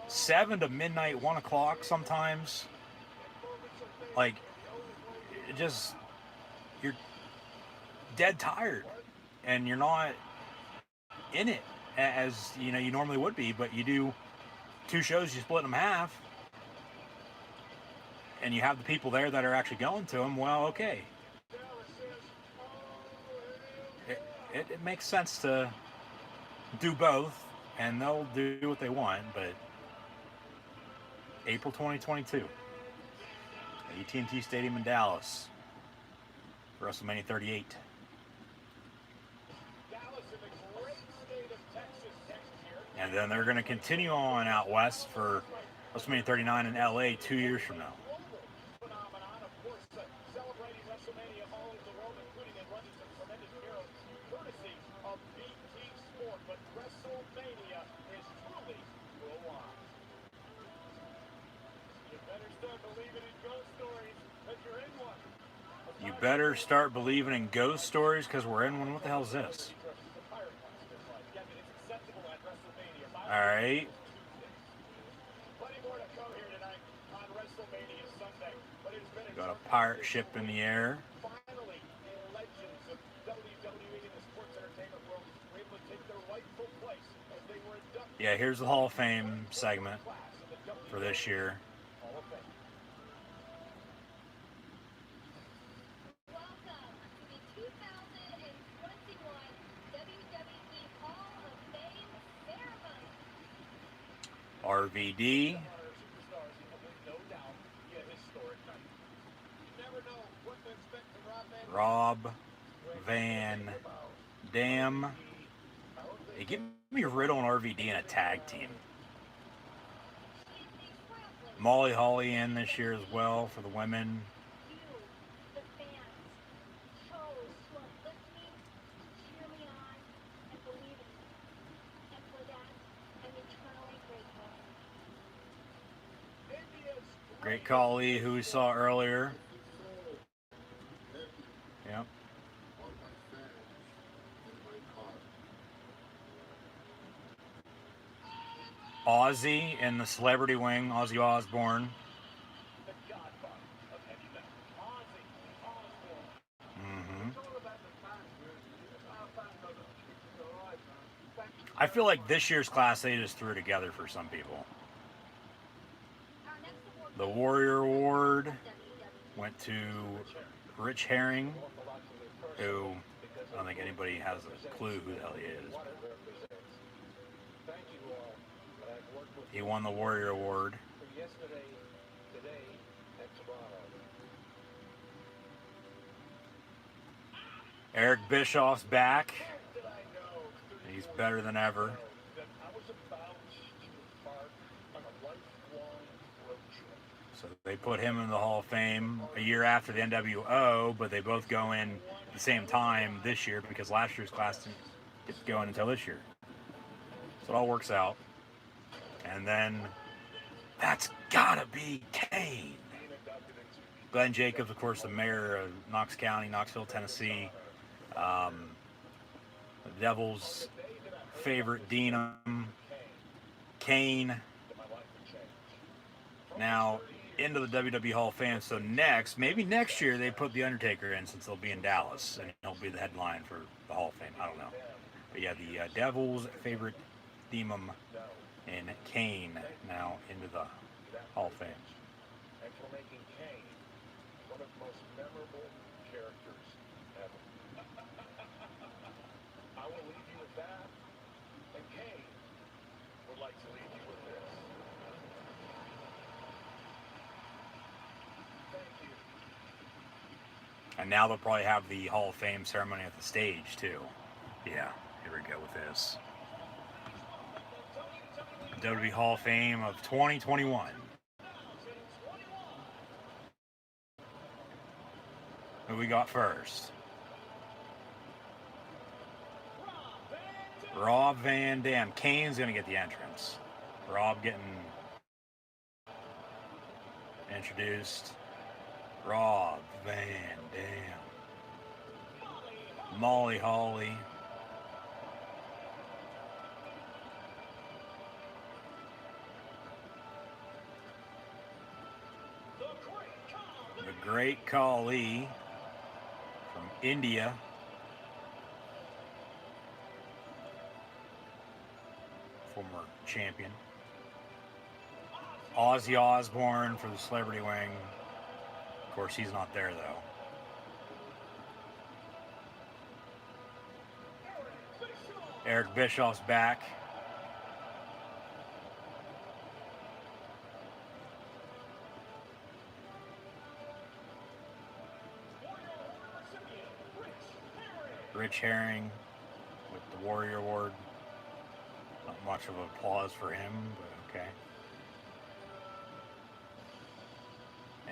7 to midnight, 1 o'clock sometimes. Like, it just, you're dead tired. And you're not in it as, you normally would be. But you do 2 shows, you split them half. And you have the people there that are actually going to them. Well, okay. It makes sense to do both, and they'll do what they want, but April 2022, AT&T Stadium in Dallas, WrestleMania 38. And then they're going to continue on out west for WrestleMania 39 in LA 2 years from now. sport, but WrestleMania is truly worldwide. You better start believing in ghost stories, because you're in one. You better start believing in ghost stories because we're in one. What the hell is this? All right. Got a pirate ship in the air. Finally, the legends of WWE and the sports entertainment world were able to take their rightful place as they were inducted. Yeah, here's the Hall of Fame segment for this year. Hall of Fame. Welcome to the 2021 WWE Hall of Fame ceremony. RVD, Superstars, no doubt, be a historic night. You never know what to expect from Rob Van Dam. Hey, give me Riddle and RVD in a tag team. Molly Holly in this year as well for the women. You, the fans, chose to uplift me, cheer me on, and believe in me. And for that, I'm eternally grateful. Great Khali, who we saw earlier. Yep. Ozzy in the celebrity wing, Ozzy Osbourne. the godfather of heavy metal, Ozzy Osbourne. Mm-hmm. It's all about the fans, man. I feel like this year's class they just threw together for some people. Our next award The Warrior Award went to Rich Herring, who I don't think anybody has a clue who the hell he is. What it represents. Thank you all. But I've worked with He won the Warrior Award. you yesterday, today, and tomorrow. Eric Bischoff's back. Did I know He's better than ever. that I was about to embark on a lifelong road trip? So they put him in the Hall of Fame a year after the NWO, but they both go in at the same time this year because last year's class didn't get to go in until this year. So it all works out. And then that's gotta be Kane. Glenn Jacobs, of course, the mayor of Knox County, Knoxville, Tennessee. The Devil's favorite Denim, Kane. Now into the WWE Hall of Fame. So maybe next year they put The Undertaker in since they'll be in Dallas and he'll be the headline for the Hall of Fame. I don't know. But yeah, the Devil's favorite Demon and Kane now into the Hall of Fame. And for making Kane one of the most memorable characters ever. I will leave you with that. And Kane would like to leave you with this. Thank you. And now they'll probably have the Hall of Fame ceremony at the stage too. Yeah, here we go with this. WWE Hall of Fame of 2021. Who we got first? Rob Van Dam. Kane's gonna get the entrance. Rob getting introduced. Rob Van Dam. Molly Holly. The Great Khali from India. Former champion. Ozzy Osbourne for the celebrity wing. Of course, he's not there though. Eric Bischoff's back. Rich Herring with the Warrior Award. Not much of applause for him, but okay.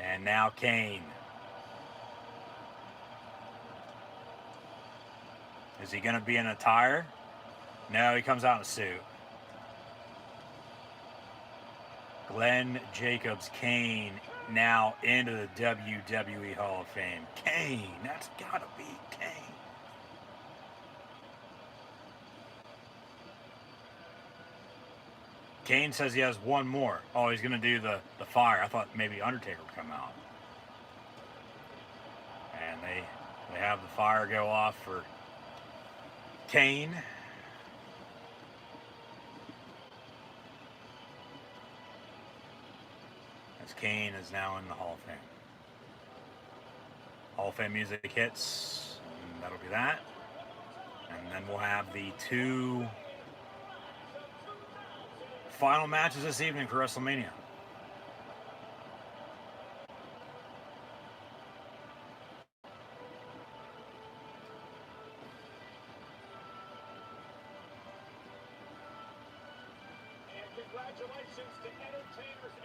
And now Kane. Is he going to be in attire? No, he comes out in a suit. Glenn Jacobs, Kane, now into the WWE Hall of Fame. Kane, that's gotta be Kane. Kane says he has one more. Oh, he's gonna do the fire. I thought maybe Undertaker would come out. And they have the fire go off for Kane. As Kane is now in the Hall of Fame. Hall of Fame music hits, and that'll be that. And then we'll have the two final matches this evening for WrestleMania.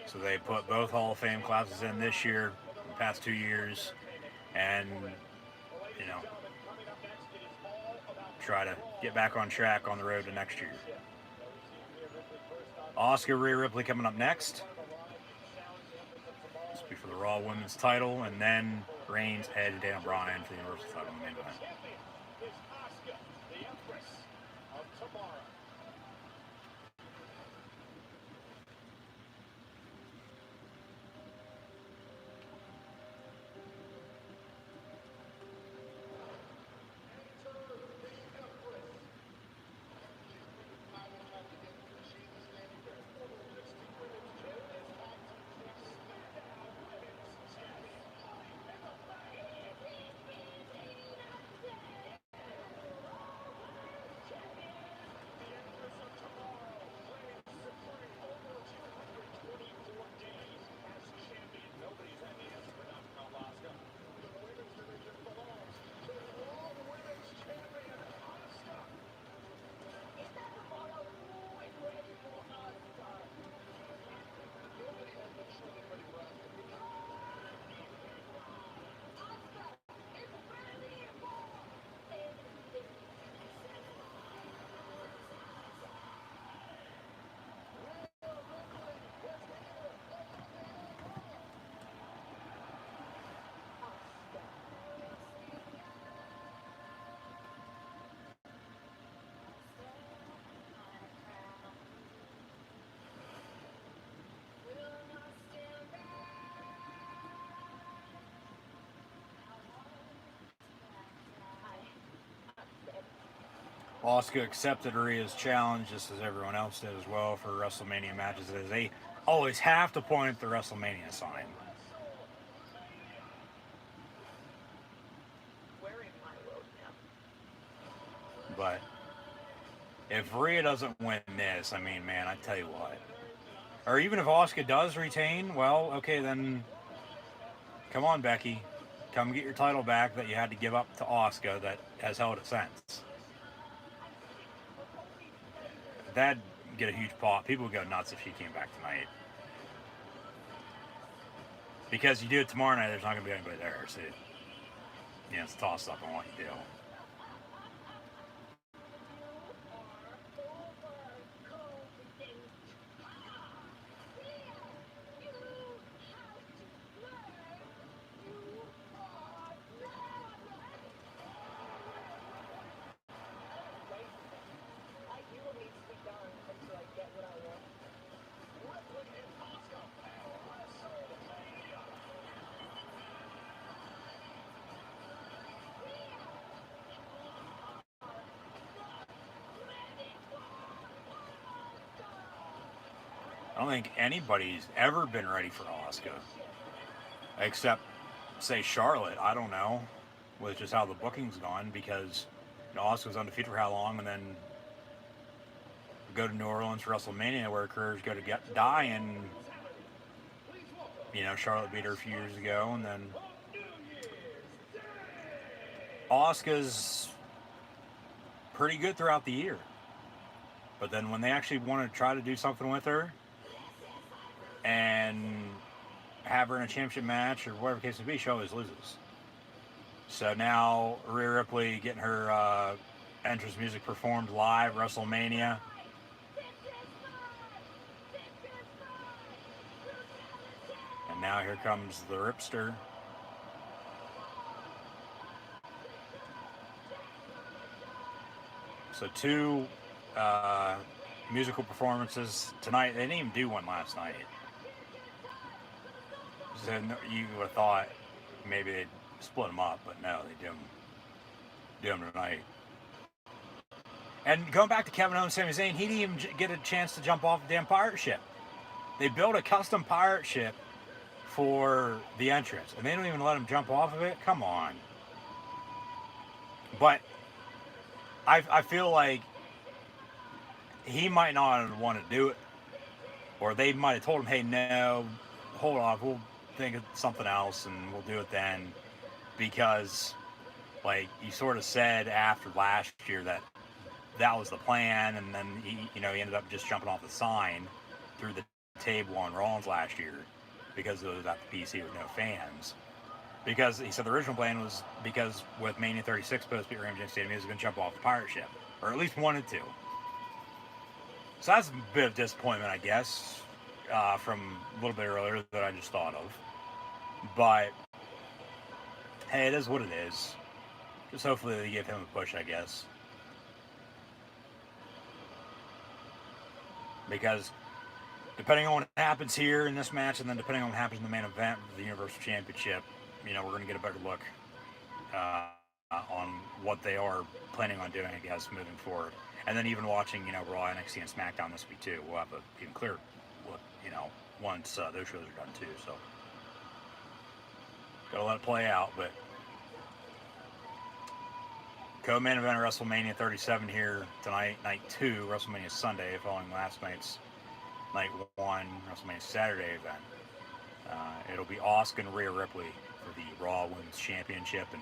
So they put both Hall of Fame classes in this year, the past 2 years, and, you know, try to get back on track on the road to next year. Asuka, Rhea Ripley coming up next. This will be for the Raw Women's title, and then Reigns, Edge, Daniel Bryan for the Universal title in the main event. Asuka accepted Rhea's challenge, just as everyone else did as well, for WrestleMania matches. They always have to point at the WrestleMania sign. But if Rhea doesn't win this, I mean, man, I tell you what. Or even if Asuka does retain, well, okay, then come on, Becky. Come get your title back that you had to give up to Asuka that has held it since. That'd get a huge pop. People would go nuts if she came back tonight. Because you do it tomorrow night, there's not going to be anybody there. So, you know, it's a toss-up on what you do. I don't think anybody's ever been ready for Asuka. Except, say, Charlotte. I don't know. With just how the booking's gone. Because, you know, Asuka's undefeated for how long, and then go to New Orleans for WrestleMania where her careers go to die, and, you know, Charlotte beat her a few years ago, and then Asuka's pretty good throughout the year. But then when they actually want to try to do something with her and have her in a championship match or whatever the case may be, she always loses. So now Rhea Ripley getting her entrance music performed live WrestleMania. And now here comes the Ripster. So two musical performances tonight. They didn't even do one last night. So you would have thought maybe they'd split them up, but no, they do them tonight. And going back to Kevin Owens, Sami Zayn, he didn't even get a chance to jump off the damn pirate ship. They built a custom pirate ship for the entrance, and they don't even let him jump off of it. Come on. But I feel like he might not want to do it, or they might have told him, hey, no, hold off, we'll think of something else and we'll do it then, because like he sort of said after last year that was the plan, and then he ended up just jumping off the sign through the table on Rollins last year because it was at the PC with no fans. Because he said the original plan was because with Mania 36 supposed to be at Raymond James Stadium, he was going to jump off the pirate ship, or at least wanted to. So that's a bit of disappointment, I guess, from a little bit earlier that I just thought of. But hey, it is what it is. Just hopefully they give him a push, I guess. Because depending on what happens here in this match, and then depending on what happens in the main event of the Universal Championship, we're going to get a better look on what they are planning on doing, I guess, moving forward. And then even watching, Raw, NXT, and SmackDown this week too. We'll have an even clearer look, once those shows are done too. So gotta let it play out. But co-main event of WrestleMania 37 here tonight, night 2, WrestleMania Sunday, following last night's night 1, WrestleMania Saturday event. It'll be Asuka and Rhea Ripley for the Raw Women's Championship. And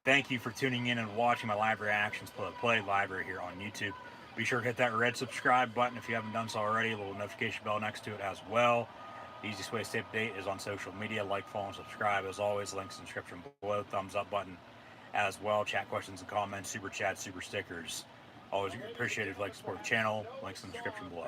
thank you for tuning in and watching my live reactions play live right here on YouTube. Be sure to hit that red subscribe button if you haven't done so already. A little notification bell next to it as well. The easiest way to stay up to date is on social media. Like, follow, and subscribe. As always, links in the description below. Thumbs up button as well. Chat questions and comments, super chats, super stickers. Always appreciated if you like to support the channel. Links in the description below.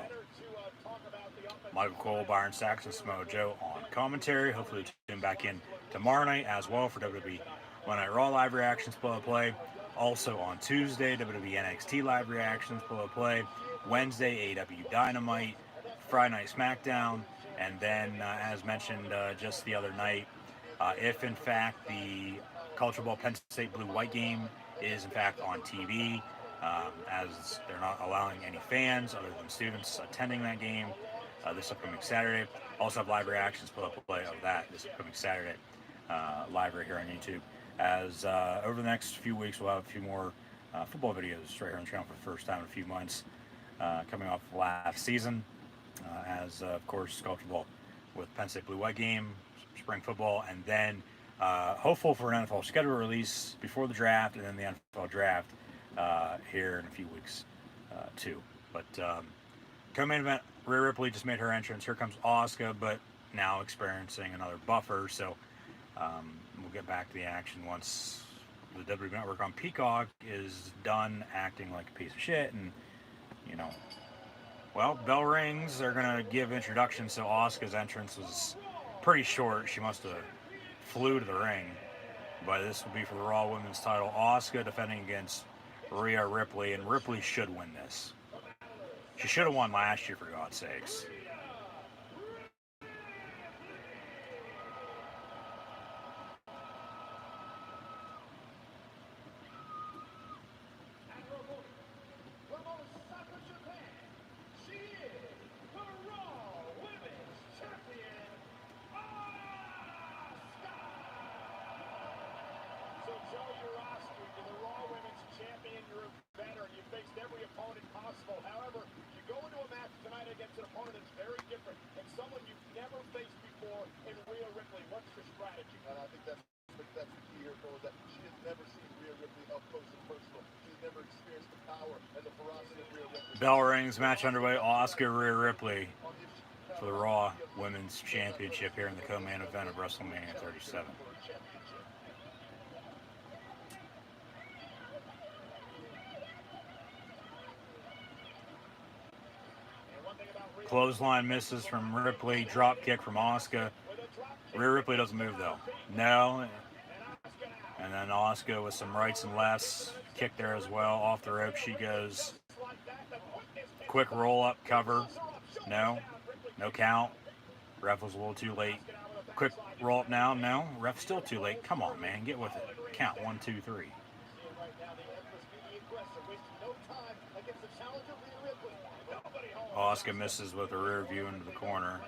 Michael Cole, Byron Saxon, Samoa Joe on commentary. Hopefully tune back in tomorrow night as well for WWE Monday Night Raw live reactions play. Also on Tuesday, WWE NXT live reactions play. Wednesday, AEW Dynamite. Friday night SmackDown. And then, as mentioned just the other night, if in fact the Culture Ball Penn State Blue-White game is in fact on TV, as they're not allowing any fans other than students attending that game this upcoming Saturday. Also have live reactions play of that this upcoming Saturday, live right here on YouTube. As over the next few weeks, we'll have a few more football videos right here on the channel for the first time in a few months, coming off of last season, as of course Culture Ball with Penn State Blue-White game, spring football, and then hopeful for an NFL schedule release before the draft, and then the NFL draft here in a few weeks too. But co-main event, Rhea Ripley just made her entrance. Here comes Asuka, but now experiencing another buffer. So we'll get back to the action once the WWE Network on Peacock is done acting like a piece of shit. And well, bell rings. They're gonna give introductions. So Asuka's entrance was pretty short. She must have flew to the ring. But this will be for the Raw Women's title. Asuka defending against Rhea Ripley, and Ripley should win this. She should have won last year, for God's sakes. Bell rings, match underway. Asuka, Rhea Ripley for the Raw Women's Championship here in the co-main event of WrestleMania 37. Clothesline misses from Ripley. Drop kick from Asuka. Rhea Ripley doesn't move though. No. And then Asuka with some rights and lefts. Kick there as well. Off the rope she goes. Quick roll up cover. No. No count. Ref was a little too late. Quick roll up now. No. Ref still too late. Come on, man. Get with it. Count 1, 2, 3. Asuka misses with a rear view into the corner.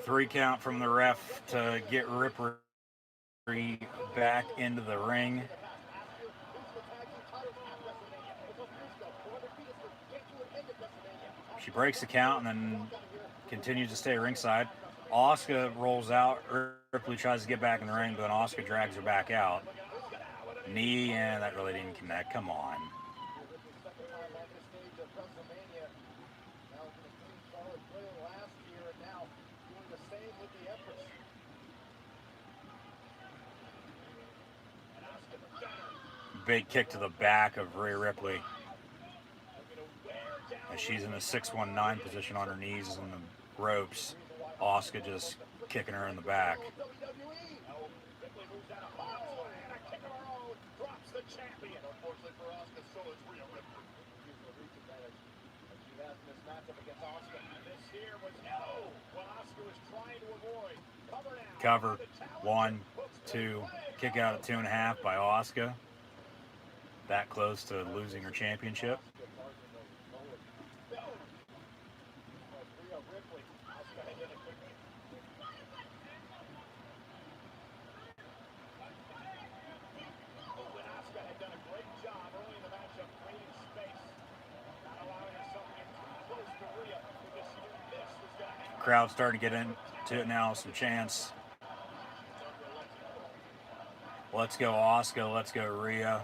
Three count from the ref to get Ripley back into the ring. She breaks the count and then continues to stay ringside. Asuka rolls out. Ripley tries to get back in the ring, but then Asuka drags her back out. Knee, and that really didn't connect. Come on. Big kick to the back of Rhea Ripley. As she's in a 619 position on her knees on the ropes. Asuka just kicking her in the back. Cover. 1, 2. Kick out at 2.5 by Asuka. That close to losing her championship. Crowd's starting to get into it now. Some chants. Let's go Asuka. Let's go Rhea.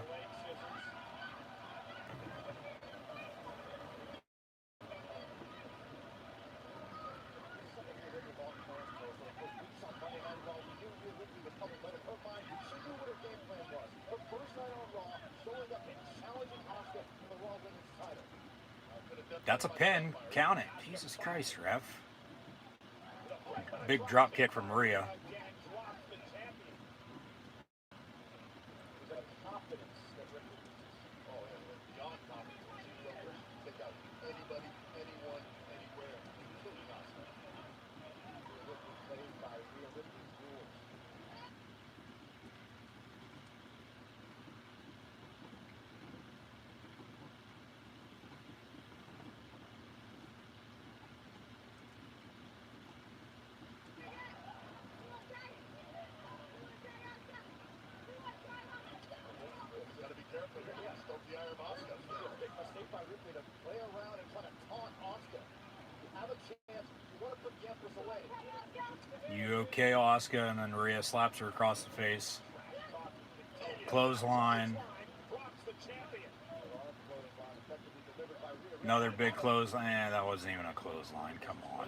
That's a pin. Count it. Jesus Christ, ref. Big drop kick from Rhea. You okay, Asuka, and then Rhea slaps her across the face. Clothesline. Another big clothesline. That wasn't even a clothesline. Come on.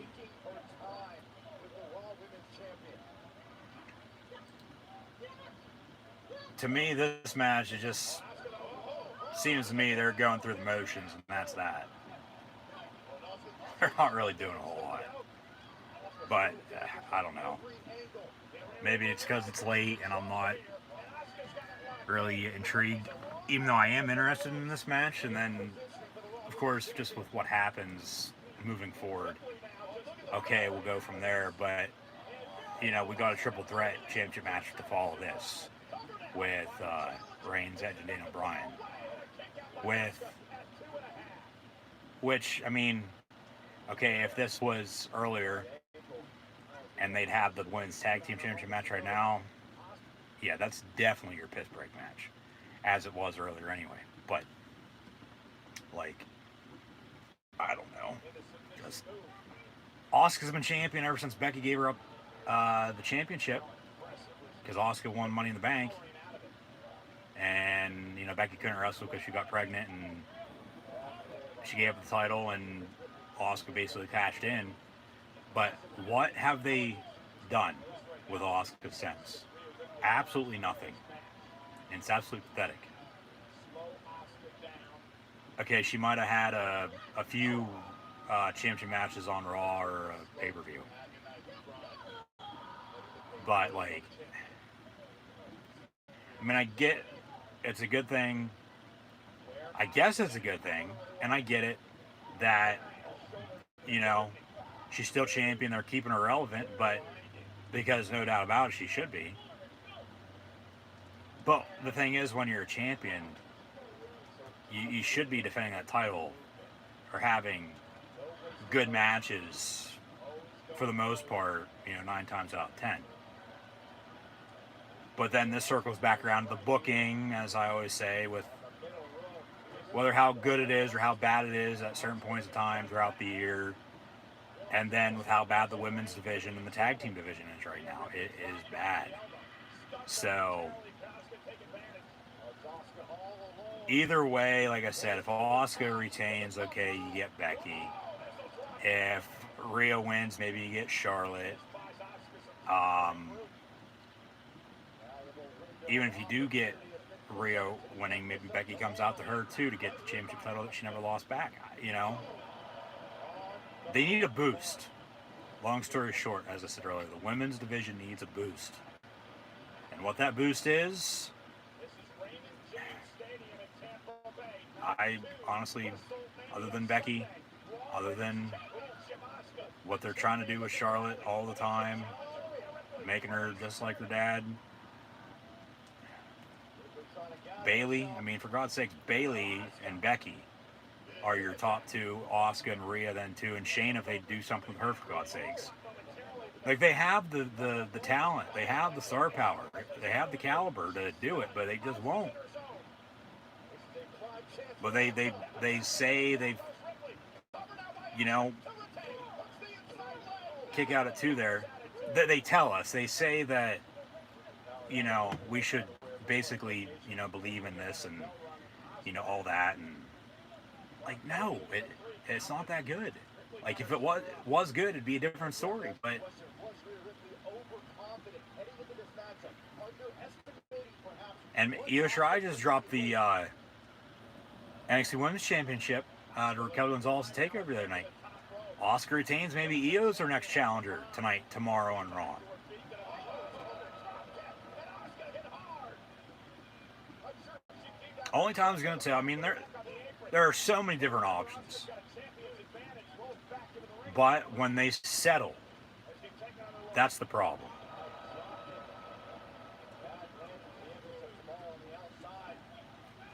To me, this match, it just seems to me they're going through the motions, and that's that. They're not really doing a whole lot. But, I don't know. Maybe it's because it's late and I'm not really intrigued, even though I am interested in this match. And then, of course, just with what happens moving forward, okay, we'll go from there. But, you know, we got a triple threat championship match to follow this with Reigns, Edge, and Daniel Bryan. Which, I mean, okay, if this was earlier and they'd have the women's tag team championship match right now, yeah, that's definitely your piss break match, as it was earlier anyway. But, like, I don't know. Just, Asuka's been champion ever since Becky gave her up the championship, because Asuka won Money in the Bank. and Becky couldn't wrestle because she got pregnant, and she gave up the title, and Asuka basically cashed in. But what have they done with Asuka since? Absolutely nothing. And it's absolutely pathetic. Okay, she might have had a few championship matches on Raw or a pay-per-view. But, like, I mean, I get it's a good thing. I guess it's a good thing. And I get it that, she's still champion. They're keeping her relevant. But because no doubt about it, she should be. But the thing is, when you're a champion, you should be defending that title or having good matches for the most part, 9 times out of 10. But then this circles back around to the booking, as I always say, with whether how good it is or how bad it is at certain points of time throughout the year, and then with how bad the women's division and the tag team division is right now. It is bad. So either way, like I said, if Asuka retains, okay, you get Becky. If Rhea wins, maybe you get Charlotte. Even if you do get Rhea winning, maybe Becky comes out to her too to get the championship title that she never lost back. They need a boost. Long story short, as I said earlier, the women's division needs a boost. And what that boost is, I honestly, other than Becky, other than what they're trying to do with Charlotte all the time, making her just like her dad, Bayley, I mean, for God's sakes, Bayley and Becky are your top two. Asuka and Rhea then too, and Shayna if they do something with her, for God's sakes. Like, they have the talent, they have the star power, they have the caliber to do it, but they just won't. But they say they've, kick out at 2 there. They tell us, they say that, we should basically, believe in this and, all that. And, like, no, it's not that good. Like, if it was good, it'd be a different story. But and Io Shirai just dropped the NXT Women's Championship to Raquel Gonzalez to take over the other night. Asuka retains. Maybe Io's her next challenger tonight, tomorrow on Raw. Only time's going to tell. I mean, there are so many different options. But when they settle, that's the problem.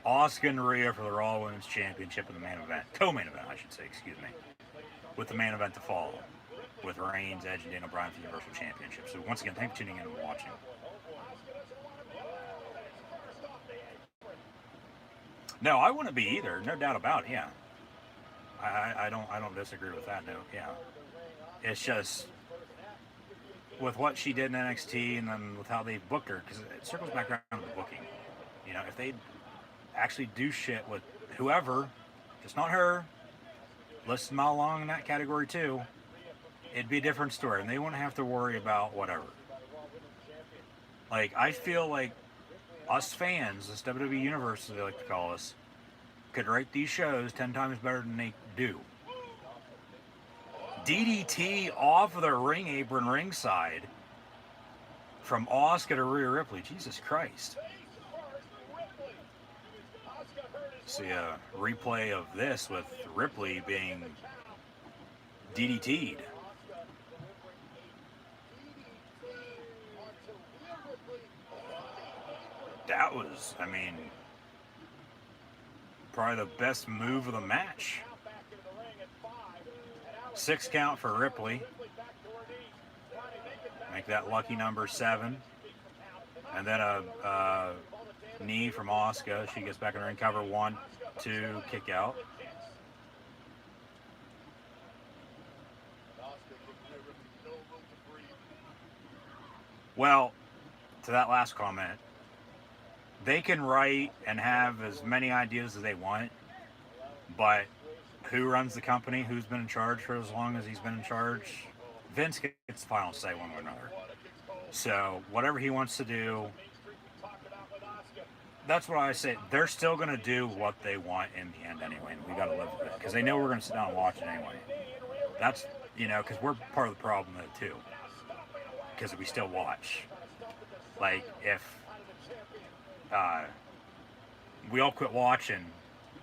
Asuka and Rhea for the Raw Women's Championship in the main event. Co-main event, I should say, excuse me. With the main event to follow. With Reigns, Edge, and Daniel Bryan for the Universal Championship. So once again, thanks for tuning in and watching. No, I wouldn't be either. No doubt about it, yeah. I don't disagree with that, no, yeah. It's just with what she did in NXT and then with how they've booked her, because it circles back around to the booking. If they actually do shit with whoever, just not her, list them all along in that category too, it'd be a different story, and they wouldn't have to worry about whatever. Like, I feel like us fans, this WWE Universe, as they like to call us, could rate these shows 10 times better than they do. DDT off of the ring apron ringside from Asuka to Rhea Ripley. Jesus Christ. See a replay of this with Ripley being DDT'd. That was, I mean, probably the best move of the match. 6 count for Ripley. Make that lucky number 7. And then a knee from Asuka. She gets back in the ring, cover 1, 2, kick out. Well, to that last comment, they can write and have as many ideas as they want, but who runs the company? Who's been in charge for as long as he's been in charge? Vince gets the final say one way or another. So whatever he wants to do, that's what I say. They're still going to do what they want in the end anyway, and we got to live with it because they know we're going to sit down and watch it anyway. That's, because we're part of the problem though too, because we still watch. Like if we all quit watching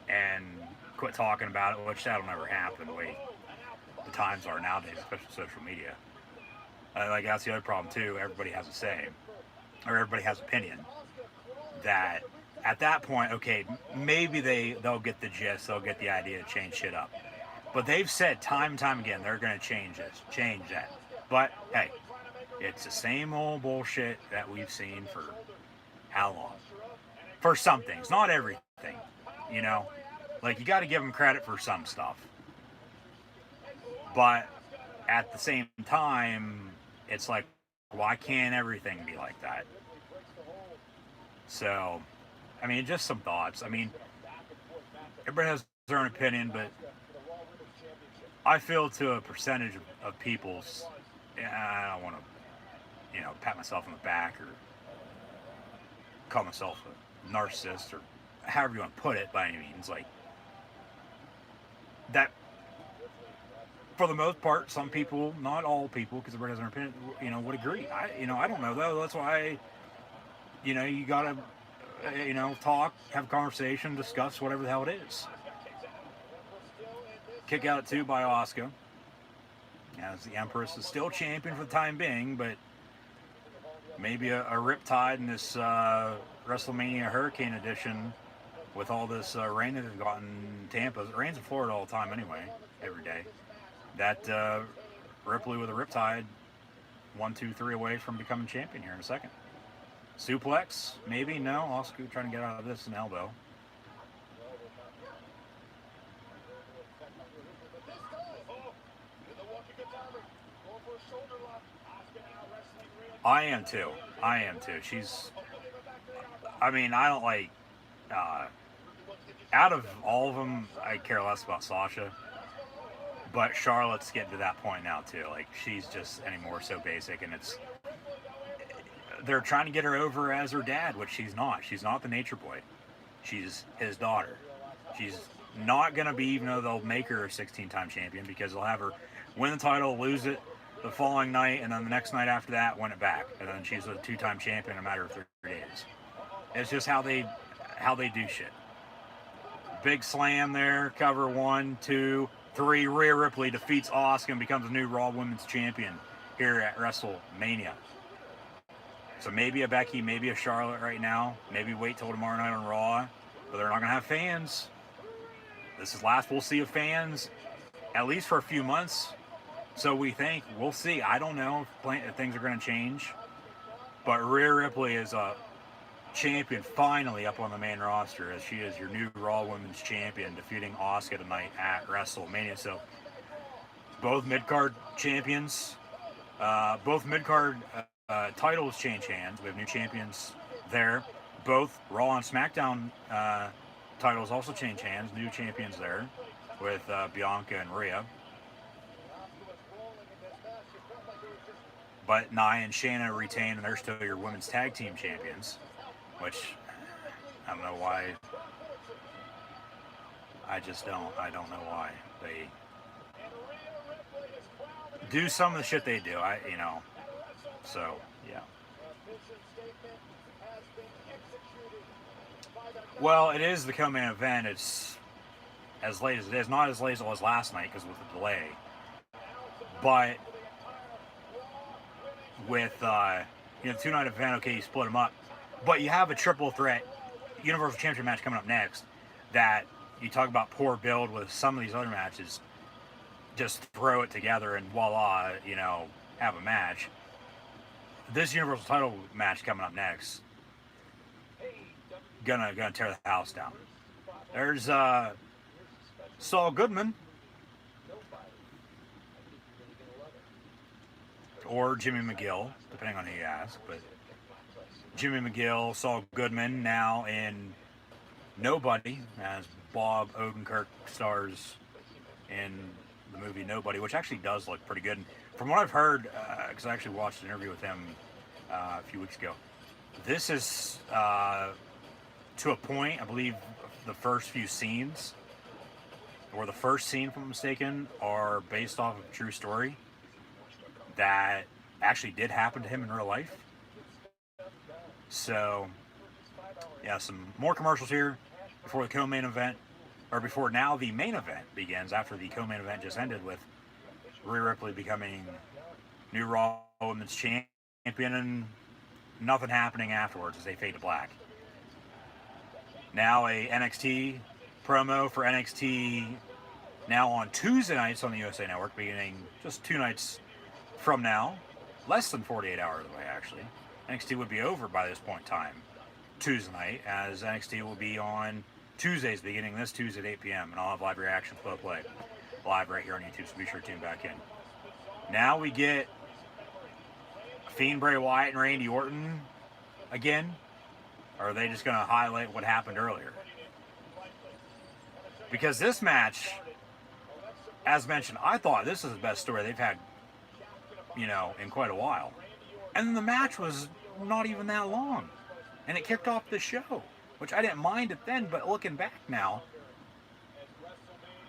and quit talking about it, which that'll never happen the way the times are nowadays, especially social media. Like that's the other problem too. Everybody has a say, or everybody has opinion. That at that point, okay, maybe they'll get the gist, they'll get the idea to change shit up. But they've said time and time again they're going to change this, change that. But hey, it's the same old bullshit that we've seen for how long? For some things, not everything. Like you got to give them credit for some stuff. But at the same time, it's like, why can't everything be like that? So, I mean, just some thoughts. I mean, everybody has their own opinion, but I feel to a percentage of people's, I don't want to, pat myself on the back or call myself a narcissist or however you want to put it by any means. Like, that, for the most part, some people, not all people, because everybody has their opinion, would agree. I don't know, though. That's why, you gotta, talk, have a conversation, discuss whatever the hell it is. Kick out at 2 by Asuka, as the Empress is still champion for the time being, but maybe a riptide in this WrestleMania Hurricane Edition with all this rain that they've gotten in Tampa. It rains in Florida all the time anyway, every day. That Ripley with a riptide, 1, 2, 3 away from becoming champion here in a second. Suplex, maybe, no. Asuka trying to get out of this an elbow. I am too. She's, I don't like, out of all of them, I care less about Sasha. But Charlotte's getting to that point now too. Like, she's just anymore so basic, and they're trying to get her over as her dad, which she's not. She's not the Nature Boy. She's his daughter. She's not going to be, even though they'll make her a 16-time champion, because they'll have her win the title, lose it the following night, and then the next night after that, win it back. And then she's a 2-time champion in a matter of 3 days. It's just how they do shit. Big slam there, cover 1, 2, 3. Rhea Ripley defeats Asuka and becomes a new Raw Women's Champion here at WrestleMania. So maybe a Becky, maybe a Charlotte right now. Maybe wait till tomorrow night on Raw. But they're not going to have fans. This is last we'll see of fans, at least for a few months. So we think. We'll see. I don't know if things are going to change. But Rhea Ripley is a champion finally up on the main roster, as she is your new Raw Women's Champion, defeating Asuka tonight at WrestleMania. So both mid-card champions, both mid-card titles change hands. We have new champions there. Both Raw and SmackDown titles also change hands. New champions there with Bianca and Rhea. But Nia and Shayna retain, and they're still your women's tag team champions, which I don't know why. I don't know why they do some of the shit they do. So yeah. Well, it is the co-main event. It's as late as it is. Not as late as it was last night because with the delay. But with 2-night event, okay, you split them up. But you have a triple threat Universal Championship match coming up next that you talk about poor build with some of these other matches. Just throw it together and voila, have a match. This Universal title match coming up next, gonna tear the house down. There's Saul Goodman or Jimmy McGill, depending on who you ask, but Jimmy McGill, Saul Goodman, now in Nobody, as Bob Odenkirk stars in the movie Nobody, which actually does look pretty good. And from what I've heard, because I actually watched an interview with him a few weeks ago, this is to a point. I believe the first few scenes, or the first scene, if I'm mistaken, are based off of a true story that actually did happen to him in real life. So, yeah, some more commercials here before the co-main event, or before now the main event begins, after the co-main event just ended with Rhea Ripley becoming new Raw Women's Champion, and nothing happening afterwards as they fade to black. Now a NXT promo for NXT now on Tuesday nights on the USA Network, beginning just 2 nights from now, less than 48 hours away actually. NXT would be over by this point in time, Tuesday night, as NXT will be on Tuesdays beginning this Tuesday at 8 p.m. and I'll have live reactions play live right here on YouTube, so be sure to tune back in. Now we get Fiend, Bray Wyatt, and Randy Orton again. Or are they just going to highlight what happened earlier? Because this match, as mentioned, I thought this is the best story they've had, in quite a while. And the match was not even that long. And it kicked off the show, which I didn't mind it then, but looking back now,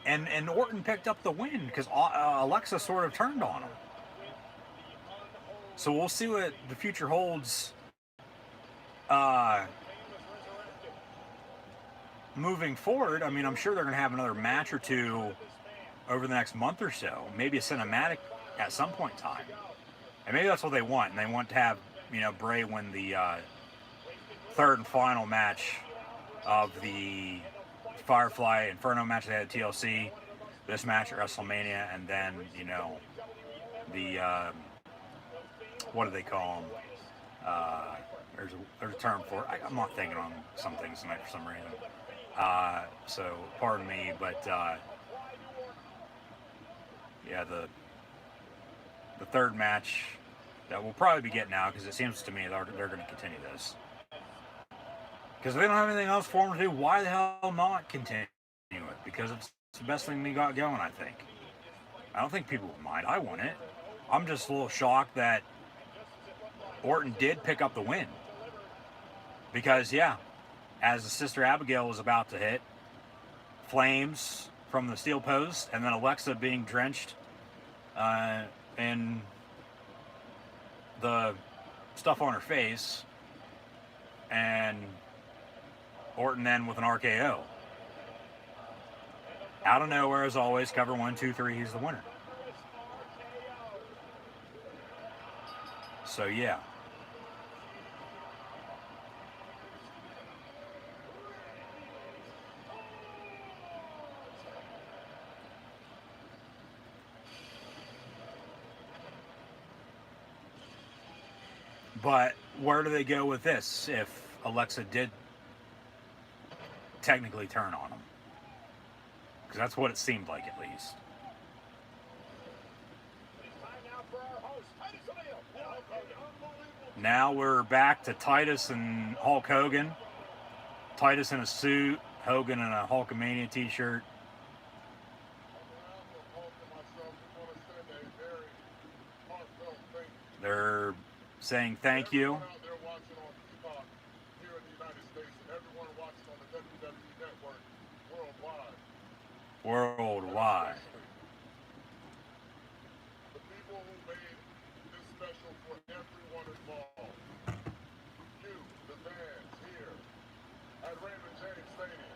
and Orton picked up the win because Alexa sort of turned on him. So we'll see what the future holds moving forward. I mean, I'm sure they're going to have another match or two over the next month or so, maybe a cinematic at some point in time. And maybe that's what they want. And they want to have, Bray win the third and final match of the Firefly Inferno match they had at TLC, this match at WrestleMania, and then, the, what do they call them? There's a term for it. I'm not thinking on some things tonight for some reason. So, pardon me, but, yeah, the third match that we'll probably be getting now, because it seems to me they're going to continue this. Because if they don't have anything else for them to do, why the hell not continue it? Because it's the best thing we got going, I think. I don't think people would mind. I want it. I'm just a little shocked that Orton did pick up the win. Because, yeah, as the Sister Abigail was about to hit, flames from the steel post, and then Alexa being drenched in the stuff on her face, and Orton then with an RKO. Out of nowhere, as always, cover 1, 2, 3, he's the winner. So, yeah. But where do they go with this if Alexa did technically turn on him? Because that's what it seemed like, at least. Now we're back to Titus and Hulk Hogan. Titus in a suit, Hogan in a Hulkamania t-shirt. They're saying thank you. Worldwide. The people who made this special for everyone involved. You, the fans, here at Raymond James Stadium.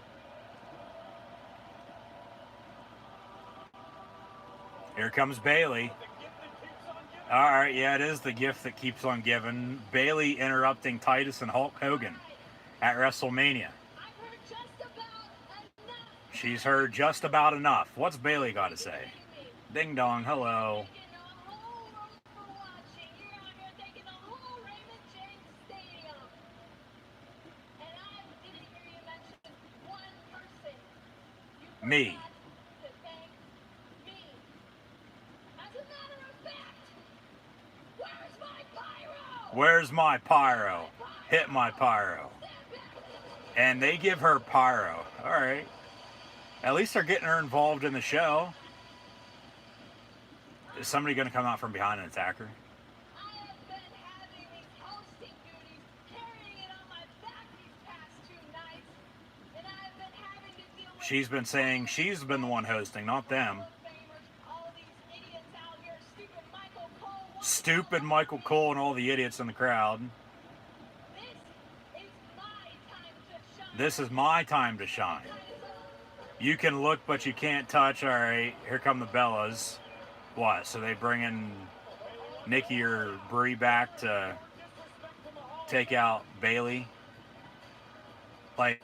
Here comes Bayley. All right, yeah, it is the gift that keeps on giving. Bayley interrupting Titus and Hulk Hogan at WrestleMania. She's heard just about enough. What's Bayley got to say? Ding dong, hello. Me. Where's my pyro? Hit my pyro. And they give her pyro. All right. At least they're getting her involved in the show. Is somebody going to come out from behind and attack her? I have been having these hosting duties, carrying it on my back these past 2 nights, and I've been having to deal with... She's been saying she's been the one hosting, not them. All these idiots out here, Stupid Michael Cole and all the idiots in the crowd. This is my time to shine. You can look, but you can't touch. All right, here come the Bellas. What? So they bring in Nikki or Brie back to take out Bailey? Like,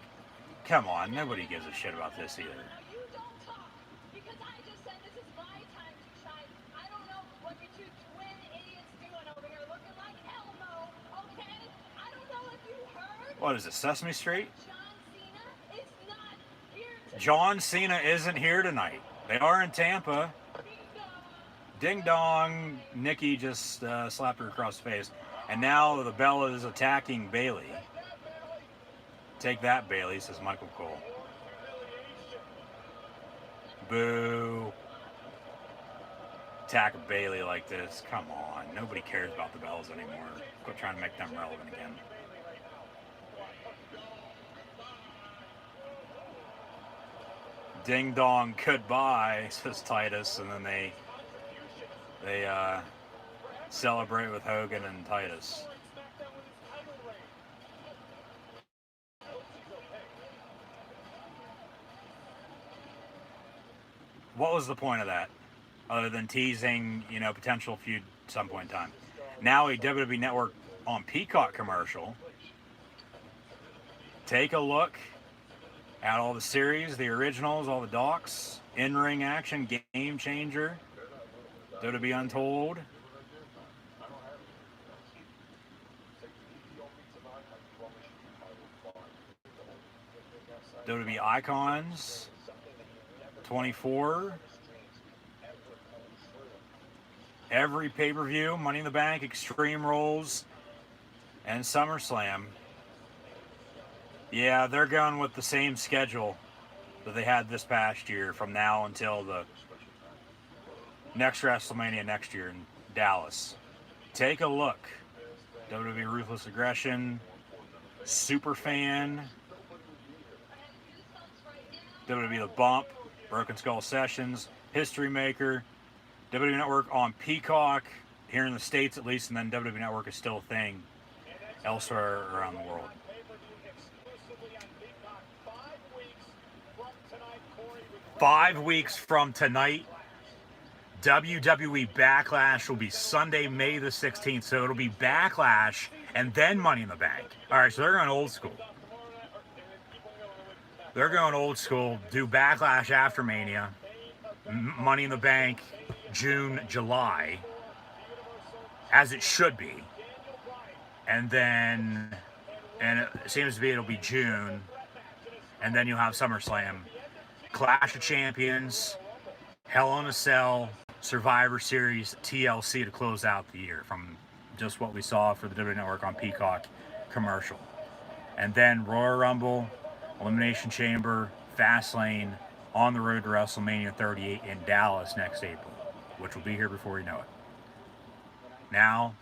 come on. Nobody gives a shit about this either. You don't talk, because I just said this is my time to shine. I don't know what you two twin idiots doing over here looking like Elmo, okay? I don't know if you heard. What is it, Sesame Street? John Cena is not here tonight. John Cena isn't here tonight. They are in Tampa. Ding dong. Nikki just slapped her across the face. And now the Bella is attacking Bailey. Take that, Bailey, says Michael Cole. Boo. Attack Bailey like this. Come on. Nobody cares about the Bellas anymore. Quit trying to make them relevant again. Ding dong, goodbye, says Titus, and then they celebrate with Hogan and Titus. What was the point of that? Other than teasing, you know, potential feud at some point in time. Now a WWE Network on Peacock commercial. Take a look at all the series, the originals, all the docs, in-ring action, game changer, WWE Untold. WWE Icons 24. Every pay-per-view, Money in the Bank, Extreme Rules, and SummerSlam. Yeah, they're going with the same schedule that they had this past year from now until the next WrestleMania next year in Dallas. Take a look. WWE Ruthless Aggression, Superfan, WWE The Bump, Broken Skull Sessions, History Maker, WWE Network on Peacock, here in the States at least, and then WWE Network is still a thing elsewhere around the world. 5 weeks from tonight, WWE Backlash will be Sunday, May the 16th. So it'll be Backlash and then Money in the Bank. All right, so they're going old school. They're going old school. Do Backlash after Mania. Money in the Bank, June, July. As it should be. And then, and it seems to be it'll be June. And then you'll have SummerSlam. Clash of Champions, Hell in a Cell, Survivor Series, TLC to close out the year from just what we saw for the WWE Network on Peacock commercial. And then Royal Rumble, Elimination Chamber, Fastlane, on the road to WrestleMania 38 in Dallas next April, which will be here before you know it. Now,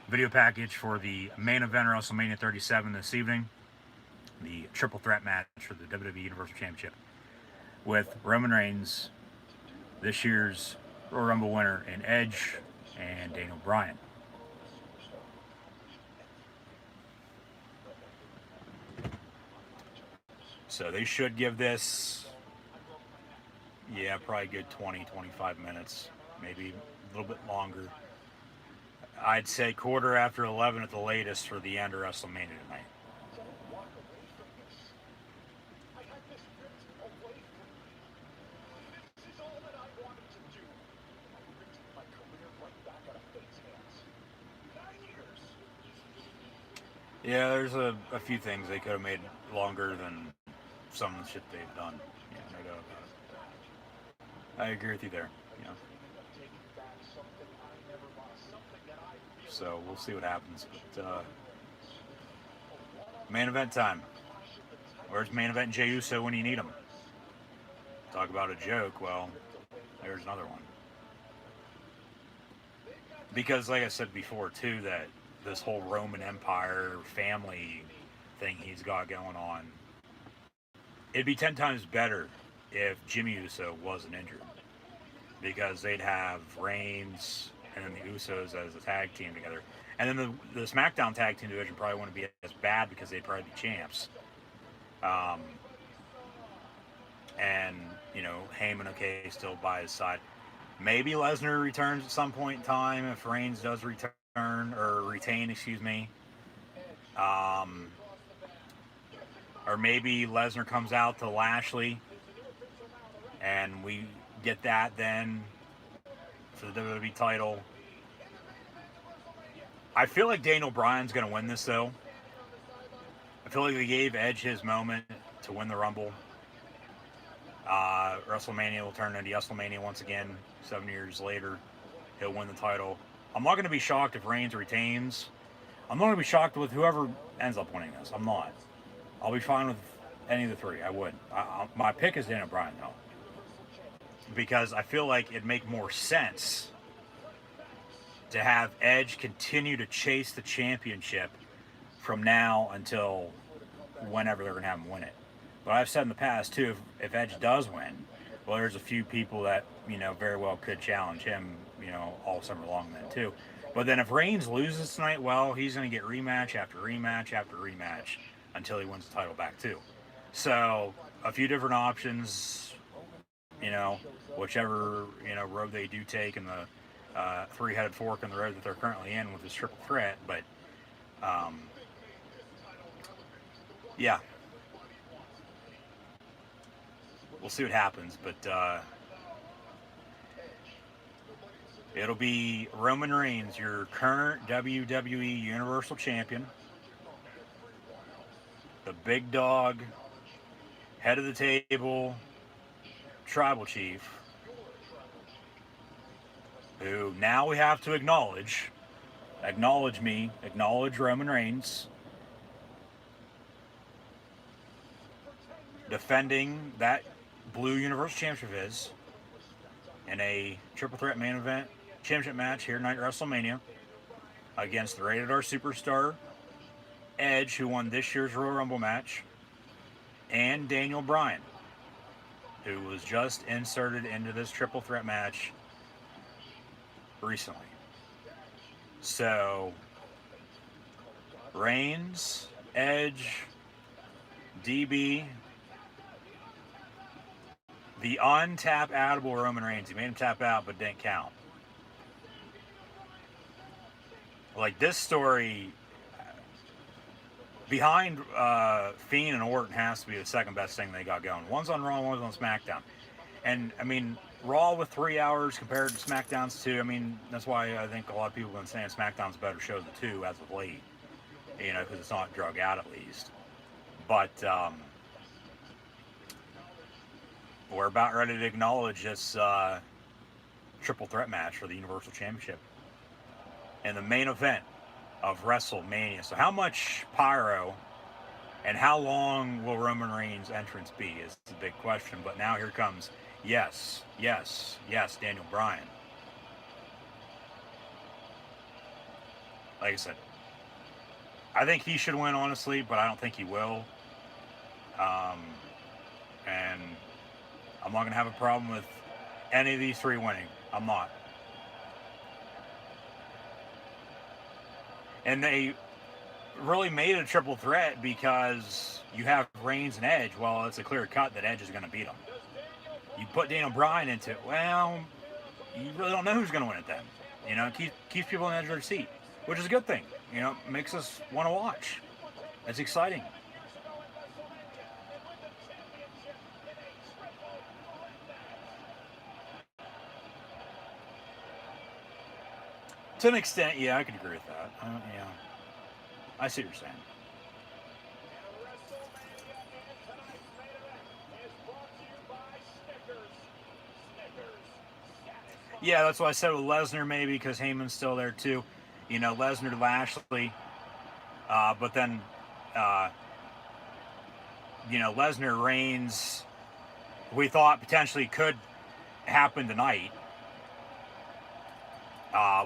video package for the main event of WrestleMania 37 this evening, the triple threat match for the WWE Universal Championship, with Roman Reigns, this year's Royal Rumble winner, in Edge and Daniel Bryan. So they should give this, yeah, probably a good 20, 25 minutes, maybe a little bit longer. I'd say 11:15 at the latest for the end of WrestleMania tonight. Yeah, there's a few things they could have made longer than some of the shit they've done. Yeah, no doubt about it. I agree with you there. Yeah. So we'll see what happens. But Main event time. Where's main event Jey Uso when you need him? Talk about a joke. Well, there's another one. Because, like I said before, too, that this whole Roman Empire family thing he's got going on, it'd be 10 times better if Jimmy Uso wasn't injured. Because they'd have Reigns and then the Usos as a tag team together. And then the SmackDown tag team division probably wouldn't be as bad because they'd probably be champs. And, you know, Heyman, okay, still by his side. Maybe Lesnar returns at some point in time if Reigns does return, or retain, excuse me. Or maybe Lesnar comes out to Lashley and we get that then for the WWE title. I feel like Daniel Bryan's going to win this, though. I feel like they gave Edge his moment to win the Rumble. WrestleMania will turn into WrestleMania once again. 7 years later, he'll win the title. I'm not going to be shocked if Reigns retains. I'm not going to be shocked with whoever ends up winning this. I'm not. I'll be fine with any of the three. I would. My pick is Daniel Bryan, though. Because I feel like it'd make more sense to have Edge continue to chase the championship from now until whenever they're going to have him win it. But I've said in the past, too, if Edge does win, well, there's a few people that, you know, very well could challenge him, you know, all summer long then, too. But then if Reigns loses tonight, well, he's going to get rematch after rematch after rematch until he wins the title back, too. So, a few different options, you know, whichever, you know, road they do take in the three-headed fork in the road that they're currently in with this triple threat. But, yeah. We'll see what happens, but it'll be Roman Reigns, your current WWE Universal Champion, the big dog, head of the table, tribal chief, who now we have to acknowledge Roman Reigns, defending that Blue Universal Championship is in a triple threat main event championship match here tonight at WrestleMania against the Rated R Superstar Edge, who won this year's Royal Rumble match, and Daniel Bryan, who was just inserted into this triple threat match recently. So, Reigns, Edge, DB, the untap outable Roman Reigns. He made him tap out, but didn't count. Like, this story behind Fiend and Orton has to be the second best thing they got going. One's on Raw, one's on SmackDown. And, I mean, Raw with 3 hours compared to SmackDown's 2. I mean, that's why I think a lot of people have been saying SmackDown's a better show than 2 as of late. You know, because it's not drug out at least. But, we're about ready to acknowledge this triple threat match for the Universal Championship in the main event of WrestleMania. So how much pyro and how long will Roman Reigns' entrance be is the big question. But now here comes, yes, Daniel Bryan. Like I said, I think he should win, honestly, but I don't think he will. And I'm not going to have a problem with any of these three winning. I'm not. And they really made it a triple threat because you have Reigns and Edge. Well, it's a clear cut that Edge is going to beat them. You put Daniel Bryan into it, well, you really don't know who's going to win it then. You know, it keeps people on the edge of their seat, which is a good thing. You know, makes us want to watch. It's exciting. To an extent, yeah, I could agree with that. Yeah, I see what you're saying. Yeah, that's what I said with Lesnar, maybe, because Heyman's still there too. You know, Lesnar, Lashley, but then Lesnar Reigns, we thought potentially could happen tonight.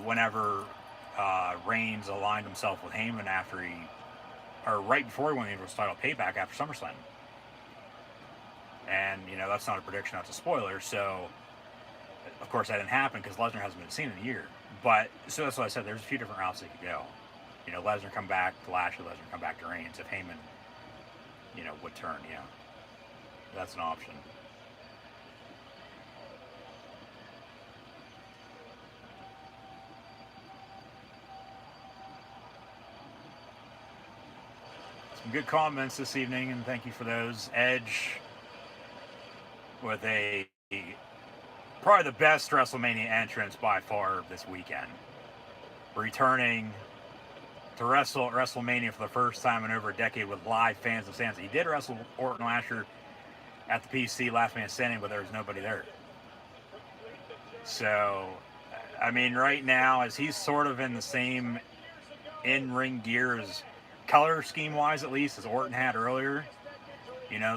Whenever Reigns aligned himself with Heyman right before he won the Universal title payback after SummerSlam. And, that's not a prediction, that's a spoiler. So, of course, that didn't happen because Lesnar hasn't been seen in a year. But, so that's what I said, there's a few different routes they could go. Lesnar come back to Lashley, Lesnar come back to Reigns. If Heyman, would turn, that's an option. Some good comments this evening, and thank you for those. Edge with probably the best WrestleMania entrance by far this weekend. Returning to wrestle at WrestleMania for the first time in over a decade with live fans of stands. He did wrestle Orton last year at the PC Last Man Standing, but there was nobody there. So, right now, as he's sort of in the same in-ring gear as color scheme wise, at least, as Orton had earlier,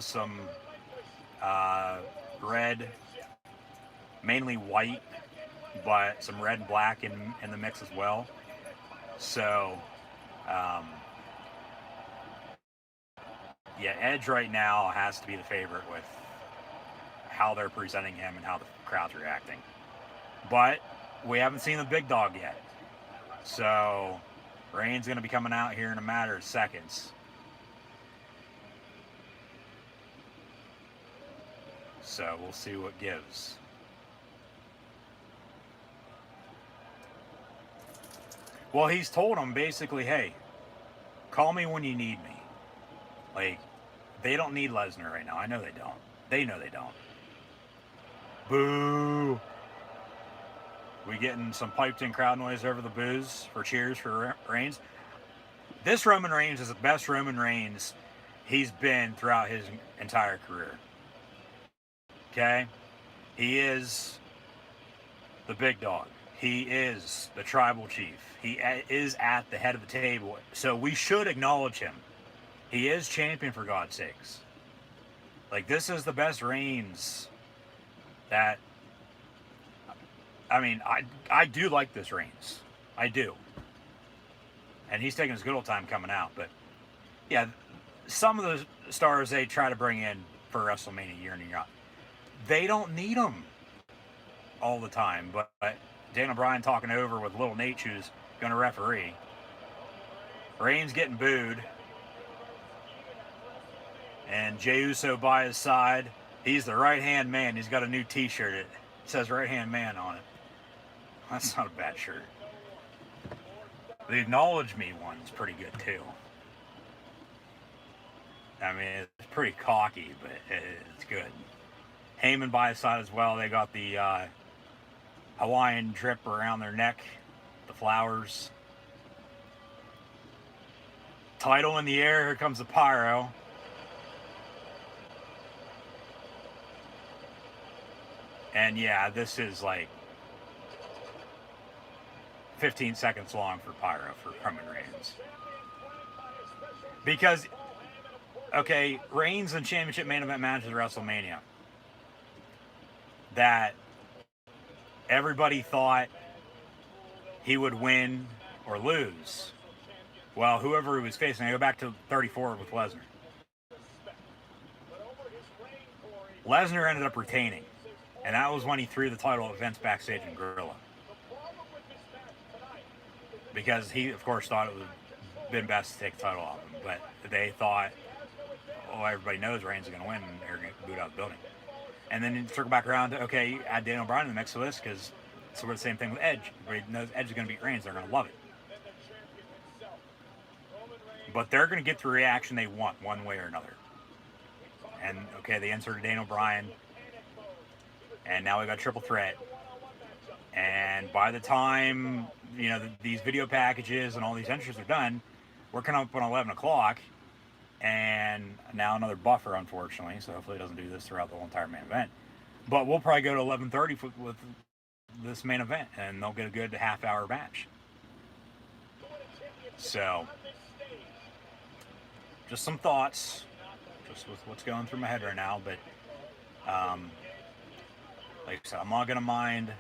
some red, mainly white, but some red and black in the mix as well. So Edge right now has to be the favorite with how they're presenting him and how the crowd's reacting, but we haven't seen the big dog yet. So Reigns going to be coming out here in a matter of seconds. So we'll see what gives. Well, he's told him basically, hey, call me when you need me. Like, they don't need Lesnar right now. I know they don't. They know they don't. Boo. We getting some piped in crowd noise over the boos for cheers for Reigns. This Roman Reigns is the best Roman Reigns he's been throughout his entire career. Okay? He is the big dog. He is the tribal chief. He is at the head of the table. So we should acknowledge him. He is champion, for God's sakes. Like, this is the best Reigns that... I do like this Reigns. I do. And he's taking his good old time coming out. But, yeah, some of the stars they try to bring in for WrestleMania year in and year out, they don't need them all the time. But Daniel Bryan talking over with little Nate, who's going to referee. Reigns getting booed. And Jey Uso by his side. He's the right-hand man. He's got a new t-shirt. It says right-hand man on it. That's not a bad shirt. The Acknowledge Me one's pretty good too. It's pretty cocky, but it's good. Heyman by his side as well. They got the Hawaiian drip around their neck, the flowers. Title in the air. Here comes the pyro. And yeah, this is like 15 seconds long for pyro for Roman Reigns. Because, okay, Reigns and championship main event matches at WrestleMania that everybody thought he would win or lose. Well, whoever he was facing, I go back to 34 with Lesnar. Lesnar ended up retaining. And that was when he threw the title at Vince backstage in Gorilla. Because he, of course, thought it would have been best to take the title off him. But they thought, everybody knows Reigns is going to win, and they're going to boot out the building. And then you circle back around to, okay, add Daniel Bryan in the mix for this, because it's sort of the same thing with Edge. Everybody knows Edge is going to beat Reigns. They're going to love it. But they're going to get the reaction they want, one way or another. And, okay, they inserted Daniel Bryan. And now we got triple threat. And by the time, these video packages and all these entries are done, we're coming up on 11 o'clock. And now another buffer, unfortunately. So hopefully it doesn't do this throughout the whole entire main event. But we'll probably go to 11:30 with this main event. And they'll get a good half-hour match. So, just some thoughts, just with what's going through my head right now. But like I said, I'm not gonna mind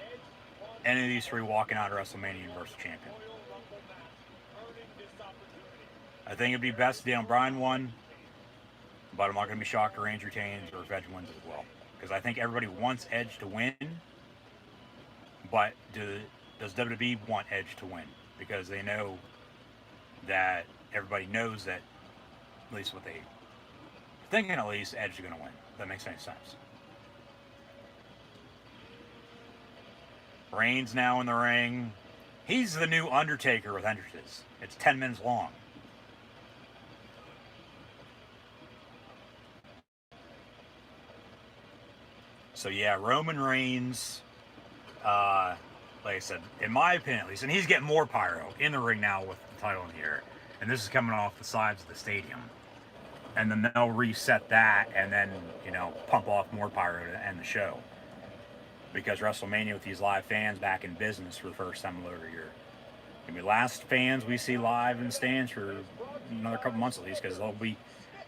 any of these three walking out of WrestleMania Universal Champion. I think it'd be best Daniel Bryan won, but I'm not gonna be shocked if Reigns retains or if Edge wins as well, because I think everybody wants Edge to win, but does WWE want Edge to win? Because they know that everybody knows that, at least what they thinking, at least Edge is going to win. If that makes any sense. Reigns now in the ring. He's the new Undertaker with entrances. It's 10 minutes long. So yeah, Roman Reigns, like I said, in my opinion at least, and he's getting more pyro in the ring now with the title in the air. And this is coming off the sides of the stadium. And then they'll reset that and then, pump off more pyro to end the show. Because WrestleMania with these live fans back in business for the first time in over a year. Gonna be last fans we see live in the stands for another couple months at least, because they'll be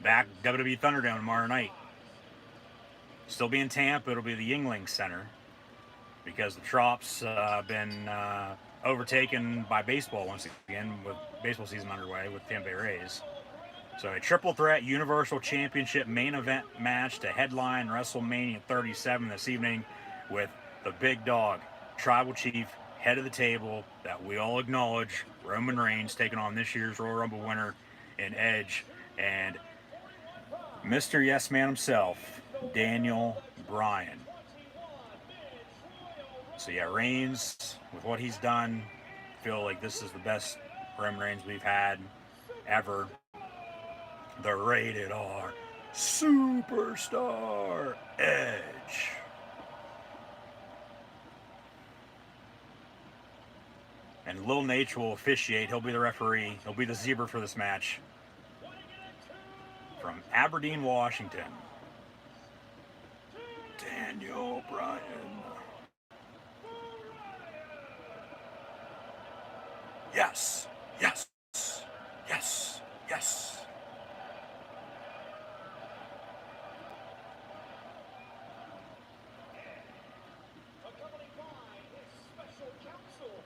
back WWE Thunderdome tomorrow night. Still be in Tampa. It'll be the Yuengling Center, because the Trop's been overtaken by baseball once again, with baseball season underway with Tampa Bay Rays. So a triple threat Universal Championship main event match to headline WrestleMania 37 this evening, with the big dog, Tribal Chief, head of the table that we all acknowledge, Roman Reigns, taking on this year's Royal Rumble winner in Edge, and Mr. Yes Man himself, Daniel Bryan. So yeah, Reigns, with what he's done, feel like this is the best Roman Reigns we've had ever. The rated R superstar Edge. And Lil Nate will officiate. He'll be the referee. He'll be the zebra for this match. From Aberdeen, Washington, Daniel Bryan. Yes, yes, yes, yes.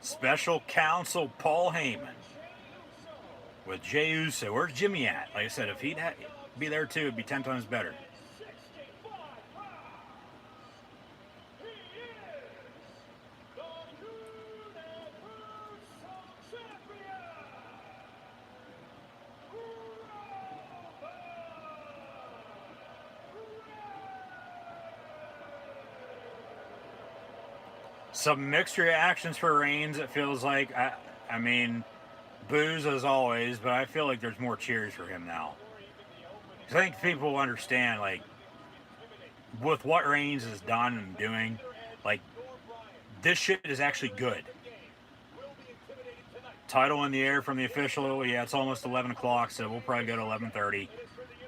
Special Counsel Paul Heyman with Jey Uso. Where's Jimmy at? Like I said, if he'd be there too, it'd be 10 times better. Some mixed reactions for Reigns, it feels like. I mean, boos as always, but I feel like there's more cheers for him now. I think people understand, like, with what Reigns has done and doing, like, this shit is actually good. Title in the air from the official, yeah, it's almost 11 o'clock, so we'll probably go to 11:30.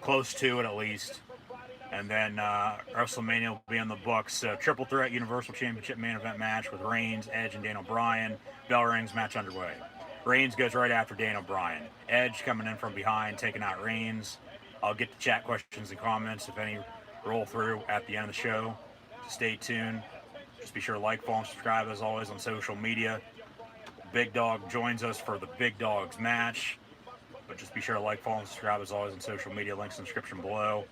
Close to it, at least. And then WrestleMania will be in the books. Triple threat Universal Championship main event match with Reigns, Edge, and Daniel Bryan. Bell rings, match underway. Reigns goes right after Daniel Bryan. Edge coming in from behind, taking out Reigns. I'll get to chat questions and comments, if any, roll through at the end of the show. So stay tuned. Just be sure to like, follow, and subscribe as always on social media. Big Dog joins us for the Big Dogs match. But just be sure to like, follow, and subscribe as always on social media. Links in the description below.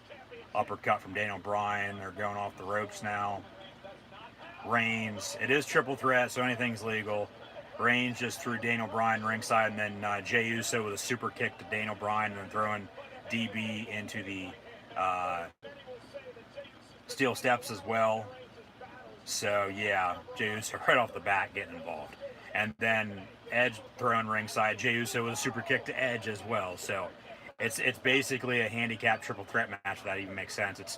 Uppercut from Daniel Bryan. They're going off the ropes now. Reigns. It is triple threat, so anything's legal. Reigns just threw Daniel Bryan ringside, and then Jey Uso with a super kick to Daniel Bryan, and then throwing DB into the steel steps as well. So yeah, Jey Uso right off the bat getting involved. And then Edge throwing ringside. Jey Uso with a super kick to Edge as well. So it's basically a handicap triple threat match, if that even makes sense. It's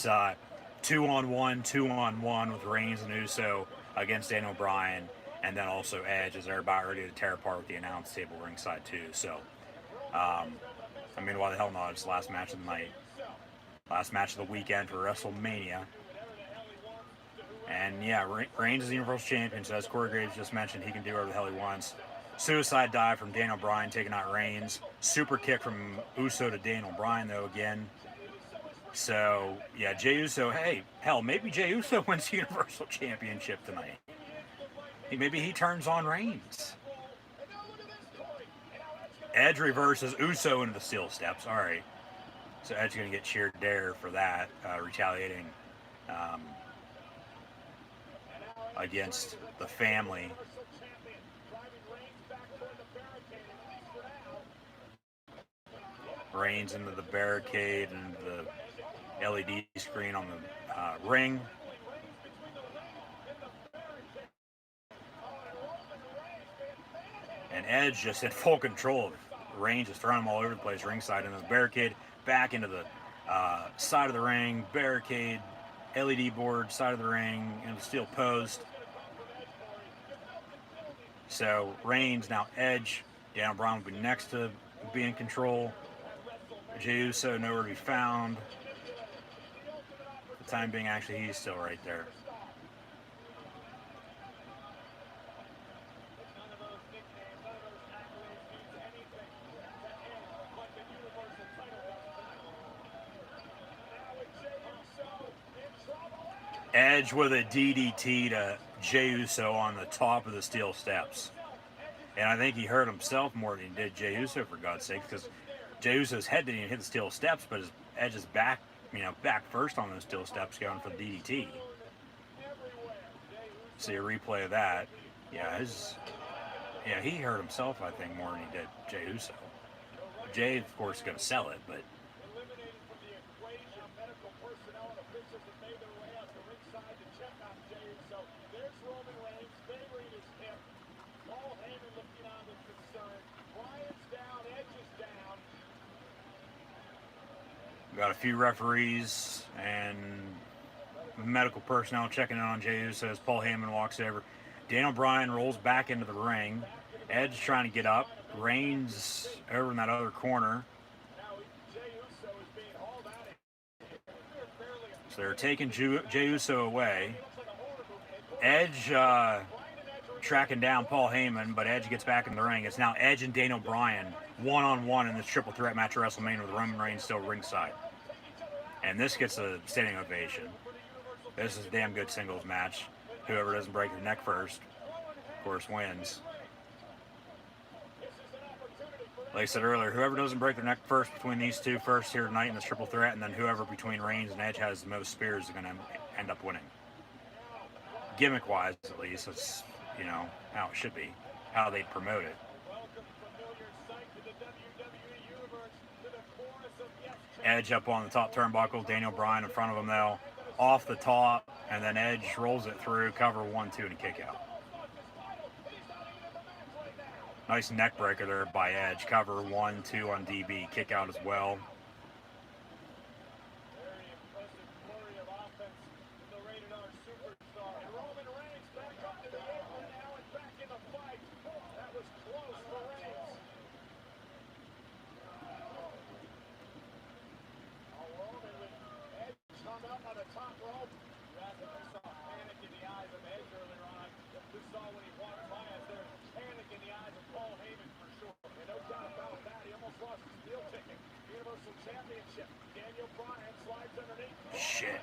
2-on-1 with Reigns and Uso against Daniel Bryan, and then also Edge as they're about ready to tear apart with the announce table ringside too. So, I mean, why the hell not? It's the last match of the night, last match of the weekend for WrestleMania. And yeah, Reigns is the Universal Champion, so as Corey Graves just mentioned, he can do whatever the hell he wants. Suicide dive from Daniel Bryan taking out Reigns. Super kick from Uso to Daniel Bryan, though, again. So, yeah, Jey Uso, hey, hell, maybe Jey Uso wins the Universal Championship tonight. Maybe he turns on Reigns. Edge reverses Uso into the steel steps. All right. So Edge's going to get cheered there for that, retaliating against the family. Reigns into the barricade and the LED screen on the ring. And Edge just in full control of Reigns, just throwing him all over the place, ringside into the barricade, back into the side of the ring, barricade, LED board, side of the ring, and the steel post. So Reigns, now Edge, Daniel Bryan will be next to be in control. Jey Uso nowhere to be found. For the time being, actually, he's still right there. Edge with a DDT to Jey Uso on the top of the steel steps. And I think he hurt himself more than he did Jey Uso, for God's sake, because Jey Uso's head didn't even hit the steel steps, but his Edge's back, back first on those steel steps going for the DDT. See a replay of that. Yeah, he hurt himself, I think, more than he did Jey Uso. Jey, of course, is going to sell it, but got a few referees and medical personnel checking in on Jey Uso as Paul Heyman walks over. Daniel Bryan rolls back into the ring. Edge trying to get up. Reigns over in that other corner. So they're taking Jey Uso away. Edge tracking down Paul Heyman, but Edge gets back in the ring. It's now Edge and Daniel Bryan one-on-one in this triple threat match at WrestleMania with Roman Reigns still ringside. And this gets a standing ovation. This is a damn good singles match. Whoever doesn't break their neck first, of course, wins. Like I said earlier, whoever doesn't break their neck first between these two first here tonight in this triple threat, and then whoever between Reigns and Edge has the most spears is going to end up winning. Gimmick-wise, at least, it's, how it should be, how they promote it. Edge up on the top turnbuckle, Daniel Bryan in front of him though, off the top, and then Edge rolls it through, cover 1-2 and a kick out. Nice neck breaker there by Edge, cover 1-2 on DB, kick out as well. Shit.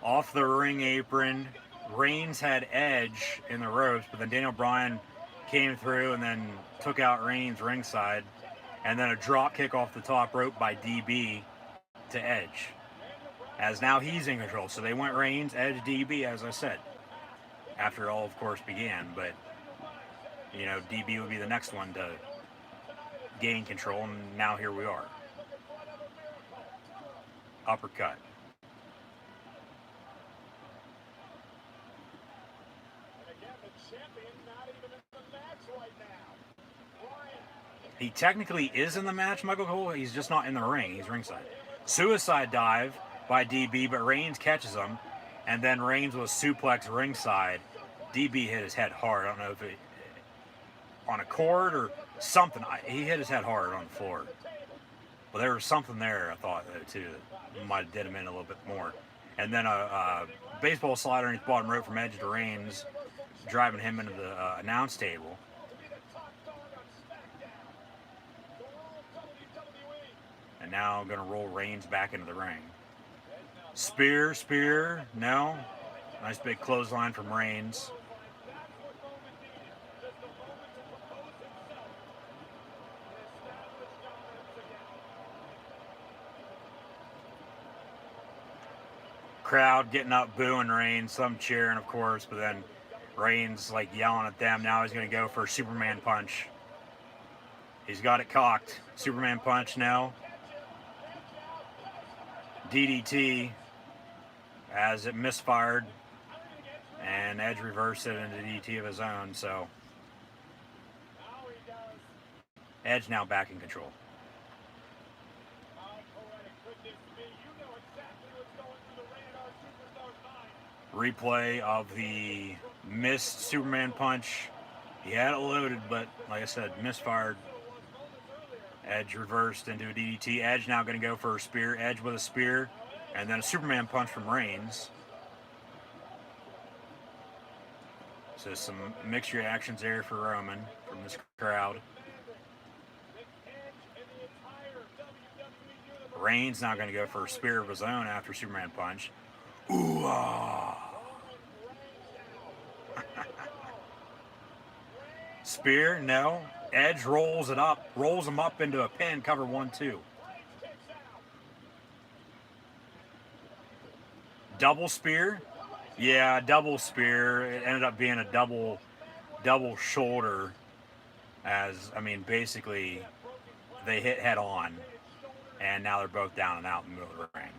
Off the ring apron. Reigns had Edge in the ropes, but then Daniel Bryan came through and then took out Reigns ringside. And then a drop kick off the top rope by DB to Edge. As now he's in control. So they went Reigns, Edge, DB, as I said. After all, of course, began. But, DB would be the next one to gain control. And now here we are. Uppercut. He technically is in the match, Michael Cole. He's just not in the ring. He's ringside. Suicide dive by DB, but Reigns catches him. And then Reigns was suplex ringside. DB hit his head hard. I don't know if it on a cord or something. He hit his head hard on the floor. But there was something there, I thought, too, that might have did him in a little bit more. And then a baseball slider underneath the bottom rope from Edge to Reigns. driving him into the announce table. To be the top dog on SmackDown. The World WWE. And now going to roll Reigns back into the ring. Spear, no. Nice big clothesline from Reigns. That's what Roman needed. Just a moment to propose himself. And establish dominance again. Crowd getting up, booing Reigns, some cheering, of course, but then Reigns like yelling at them. Now he's going to go for a Superman punch. He's got it cocked. Superman punch now. DDT as it misfired, and Edge reversed it into DDT of his own. So Now he does. Edge now back in control. How poetic could this be? You know exactly what's going through the Rated R Superstar's mind. Replay of the missed Superman punch. He had it loaded, but like I said, misfired. Edge reversed into a DDT. Edge now going to go for a spear. Edge with a spear, and then a Superman punch from Reigns. So some mixed reactions there for Roman from this crowd. Reigns now going to go for a spear of his own after Superman punch. Ooh, ah. Spear, no. Edge rolls it up, rolls him up into a pin, cover 1-2. Double spear? Yeah, double spear. It ended up being a double shoulder, as, I mean, basically they hit head on, and now they're both down and out in the middle of the ring.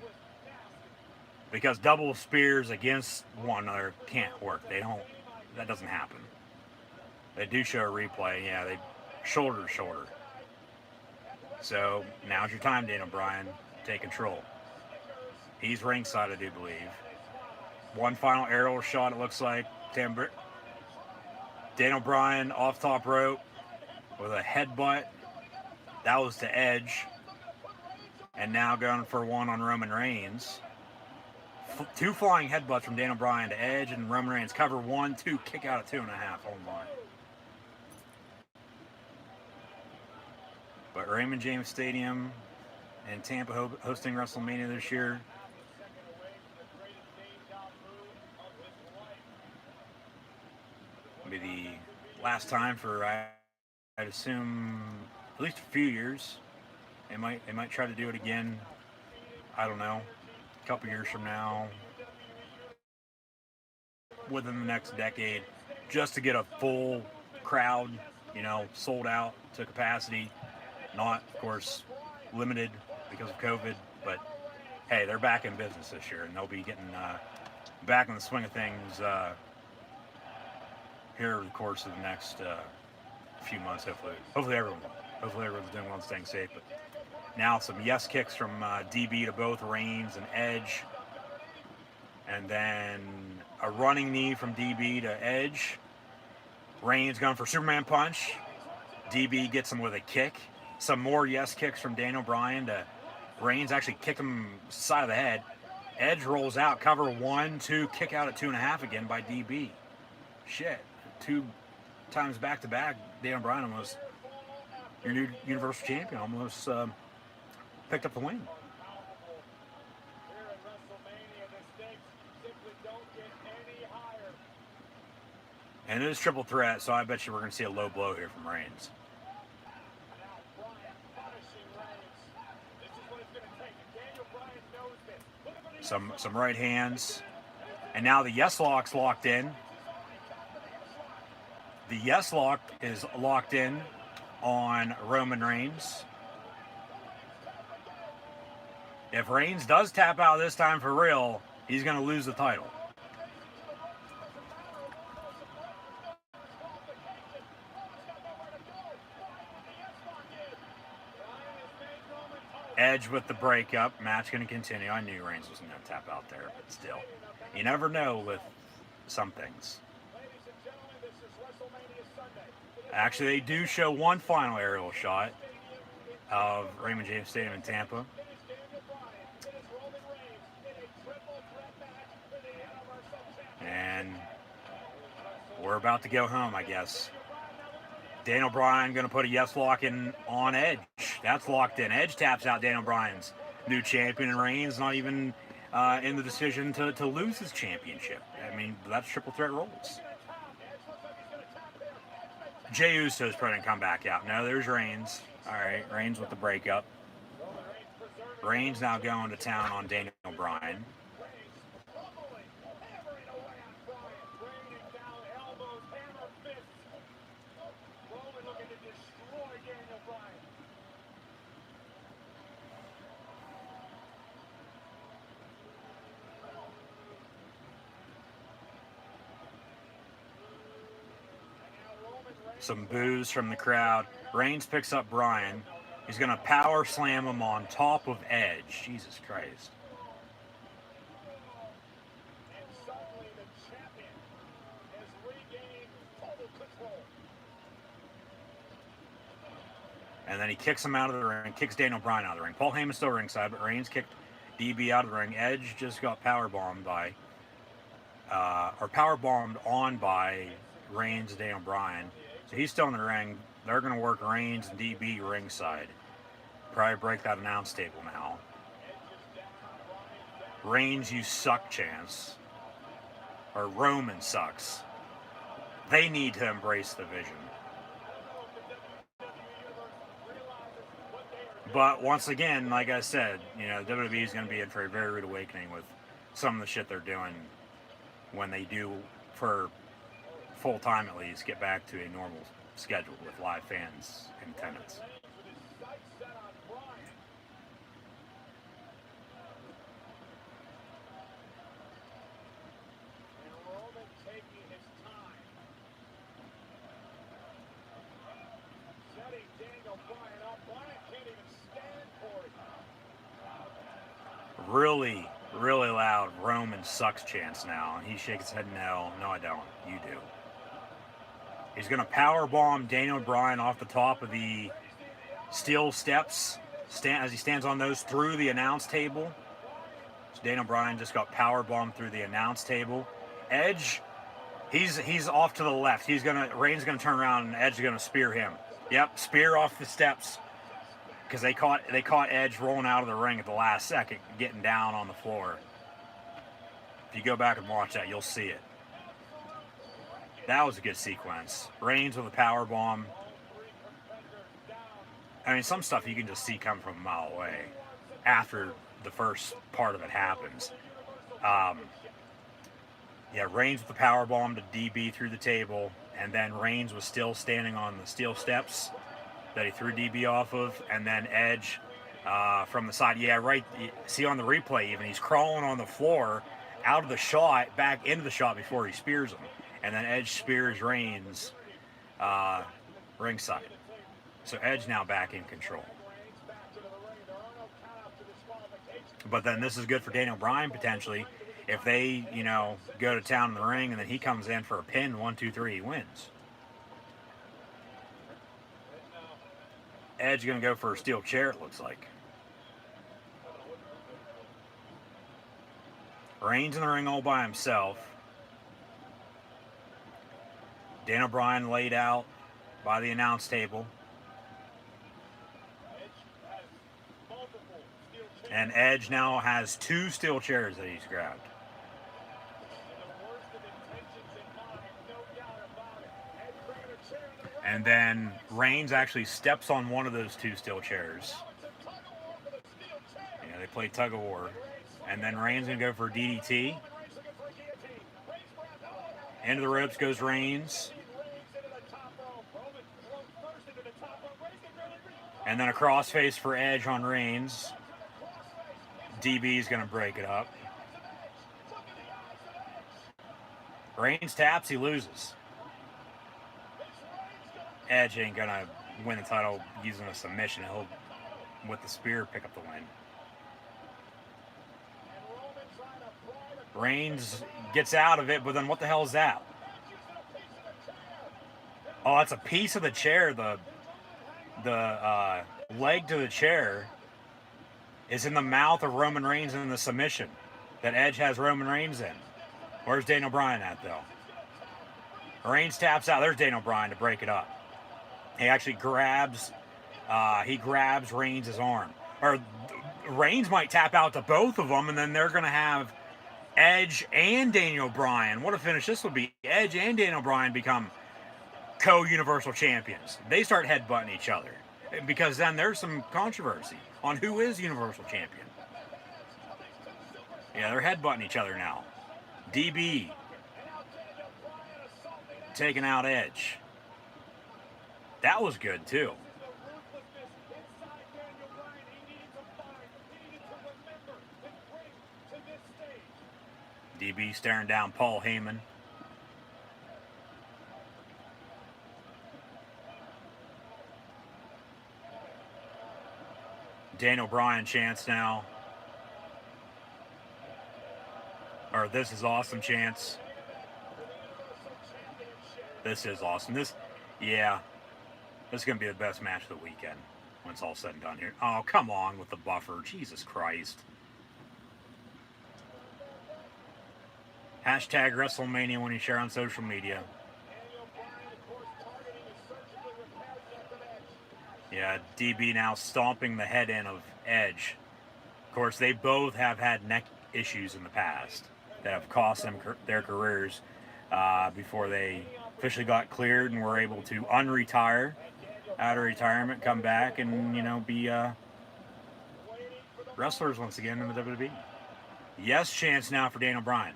Because double spears against one another can't work. That doesn't happen. They do show a replay, yeah, they shoulder to shoulder. So now's your time, Daniel Bryan. Take control. He's ringside, I do believe. One final aerial shot, it looks like. Daniel Bryan off top rope with a headbutt. That was to Edge. And now going for one on Roman Reigns. Two flying headbutts from Daniel Bryan to Edge, and Roman Reigns cover 1-2, kick out at 2.5. Oh my. But Raymond James Stadium and Tampa hosting WrestleMania this year. It'll be the last time for, I'd assume, at least a few years. They might try to do it again. I don't know. A couple years from now, within the next decade, just to get a full crowd, sold out to capacity. Not, of course, limited because of COVID, but hey, they're back in business this year, and they'll be getting back in the swing of things here over the course of the next few months, hopefully everyone's doing well and staying safe. But now some yes kicks from DB to both Reigns and Edge, and then a running knee from DB to Edge. Reigns going for Superman punch. DB gets him with a kick. Some more yes kicks from Daniel Bryan to Reigns. Actually kicked him side of the head. Edge rolls out, cover 1-2, kick out at 2.5 again by DB. Shit. 2 times back to back. Daniel Bryan almost, your new Universal Champion, almost picked up the win. And it is triple threat, so I bet you we're going to see a low blow here from Reigns. Some right hands. And now the yes lock's locked in. The yes lock is locked in on Roman Reigns. If Reigns does tap out this time for real, he's going to lose the title. Edge with the breakup. Match going to continue. I knew Reigns was going to tap out there, but still. You never know with some things. Actually, they do show one final aerial shot of Raymond James Stadium in Tampa. And we're we're about to go home, I guess. Daniel Bryan going to put a yes lock in on Edge. That's locked in. Edge taps out Daniel Bryan's new champion, and Reigns not even in the decision to lose his championship. I mean, that's triple threat rules. Jey Uso's probably going to come back out. No, there's Reigns. All right, Reigns with the breakup. Reigns now going to town on Daniel Bryan. Some boos from the crowd. Reigns picks up Bryan. He's going to power slam him on top of Edge. Jesus Christ. And suddenly the champion has regained total control. And then he kicks him out of the ring, kicks Daniel Bryan out of the ring. Paul Heyman's still ringside, but Reigns kicked DB out of the ring. Edge just got powerbombed by, or powerbombed on by Reigns and Daniel Bryan. So he's still in the ring. They're going to work Reigns and DB ringside. Probably break that announce table now. Reigns, you suck chance. Or Roman sucks. They need to embrace the vision. But once again, like I said, you know, WWE is going to be in for a very rude awakening with some of the shit they're doing when they do, for full time at least, get back to a normal schedule with live fans in attendance. Really, really loud Roman sucks chants now. He shakes his head, no, I don't. You do. He's going to powerbomb Daniel Bryan off the top of the steel steps as he stands on those through the announce table. So Daniel Bryan just got powerbombed through the announce table. Edge, he's off to the left. Reigns gonna turn around and Edge is gonna spear him. Yep, spear off the steps. Because they caught Edge rolling out of the ring at the last second, getting down on the floor. If you go back and watch that, you'll see it. That was a good sequence. Reigns with a power bomb. I mean, some stuff you can just see coming from a mile away after the first part of it happens. Yeah, Reigns with the power bomb to DB through the table, and then Reigns was still standing on the steel steps that he threw DB off of, and then Edge from the side. Yeah, right. See on the replay even, he's crawling on the floor out of the shot, back into the shot before he spears him. And then Edge spears Reigns ringside. So Edge now back in control. But then this is good for Daniel Bryan potentially. If they, you know, go to town in the ring and then he comes in for a pin, 1, 2, 3, he wins. Edge going to go for a steel chair, it looks like. Reigns in the ring all by himself. Daniel Bryan laid out by the announce table. And Edge now has 2 steel chairs that he's grabbed. And then Reigns actually steps on one of those 2 steel chairs. Yeah, they play tug of war. And then Reigns going to go for DDT. Into the ropes goes Reigns. And then a crossface for Edge on Reigns. DB is going to break it up. Reigns taps, he loses. Edge ain't going to win the title using a submission. He'll, with the spear, pick up the win. Reigns gets out of it, but then what the hell is that? Oh, that's a piece of the chair. The leg to the chair is in the mouth of Roman Reigns in the submission that Edge has Roman Reigns in. Where's Daniel Bryan at, though? Reigns taps out. There's Daniel Bryan to break it up. He actually grabs Reigns' arm. Or Reigns might tap out to both of them, and then they're going to have Edge and Daniel Bryan. What a finish this would be. Edge and Daniel Bryan become co-Universal Champions. They start headbutting each other, because then there's some controversy on who is Universal Champion. Yeah, they're headbutting each other now. DB taking out Edge. That was good too. DB staring down Paul Heyman. Daniel Bryan chants now. Or this is awesome chants. This is awesome. Yeah. This is going to be the best match of the weekend when it's all said and done here. Oh, come on with the buffer. Jesus Christ. Hashtag WrestleMania when you share on social media. Yeah, DB now stomping the head in of Edge. Of course, they both have had neck issues in the past that have cost them their careers before they officially got cleared and were able to unretire out of retirement, come back, and, you know, be wrestlers once again in the WWE. Yes chance now for Daniel Bryan.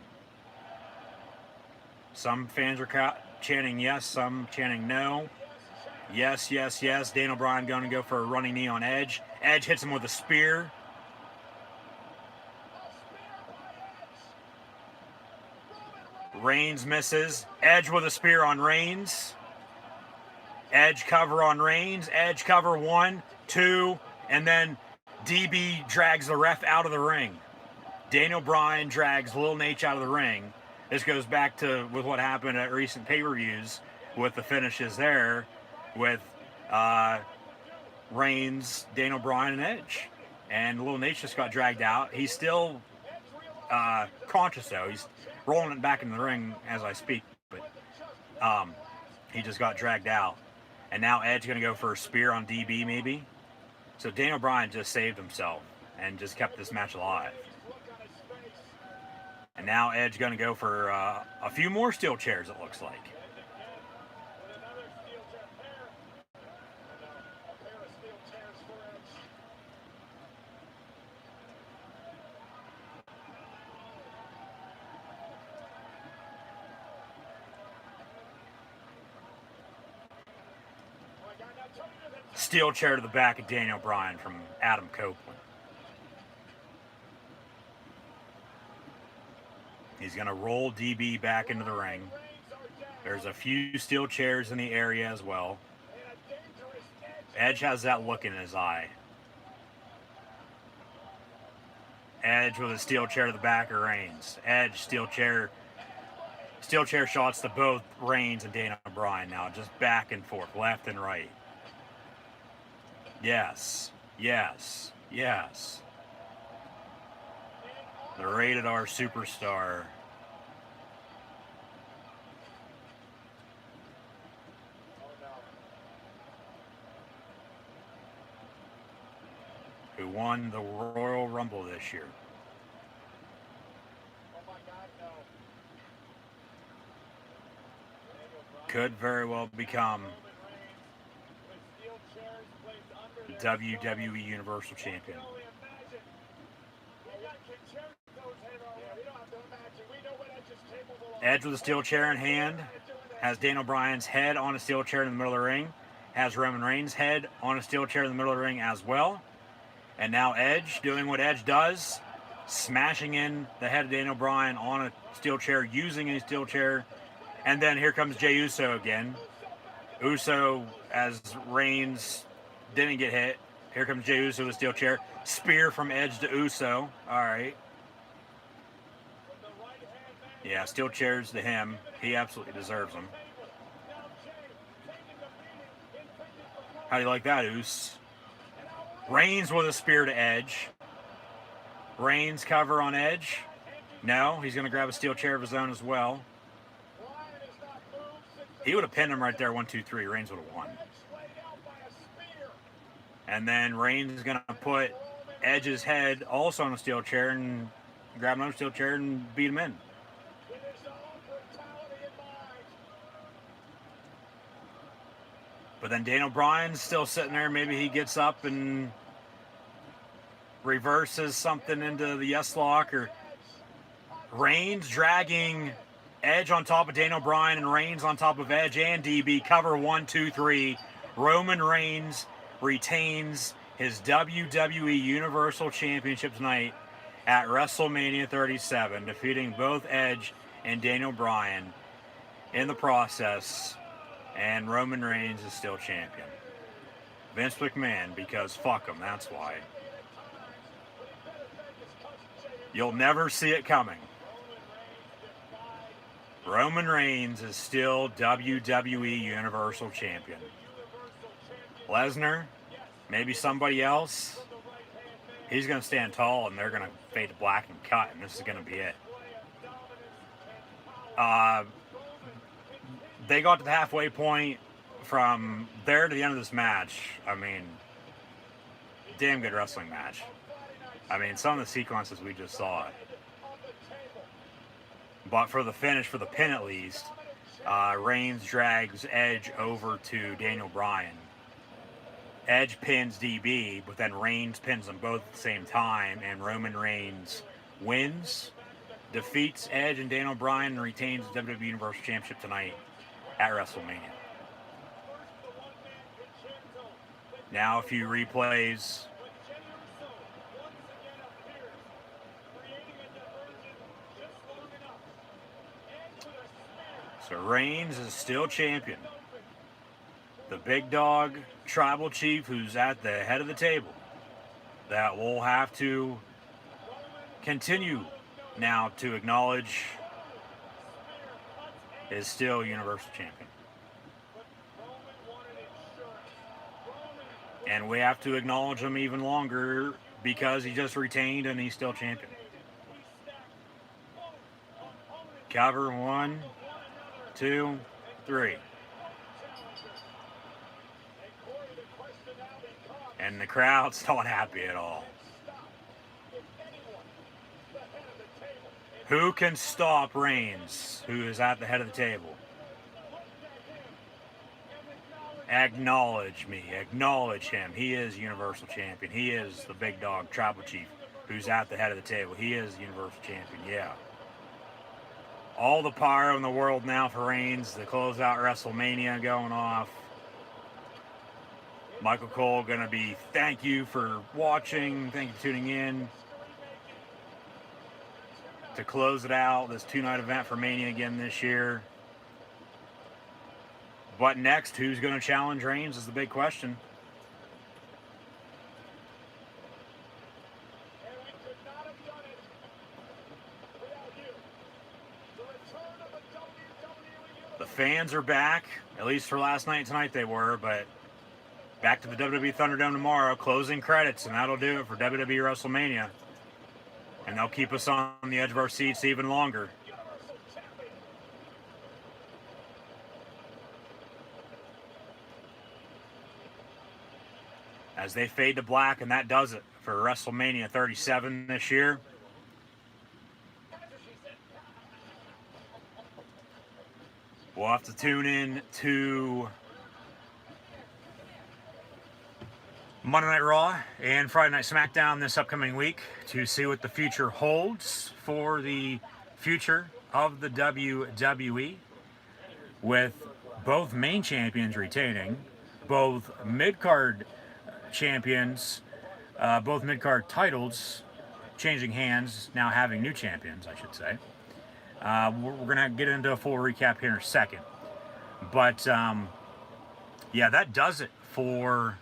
Some fans are chanting yes, some chanting no. Yes, yes, yes. Daniel Bryan going to go for a running knee on Edge. Edge hits him with a spear. Reigns misses. Edge with a spear on Reigns. Edge cover on Reigns. Edge cover 1, 2, and then DB drags the ref out of the ring. Daniel Bryan drags Lil Nate out of the ring. This goes back to with what happened at recent pay-per-views with the finishes there with Reigns, Daniel Bryan, and Edge. And Lil Nate just got dragged out. He's still conscious, though. He's rolling it back in the ring as I speak. But he just got dragged out. And now Edge going to go for a spear on DB, maybe. So Daniel Bryan just saved himself and just kept this match alive. And now Edge going to go for a few more steel chairs, it looks like. Steel chair to the back of Daniel Bryan from Adam Copeland. He's going to roll DB back into the ring. There's a few steel chairs in the area as well. Edge has that look in his eye. Edge with a steel chair to the back of Reigns. Edge, steel chair shots to both Reigns and Daniel Bryan now. Just back and forth, left and right. Yes, yes, yes. The rated R superstar. Who won the Royal Rumble this year. Could very well become WWE Universal Champion. Edge with a steel chair in hand. Has Daniel Bryan's head on a steel chair in the middle of the ring. Has Roman Reigns' head on a steel chair in the middle of the ring as well. And now Edge doing what Edge does. Smashing in the head of Daniel Bryan on a steel chair, using a steel chair. And then here comes Jey Uso again. Uso, as Reigns didn't get hit. Here comes Jey Uso with a steel chair. Spear from Edge to Uso. All right. Yeah, steel chairs to him. He absolutely deserves them. How do you like that, Uso? Reigns with a spear to Edge. Reigns cover on Edge. No, he's going to grab a steel chair of his own as well. He would have pinned him right there, 1, 2, 3. Reigns would have won. And then Reigns is going to put Edge's head also on a steel chair and grab another steel chair and beat him in. But then Daniel Bryan's still sitting there. Maybe he gets up and reverses something into the yes lock, or Reigns dragging Edge on top of Daniel Bryan and Reigns on top of Edge and DB. Cover 1, 2, 3. Roman Reigns retains his WWE Universal Championship tonight at WrestleMania 37, defeating both Edge and Daniel Bryan in the process, and Roman Reigns is still champion. Vince McMahon, because fuck him, that's why. You'll never see it coming. Roman Reigns is still WWE Universal Champion. Lesnar, maybe somebody else, he's going to stand tall and they're going to fade to black and cut, and this is going to be it. They got to the halfway point. From there to the end of this match, I mean, damn good wrestling match. I mean, some of the sequences we just saw. But for the finish, for the pin at least, Reigns drags Edge over to Daniel Bryan. Edge pins DB, but then Reigns pins them both at the same time, and Roman Reigns wins, defeats Edge and Daniel Bryan, and retains the WWE Universal Championship tonight at WrestleMania. Now a few replays. So Reigns is still champion. The big dog tribal chief who's at the head of the table, that will have to continue now to acknowledge, is still Universal Champion. And we have to acknowledge him even longer because he just retained and he's still champion. Cover 1, 2, 3. And the crowd's not happy at all. Who can stop Reigns, who is at the head of the table? Acknowledge me. Acknowledge him. He is Universal Champion. He is the big dog tribal chief who's at the head of the table. He is Universal Champion. Yeah. All the power in the world now for Reigns to close out WrestleMania going off. Michael Cole going to be, thank you for watching. Thank you for tuning in. To close it out, this 2-night event for Mania again this year. But next, who's going to challenge Reigns is the big question. The fans are back, at least for last night and tonight they were, but back to the WWE Thunderdome tomorrow, closing credits, and that'll do it for WWE WrestleMania. And they'll keep us on the edge of our seats even longer. As they fade to black, and that does it for WrestleMania 37 this year. We'll have to tune in to Monday Night Raw and Friday Night SmackDown this upcoming week to see what the future holds for the future of the WWE, with both main champions retaining, both mid-card champions, both mid-card titles changing hands, now having new champions, I should say. We're going to get into a full recap here in a second. But, yeah, that does it for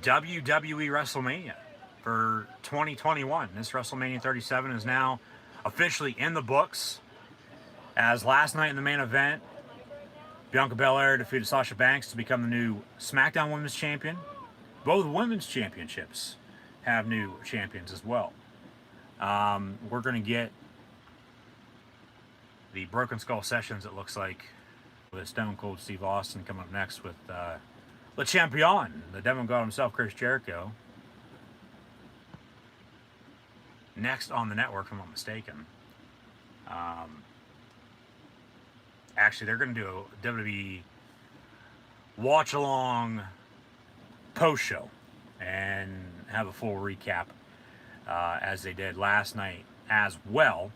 WWE WrestleMania for 2021. This WrestleMania 37 is now officially in the books, as last night in the main event, Bianca Belair defeated Sasha Banks to become the new SmackDown Women's Champion. Both women's championships have new champions as well. We're going to get the Broken Skull Sessions, it looks like, with Stone Cold Steve Austin coming up next with Le Champion, the Demon God himself, Chris Jericho. Next on the network, if I'm not mistaken. Actually, they're going to do a WWE watch along post show and have a full recap as they did last night, as well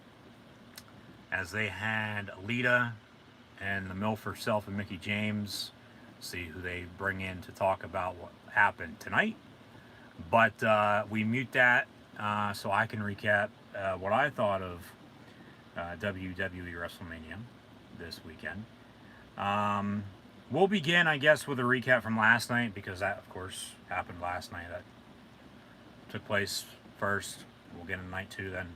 as they had Lita and the MILF herself and Mickey James. See who they bring in to talk about what happened tonight. But we mute that so I can recap what I thought of WWE WrestleMania this weekend. We'll begin, I guess, with a recap from last night, because that, of course, happened last night. That took place first. We'll get into night two then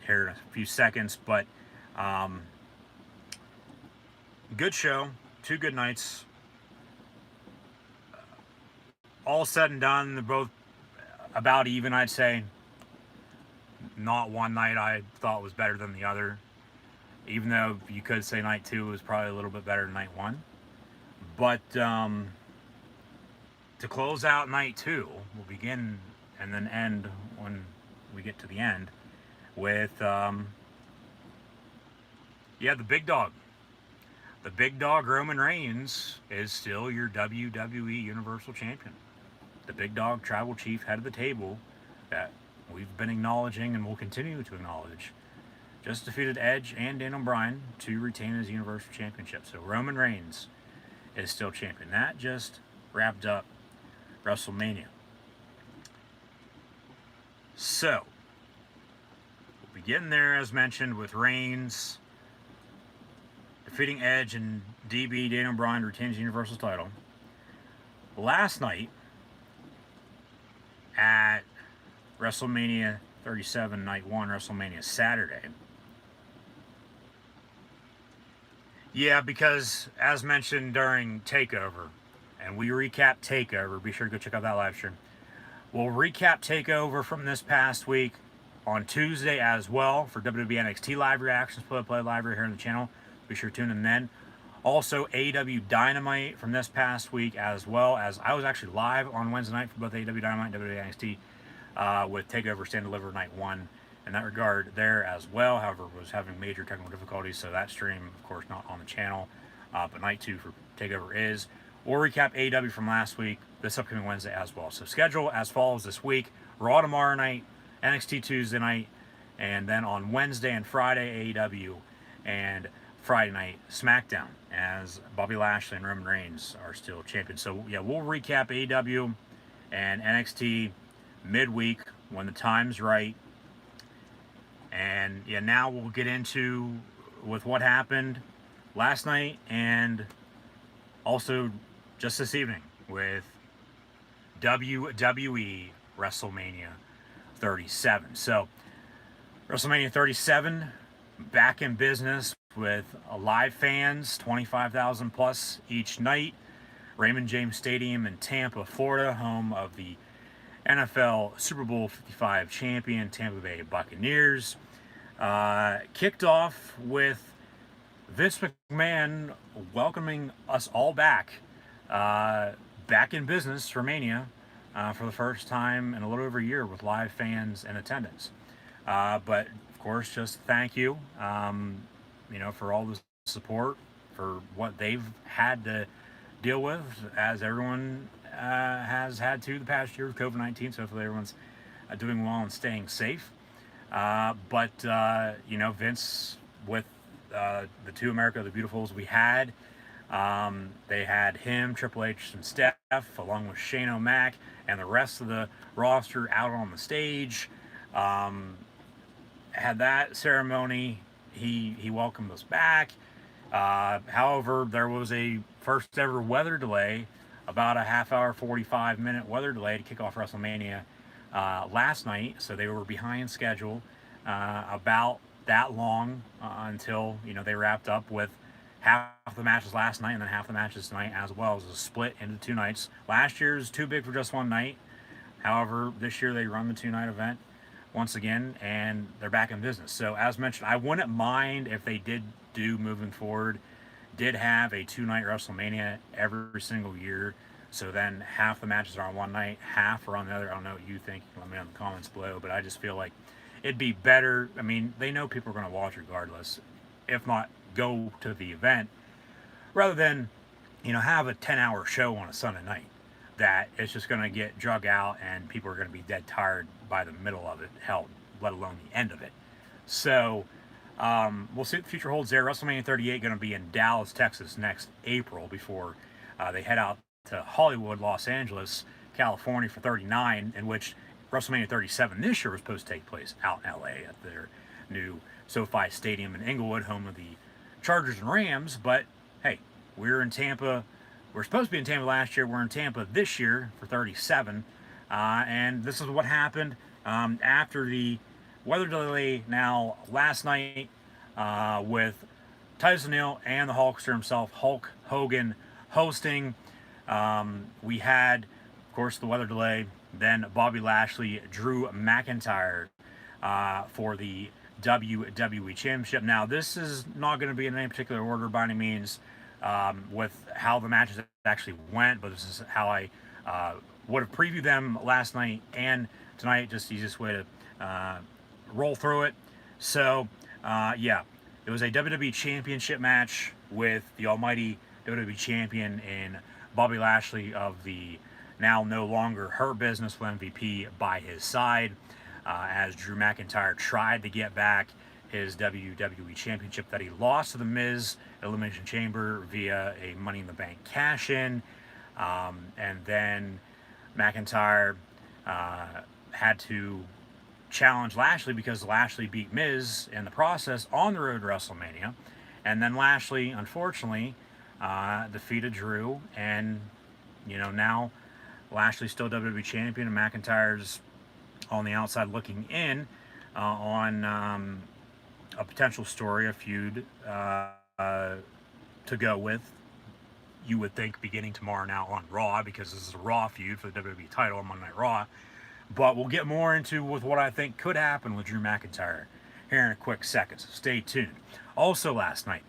here in a few seconds. But good show. 2 good nights. All said and done, they're both about even, I'd say. Not one night I thought was better than the other, even though you could say night 2 was probably a little bit better than night 1. But to close out night 2, we'll begin and then end when we get to the end with the big dog. The big dog, Roman Reigns, is still your WWE Universal Champion. The big dog, tribal chief, head of the table that we've been acknowledging and will continue to acknowledge, just defeated Edge and Daniel Bryan to retain his Universal Championship. So Roman Reigns is still champion. That just wrapped up WrestleMania. So we'll begin there, as mentioned, with Reigns defeating Edge and DB, Daniel Bryan, retains the Universal title. Last night at WrestleMania 37, Night 1, WrestleMania Saturday. Yeah, because as mentioned during TakeOver, and we recap TakeOver, be sure to go check out that live stream. We'll recap TakeOver from this past week on Tuesday as well for WWE NXT live reactions, play live right here on the channel. Be sure to tune in then. Also, AEW Dynamite from this past week, as well as I was actually live on Wednesday night for both AEW Dynamite and WWE NXT with TakeOver Stand Deliver Night 1 in that regard there as well. However, was having major technical difficulties, so that stream, of course, not on the channel. But night 2 for TakeOver is. We'll recap AEW from last week, this upcoming Wednesday as well. So schedule as follows this week: Raw tomorrow night, NXT Tuesday night, and then on Wednesday and Friday, AEW, and Friday night SmackDown, as Bobby Lashley and Roman Reigns are still champions. So yeah, we'll recap AEW and NXT midweek when the time's right. And yeah, now we'll get into with what happened last night and also just this evening with WWE WrestleMania 37. So WrestleMania 37 back in business with live fans, 25,000 plus each night. Raymond James Stadium in Tampa, Florida, home of the NFL Super Bowl 55 champion Tampa Bay Buccaneers. Kicked off with Vince McMahon welcoming us all back in business for Mania for the first time in a little over a year with live fans in attendance. But of course, just thank you, for all the support, for what they've had to deal with, as everyone has had to the past year with COVID-19. So hopefully everyone's doing well and staying safe. But Vince, with the two America the Beautifuls we had, they had him, Triple H, and Steph, along with Shane O'Mac and the rest of the roster out on the stage. Had that ceremony. He welcomed us back. However, there was a first ever weather delay, about a half hour, 45-minute weather delay to kick off WrestleMania last night. So they were behind schedule about that long until they wrapped up with half the matches last night and then half the matches tonight, as well as a split into 2 nights. Last year's too big for just one night. However, this year they run the 2-night event once again, and they're back in business. So as mentioned, I wouldn't mind if they did do, moving forward, did have a 2-night WrestleMania every single year. So then half the matches are on one night, half are on the other. I don't know what you think. Let me know in the comments below. But I just feel like it'd be better. I mean, they know people are going to watch regardless. If not, go to the event rather than, have a 10-hour show on a Sunday night that it's just going to get drug out and people are going to be dead tired by the middle of it, hell, let alone the end of it. So we'll see what the future holds there. WrestleMania 38 going to be in Dallas, Texas next April before they head out to Hollywood, Los Angeles, California for 39, in which WrestleMania 37 this year was supposed to take place out in LA at their new SoFi Stadium in Inglewood, home of the Chargers and Rams. But hey, we're in Tampa. We're supposed to be in Tampa last year. We're in Tampa this year for 37. And this is what happened after the weather delay now last night with Titus O'Neil and the Hulkster himself, Hulk Hogan, hosting. We had, of course, the weather delay. Then Bobby Lashley, Drew McIntyre for the WWE Championship. Now, this is not going to be in any particular order by any means with how the matches actually went, but this is how I would have previewed them last night and tonight. Just the easiest way to roll through it. So, yeah, it was a WWE Championship match with the almighty WWE Champion in Bobby Lashley of the now no longer Hurt Business with MVP by his side, as Drew McIntyre tried to get back his WWE Championship that he lost to The Miz at Elimination Chamber via a Money in the Bank cash-in. And then McIntyre had to challenge Lashley because Lashley beat Miz in the process on the road to WrestleMania. And then Lashley, unfortunately, defeated Drew, and now Lashley's still WWE Champion, and McIntyre's on the outside looking in on a potential story, a feud to go with. You would think beginning tomorrow now on Raw, because this is a Raw feud for the WWE title on Monday Night Raw. But we'll get more into with what I think could happen with Drew McIntyre here in a quick second, so stay tuned. Also last night,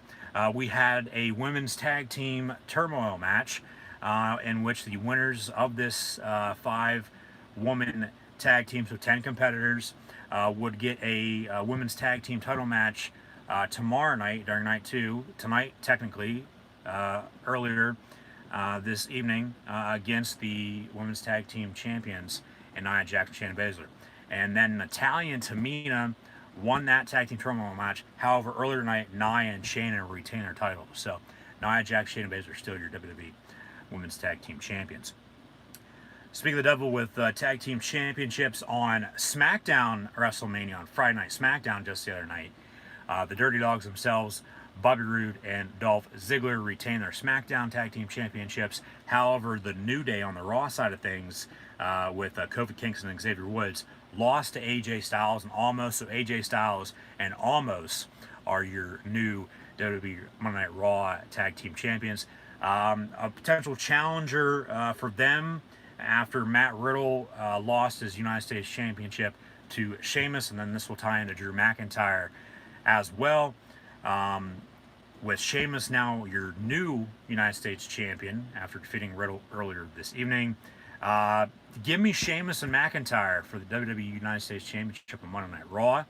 we had a women's tag team turmoil match in which the winners of this 5-woman tag team, so 10 competitors, would get a women's tag team title match tomorrow night during night 2. Tonight, technically, earlier this evening against the women's tag team champions, and Nia Jax and Shayna Baszler. And then Natalya and Tamina won that tag team turmoil match. However, earlier tonight, Nia and Shayna retained their titles. So Nia Jax, Shayna Baszler are still your WWE Women's Tag Team Champions. Speaking of the devil, with tag team championships on SmackDown WrestleMania on Friday Night SmackDown just the other night, the Dirty Dogs themselves, Bobby Roode and Dolph Ziggler, retained their SmackDown Tag Team Championships. However, the New Day on the Raw side of things, with Kofi Kingston and Xavier Woods, lost to AJ Styles and Almost. So AJ Styles and Almost are your new WWE Monday Night Raw Tag Team Champions. A potential challenger for them after Matt Riddle lost his United States Championship to Sheamus, and then this will tie into Drew McIntyre as well. With Sheamus now your new United States Champion after defeating Riddle earlier this evening. Give me Sheamus and McIntyre for the WWE United States Championship on Monday Night Raw.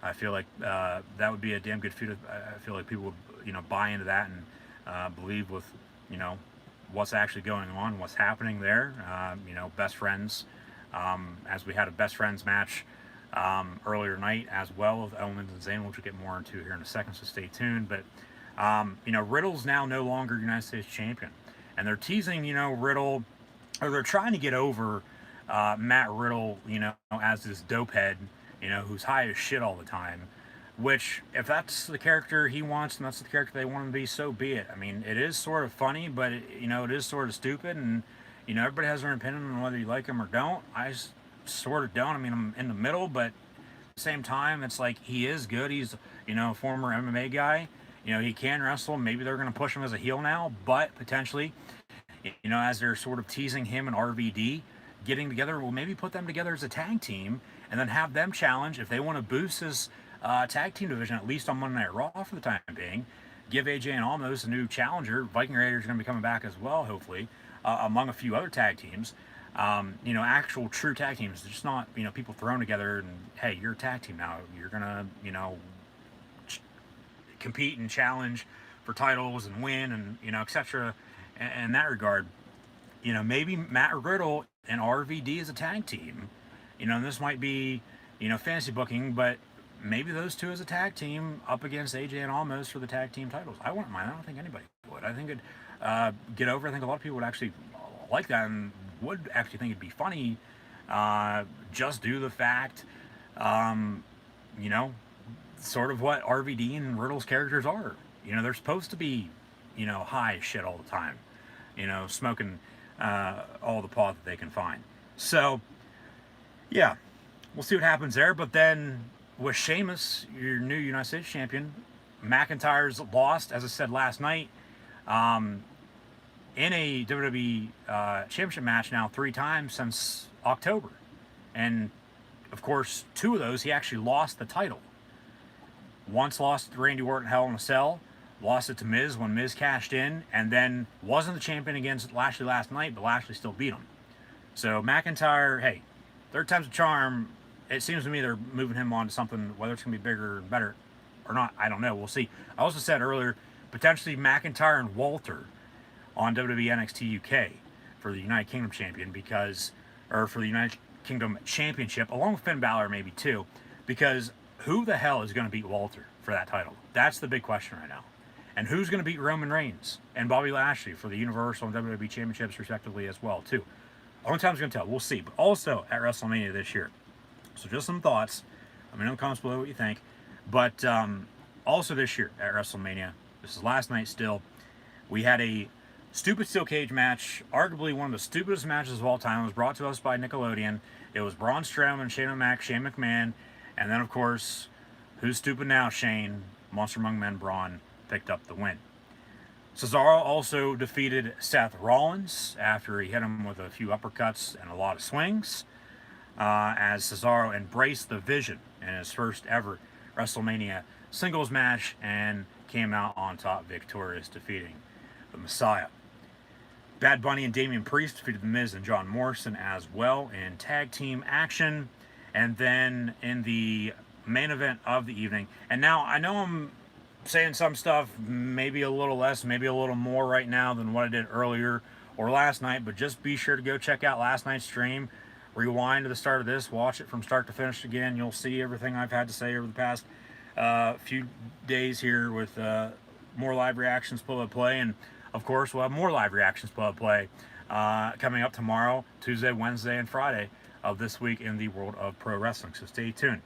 I feel like that would be a damn good feud. I feel like people would, buy into that and believe with, what's actually going on, what's happening there. Best friends, as we had a best friends match earlier tonight as well with Owens and Zayn, which we'll get more into here in a second, so stay tuned. But, Riddle's now no longer United States Champion. And they're teasing, Riddle, or they're trying to get over Matt Riddle, as this dopehead, who's high as shit all the time. Which, if that's the character he wants and that's the character they want him to be, so be it. I mean, it is sort of funny, but, it is sort of stupid. And, everybody has their opinion on whether you like him or don't. I sort of don't. I mean, I'm in the middle, but at the same time, it's like he is good. He's, a former MMA guy. He can wrestle. Maybe they're going to push him as a heel now, but potentially, as they're sort of teasing him and RVD getting together, well, maybe put them together as a tag team and then have them challenge if they want to boost his tag team division, at least on Monday Night Raw for the time being. give AJ and Almost a new challenger. Viking Raiders are going to be coming back as well, hopefully, among a few other tag teams. Actual true tag teams, just not, people thrown together and, hey, you're a tag team now. You're going to, compete and challenge for titles and win and, etc. In that regard, maybe Matt Riddle and RVD as a tag team. This might be, fantasy booking, but maybe those two as a tag team up against AJ and Almost for the tag team titles. I wouldn't mind. I don't think anybody would. I think it'd get over. I think a lot of people would actually like that and would actually think it'd be funny, just due to the fact, sort of what RVD and Riddle's characters are. They're supposed to be, high as shit all the time, smoking all the pot that they can find. So, yeah, we'll see what happens there. But then with Sheamus, your new United States champion, McIntyre's lost, as I said last night, in a WWE championship match now 3 times since October. And, of course, 2 of those, he actually lost the title. Once lost to Randy Orton Hell in a Cell, lost it to Miz when Miz cashed in, and then wasn't the champion against Lashley last night, but Lashley still beat him. So McIntyre, hey, 3rd time's a charm. It seems to me they're moving him on to something, whether it's going to be bigger and better or not, I don't know. We'll see. I also said earlier, potentially McIntyre and Walter on WWE NXT UK for the United Kingdom champion for the United Kingdom championship, along with Finn Balor maybe too, because who the hell is going to beat Walter for that title? That's the big question right now. And who's going to beat Roman Reigns and Bobby Lashley for the Universal and WWE championships respectively as well too? Only time's going to tell. We'll see. But also at WrestleMania this year. So just some thoughts. Let me know in the comments below what you think. But also this year at WrestleMania, this is last night still, we had a stupid steel cage match, arguably one of the stupidest matches of all time. It was brought to us by Nickelodeon. It was Braun Strowman, Shane McMahon, and then of course, who's stupid now? Shane, Monster Among Men, Braun picked up the win. Cesaro also defeated Seth Rollins after he hit him with a few uppercuts and a lot of swings, as Cesaro embraced the Vision in his first ever WrestleMania singles match and came out on top victorious, defeating the Messiah. Bad Bunny and Damian Priest defeated The Miz and John Morrison as well in tag team action. And then in the main event of the evening, and now I know I'm saying some stuff maybe a little less, maybe a little more right now than what I did earlier or last night, but just be sure to go check out last night's stream. Rewind to the start of this, watch it from start to finish again. You'll see everything I've had to say over the past few days here with more live reactions, play-by-play, and of course we'll have more live reactions, play-by-play coming up tomorrow, Tuesday, Wednesday, and Friday of this week in the world of pro wrestling, so stay tuned.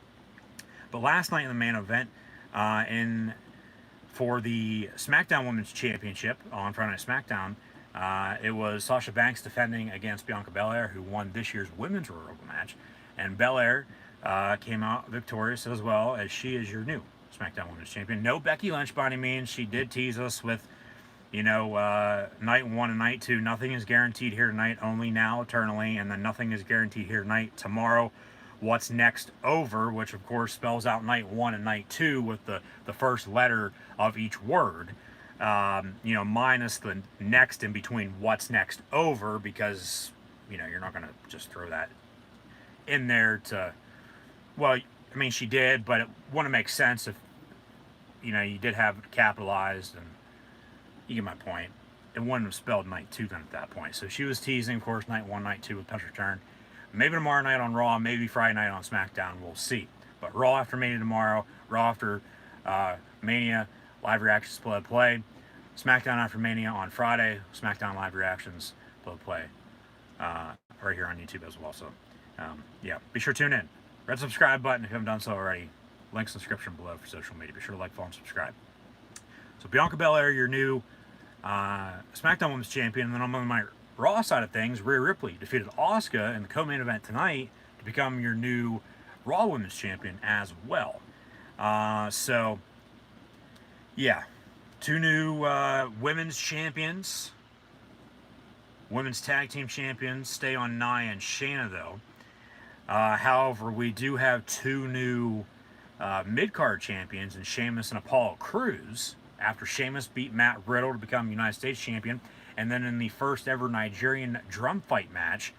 But last night in the main event, for the SmackDown Women's Championship on Friday Night SmackDown, it was Sasha Banks defending against Bianca Belair, who won this year's Women's Royal Rumble match. And Belair came out victorious as well, as she is your new SmackDown Women's Champion. No Becky Lynch by any means. She did tease us with, night 1 and night 2. Nothing is guaranteed here tonight, only now, eternally. And then nothing is guaranteed here tonight, tomorrow. What's next over, which of course spells out night 1 and night 2 with the first letter of each word, minus the next in between what's next over, because, you're not going to just throw that in there to, well, I mean, she did, but it wouldn't make sense if, you did have it capitalized, and you get my point. It wouldn't have spelled night 2 then at that point. So she was teasing, of course, night 1, night 2 with Punch Return. Maybe tomorrow night on Raw, maybe Friday night on SmackDown, we'll see. But Raw after Mania tomorrow, Raw after Mania, live reactions, play. SmackDown after Mania on Friday, SmackDown live reactions, play. Right here on YouTube as well. So, yeah, be sure to tune in. Red subscribe button if you haven't done so already. Links in the description below for social media. Be sure to like, follow, and subscribe. So Bianca Belair, your new SmackDown Women's Champion, and then on my Raw side of things, Rhea Ripley defeated Asuka in the co-main event tonight to become your new Raw Women's Champion as well. So, yeah, 2 new Women's Champions, Women's Tag Team Champions, stay on Nia and Shayna though. However, we do have 2 new mid-card champions in Sheamus and Apollo Crews after Sheamus beat Matt Riddle to become United States champion. And then in the first ever Nigerian drum fight match,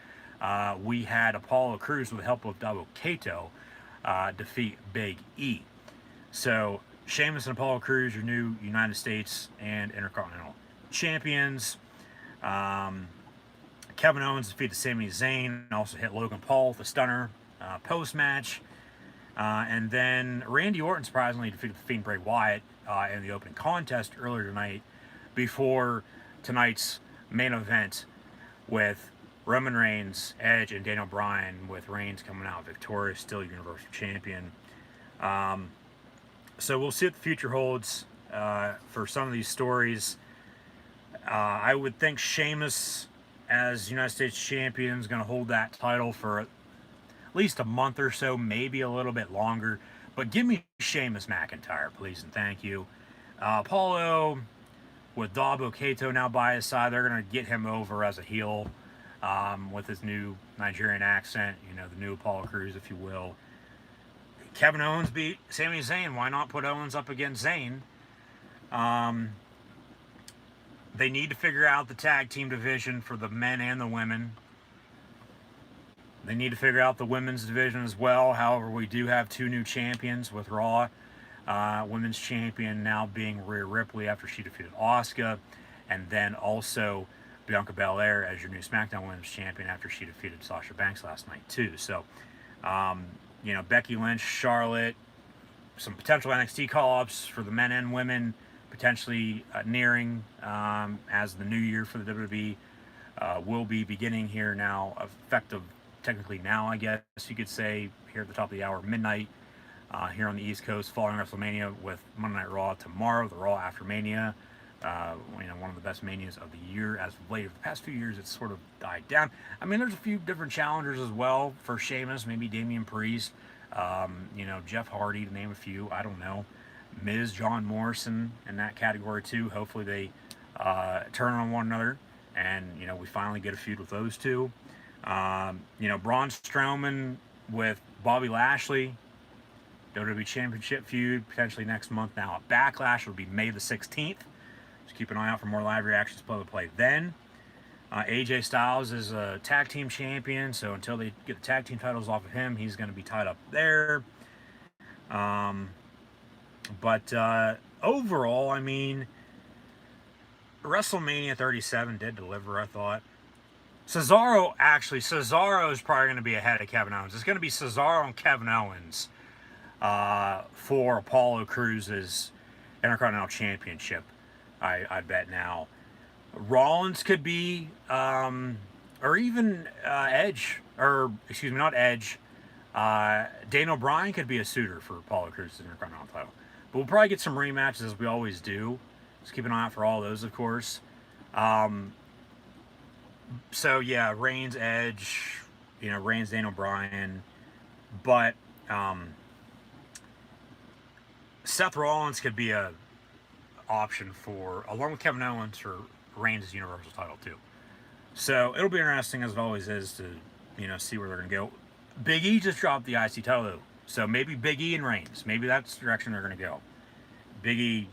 we had Apollo Crews, with the help of Double Kato, defeat Big E. So Sheamus and Apollo Crews, your new United States and Intercontinental champions. Kevin Owens defeated Sami Zayn, and also hit Logan Paul with a stunner post-match. And then Randy Orton surprisingly defeated the Fiend Bray Wyatt in the opening contest earlier tonight, before tonight's main event with Roman Reigns, Edge, and Daniel Bryan, with Reigns coming out victorious, still Universal Champion. So we'll see what the future holds for some of these stories. I would think Sheamus, as United States Champion, is going to hold that title for at least a month or so, maybe a little bit longer. But give me Sheamus McIntyre, please, and thank you. Apollo, with Double Kato now by his side, they're going to get him over as a heel with his new Nigerian accent, you know, the new Apollo Crews, if you will. Kevin Owens beat Sami Zayn. Why not put Owens up against Zayn? They need to figure out the tag team division for the men and the women. They need to figure out the women's division as well. However, we do have two new champions with Raw. Women's champion now being Rhea Ripley after she defeated Asuka. And then also Bianca Belair as your new SmackDown Women's Champion after she defeated Sasha Banks last night too. So, you know, Becky Lynch, Charlotte, some potential NXT call-ups for the men and women, potentially nearing as the new year for the WWE will be beginning here now, effective technically now, I guess you could say, here at the top of the hour, midnight, here on the East Coast, following WrestleMania, with Monday Night Raw tomorrow, the Raw after Mania. You know, one of the best Manias of the year as of late. The past few years, it's sort of died down. I mean, there's a few different challengers as well for Sheamus, maybe Damian Priest, you know, Jeff Hardy, to name a few. I don't know. Miz, John Morrison in that category too. Hopefully they turn on one another, and you know, we finally get a feud with those two. You know, Braun Strowman with Bobby Lashley, WWE Championship feud potentially next month. Now at Backlash, it'll be May the 16th. Just keep an eye out for more live reactions, play then. AJ Styles is a tag team champion, so until they get the tag team titles off of him, he's going to be tied up there. But overall, I mean, WrestleMania 37 did deliver, I thought. Cesaro is probably going to be ahead of Kevin Owens. It's going to be Cesaro and Kevin Owens for Apollo Crews' Intercontinental Championship, I bet now. Rollins could be, or even Edge, or excuse me, not Edge. Daniel Bryan could be a suitor for Apollo Crews' Intercontinental title. But we'll probably get some rematches as we always do. Just keep an eye out for all those, of course. So yeah, Reigns, Edge, you know, Reigns, Daniel Bryan, but Seth Rollins could be a option for, along with Kevin Owens, for Reigns' Universal title too. So it'll be interesting, as it always is, to, you know, see where they're gonna go. Big E just dropped the IC title though, so maybe Big E and Reigns, maybe that's the direction they're gonna go. Big E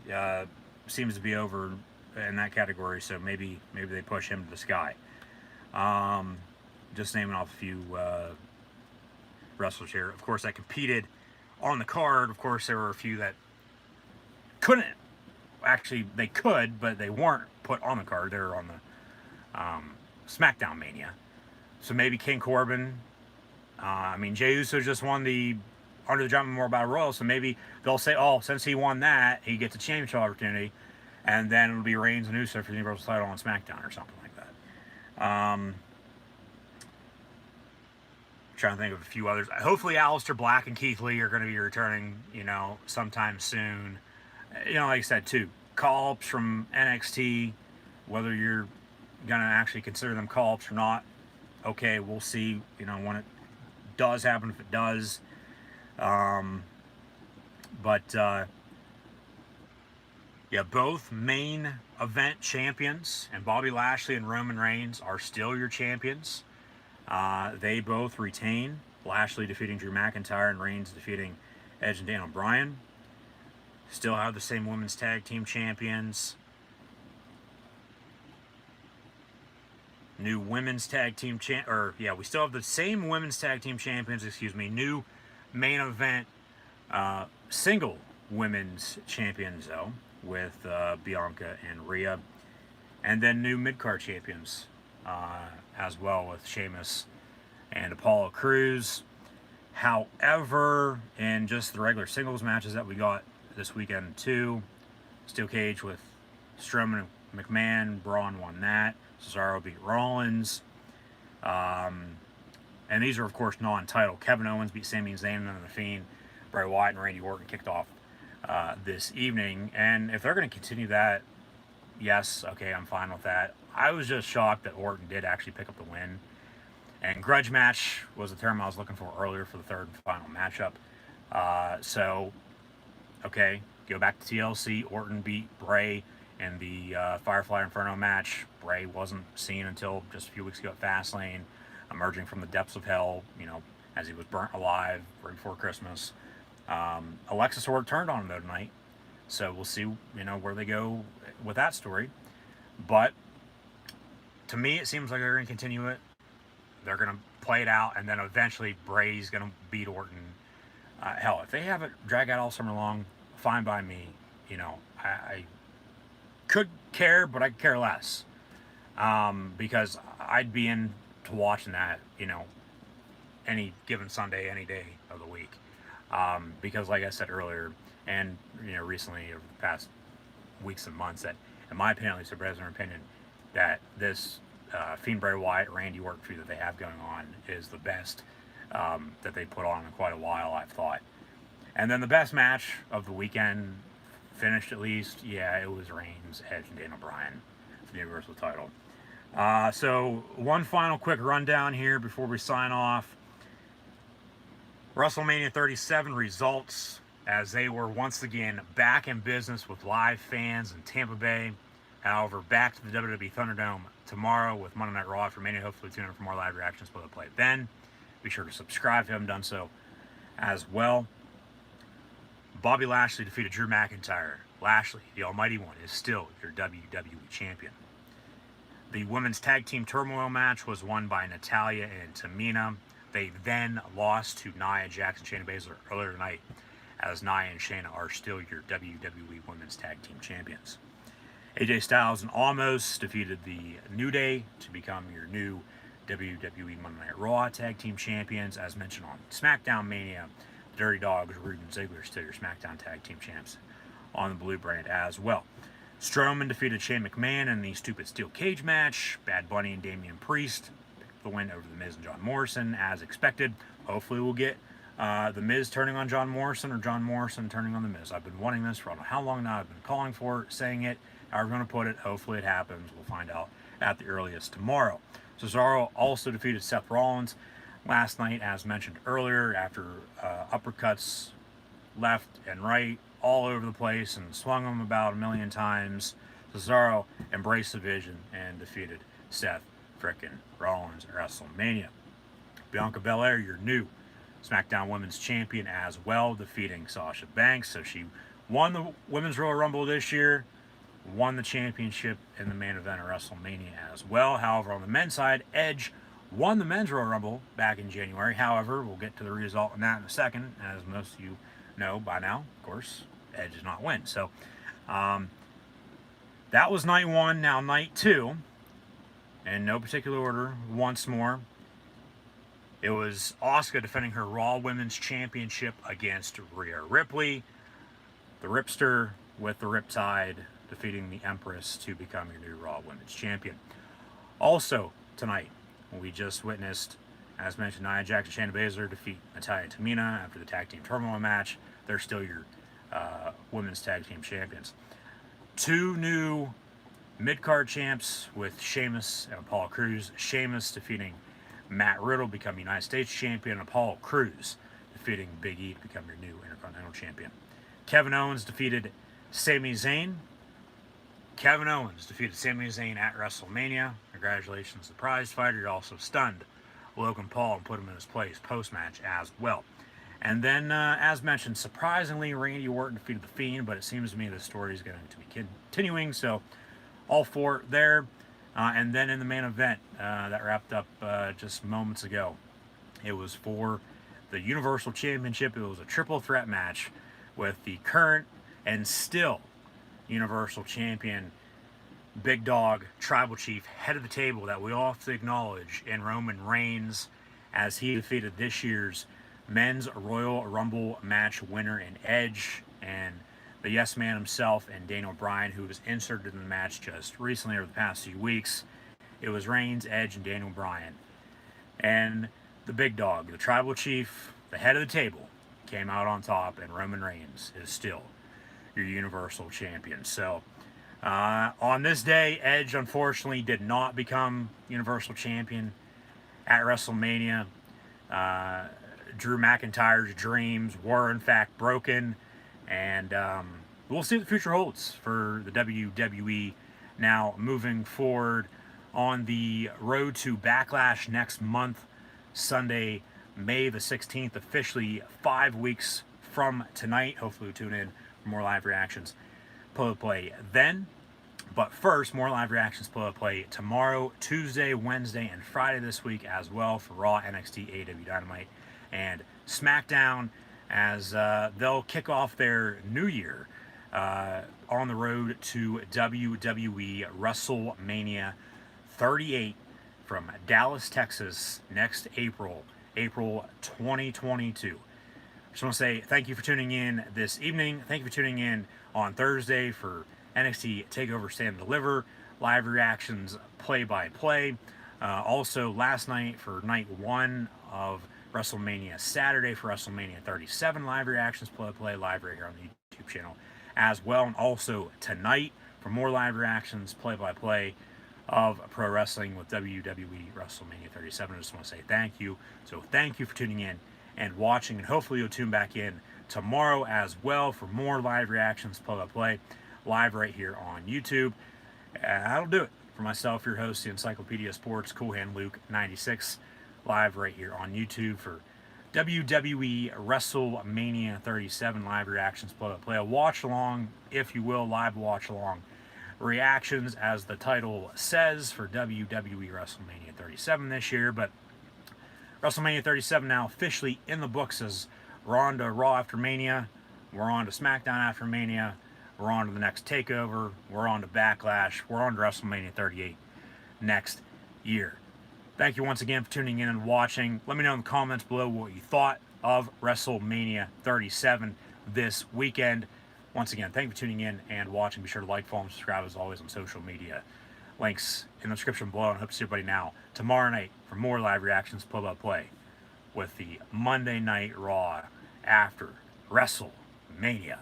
seems to be over in that category, so maybe they push him to the sky. Just naming off a few wrestlers here, of course, that competed on the card. Of course, there were a few that couldn't. Actually, they could, but they weren't put on the card. They were on the SmackDown Mania. So maybe King Corbin. I mean, Jey Uso just won the Under the Giant Memorial Battle Royal, so maybe they'll say, oh, since he won that, he gets a championship opportunity, and then it'll be Reigns and Uso for the Universal title on SmackDown or something like that. Trying to think of a few others. Hopefully Aleister Black and Keith Lee are going to be returning, you know, sometime soon. You know, like I said, too, call-ups from NXT, whether you're going to actually consider them call-ups or not, okay, we'll see, you know, when it does happen, if it does. Yeah, both main event champions, and Bobby Lashley and Roman Reigns are still your champions. They both retain. Lashley defeating Drew McIntyre and Reigns defeating Edge and Daniel Bryan. Still have the same women's tag team champions. New women's tag team we still have the same women's tag team champions, excuse me. New main event single women's champions, though, with Bianca and Rhea. And then new mid-card champions as well, with Sheamus and Apollo Crews. However, in just the regular singles matches that we got this weekend too, steel cage with Strowman and McMahon, Braun won that. Cesaro beat Rollins. And these are, of course, non-title. Kevin Owens beat Sami Zayn and the Fiend. Bray Wyatt and Randy Orton kicked off this evening. And if they're going to continue that, yes, okay, I'm fine with that. I was just shocked that Orton did actually pick up the win. And grudge match was the term I was looking for earlier for the third and final matchup. So, okay, go back to TLC. Orton beat Bray in the Firefly Inferno match. Bray wasn't seen until just a few weeks ago at Fastlane, emerging from the depths of hell, as he was burnt alive right before Christmas. Alexis Orr turned on him, though, tonight. So we'll see, where they go with that story. But to me, it seems like they're going to continue it. They're going to play it out, and then eventually Bray's going to beat Orton. Hell, if they have it drag out all summer long, fine by me. I could care, but I could care less. Because I'd be into watching that, any given Sunday, any day of the week. Because like I said earlier, and, recently, over the past weeks and months, that, in my opinion, at least a personal opinion, that this Fiend Bray Wyatt, Randy Orton feud that they have going on is the best that they put on in quite a while, I've thought. And then the best match of the weekend, finished at least, it was Reigns, Edge, and Daniel Bryan for the Universal title. So one final quick rundown here before we sign off. WrestleMania 37 results, as they were once again back in business with live fans in Tampa Bay. However, back to the WWE Thunderdome tomorrow with Monday Night Raw after Mania. Hopefully tune in for more live reactions, play then. Be sure to subscribe if you haven't done so as well. Bobby Lashley defeated Drew McIntyre. Lashley, the Almighty One, is still your WWE Champion. The women's tag team turmoil match was won by Natalya and Tamina. They then lost to Nia Jax and Shayna Baszler earlier tonight, as Nia and Shayna are still your WWE Women's Tag Team Champions. AJ Styles and Almost defeated the New Day to become your new WWE Monday Night Raw Tag Team Champions. As mentioned on SmackDown Mania, the Dirty Dogs, Rude and Ziggler, still your SmackDown Tag Team Champs on the Blue brand as well. Strowman defeated Shane McMahon in the Stupid Steel Cage match. Bad Bunny and Damian Priest picked the win over The Miz and John Morrison, as expected. Hopefully we'll get The Miz turning on John Morrison, or John Morrison turning on The Miz. I've been wanting this for I don't know how long now. I've been calling for it, saying it, however I'm going to put it. Hopefully it happens. We'll find out at the earliest tomorrow. Cesaro also defeated Seth Rollins last night, as mentioned earlier, after uppercuts left and right all over the place and swung them about a million times. Cesaro embraced the vision and defeated Seth frickin' Rollins at WrestleMania. Bianca Belair, your new SmackDown Women's Champion as well, defeating Sasha Banks. So she won the Women's Royal Rumble this year, won the championship in the main event of WrestleMania as well. However, on the men's side, Edge won the Men's Royal Rumble back in January. However, we'll get to the result on that in a second. As most of you know by now, of course, Edge did not win. So that was night one. Now night two, in no particular order, once more, it was Asuka defending her Raw Women's Championship against Rhea Ripley. The Ripster with the Riptide defeating the Empress to become your new Raw Women's Champion. Also tonight, we just witnessed, as mentioned, Nia Jax and Shayna Baszler defeat Natalya and Tamina after the Tag Team Turmoil match. They're still your Women's Tag Team Champions. Two new mid-card champs with Sheamus and Apollo Crews. Sheamus defeating Matt Riddle, become United States Champion. Apollo Crews defeating Big E to become your new Intercontinental Champion. Kevin Owens defeated Sami Zayn. Kevin Owens defeated Sami Zayn at WrestleMania. Congratulations, the prize fighter. He also stunned Logan Paul and put him in his place post-match as well. And then, as mentioned, surprisingly, Randy Orton defeated the Fiend, but it seems to me the story is going to be continuing. So, all for it there. And then in the main event that wrapped up just moments ago, it was for the Universal Championship. It was a triple threat match with the current and still Universal Champion, Big Dog, Tribal Chief, head of the table that we all have to acknowledge in Roman Reigns, as he defeated this year's Men's Royal Rumble match winner in Edge, and the Yes Man himself and Daniel Bryan, who was inserted in the match just recently over the past few weeks. It was Reigns, Edge, and Daniel Bryan. And the Big Dog, the Tribal Chief, the head of the table, came out on top, and Roman Reigns is still your Universal Champion. So, on this day, Edge unfortunately did not become Universal Champion at WrestleMania. Drew McIntyre's dreams were in fact broken, and we'll see what the future holds for the WWE now moving forward on the road to Backlash next month, Sunday, May the 16th, officially 5 weeks from tonight. Hopefully you'll tune in for more live reactions, play then. But first, more live reactions, play tomorrow, Tuesday, Wednesday, and Friday this week as well for Raw, NXT, AEW Dynamite, and SmackDown, as they'll kick off their new year on the road to WWE WrestleMania 38 from Dallas, Texas, next April 2022. Just want to say thank you for tuning in this evening. Thank you for tuning in on Thursday for NXT TakeOver Stand and Deliver, live reactions, play-by-play. Also, last night for night one of WrestleMania, Saturday for WrestleMania 37, live reactions, play-by-play, live right here on the YouTube channel as well. And also tonight for more live reactions, play-by-play of pro wrestling with WWE WrestleMania 37. I just want to say thank you. So thank you for tuning in and watching, and hopefully you'll tune back in tomorrow as well for more live reactions, play-by-play, live right here on YouTube. That'll do it for myself, your host, the Encyclopedia Sports, Cool Hand Luke 96, live right here on YouTube for WWE WrestleMania 37 live reactions, play-by-play. A watch along, if you will, live watch along reactions, as the title says, for WWE WrestleMania 37 this year. But WrestleMania 37 now officially in the books, as we're on to Raw after Mania, we're on to SmackDown after Mania, we're on to the next TakeOver, we're on to Backlash, we're on to WrestleMania 38 next year. Thank you once again for tuning in and watching. Let me know in the comments below what you thought of WrestleMania 37 this weekend. Once again, thank you for tuning in and watching. Be sure to like, follow, and subscribe as always on social media. Links in the description below, and I hope to see everybody now tomorrow night for more live reactions, play-by-play, with the Monday Night Raw after WrestleMania.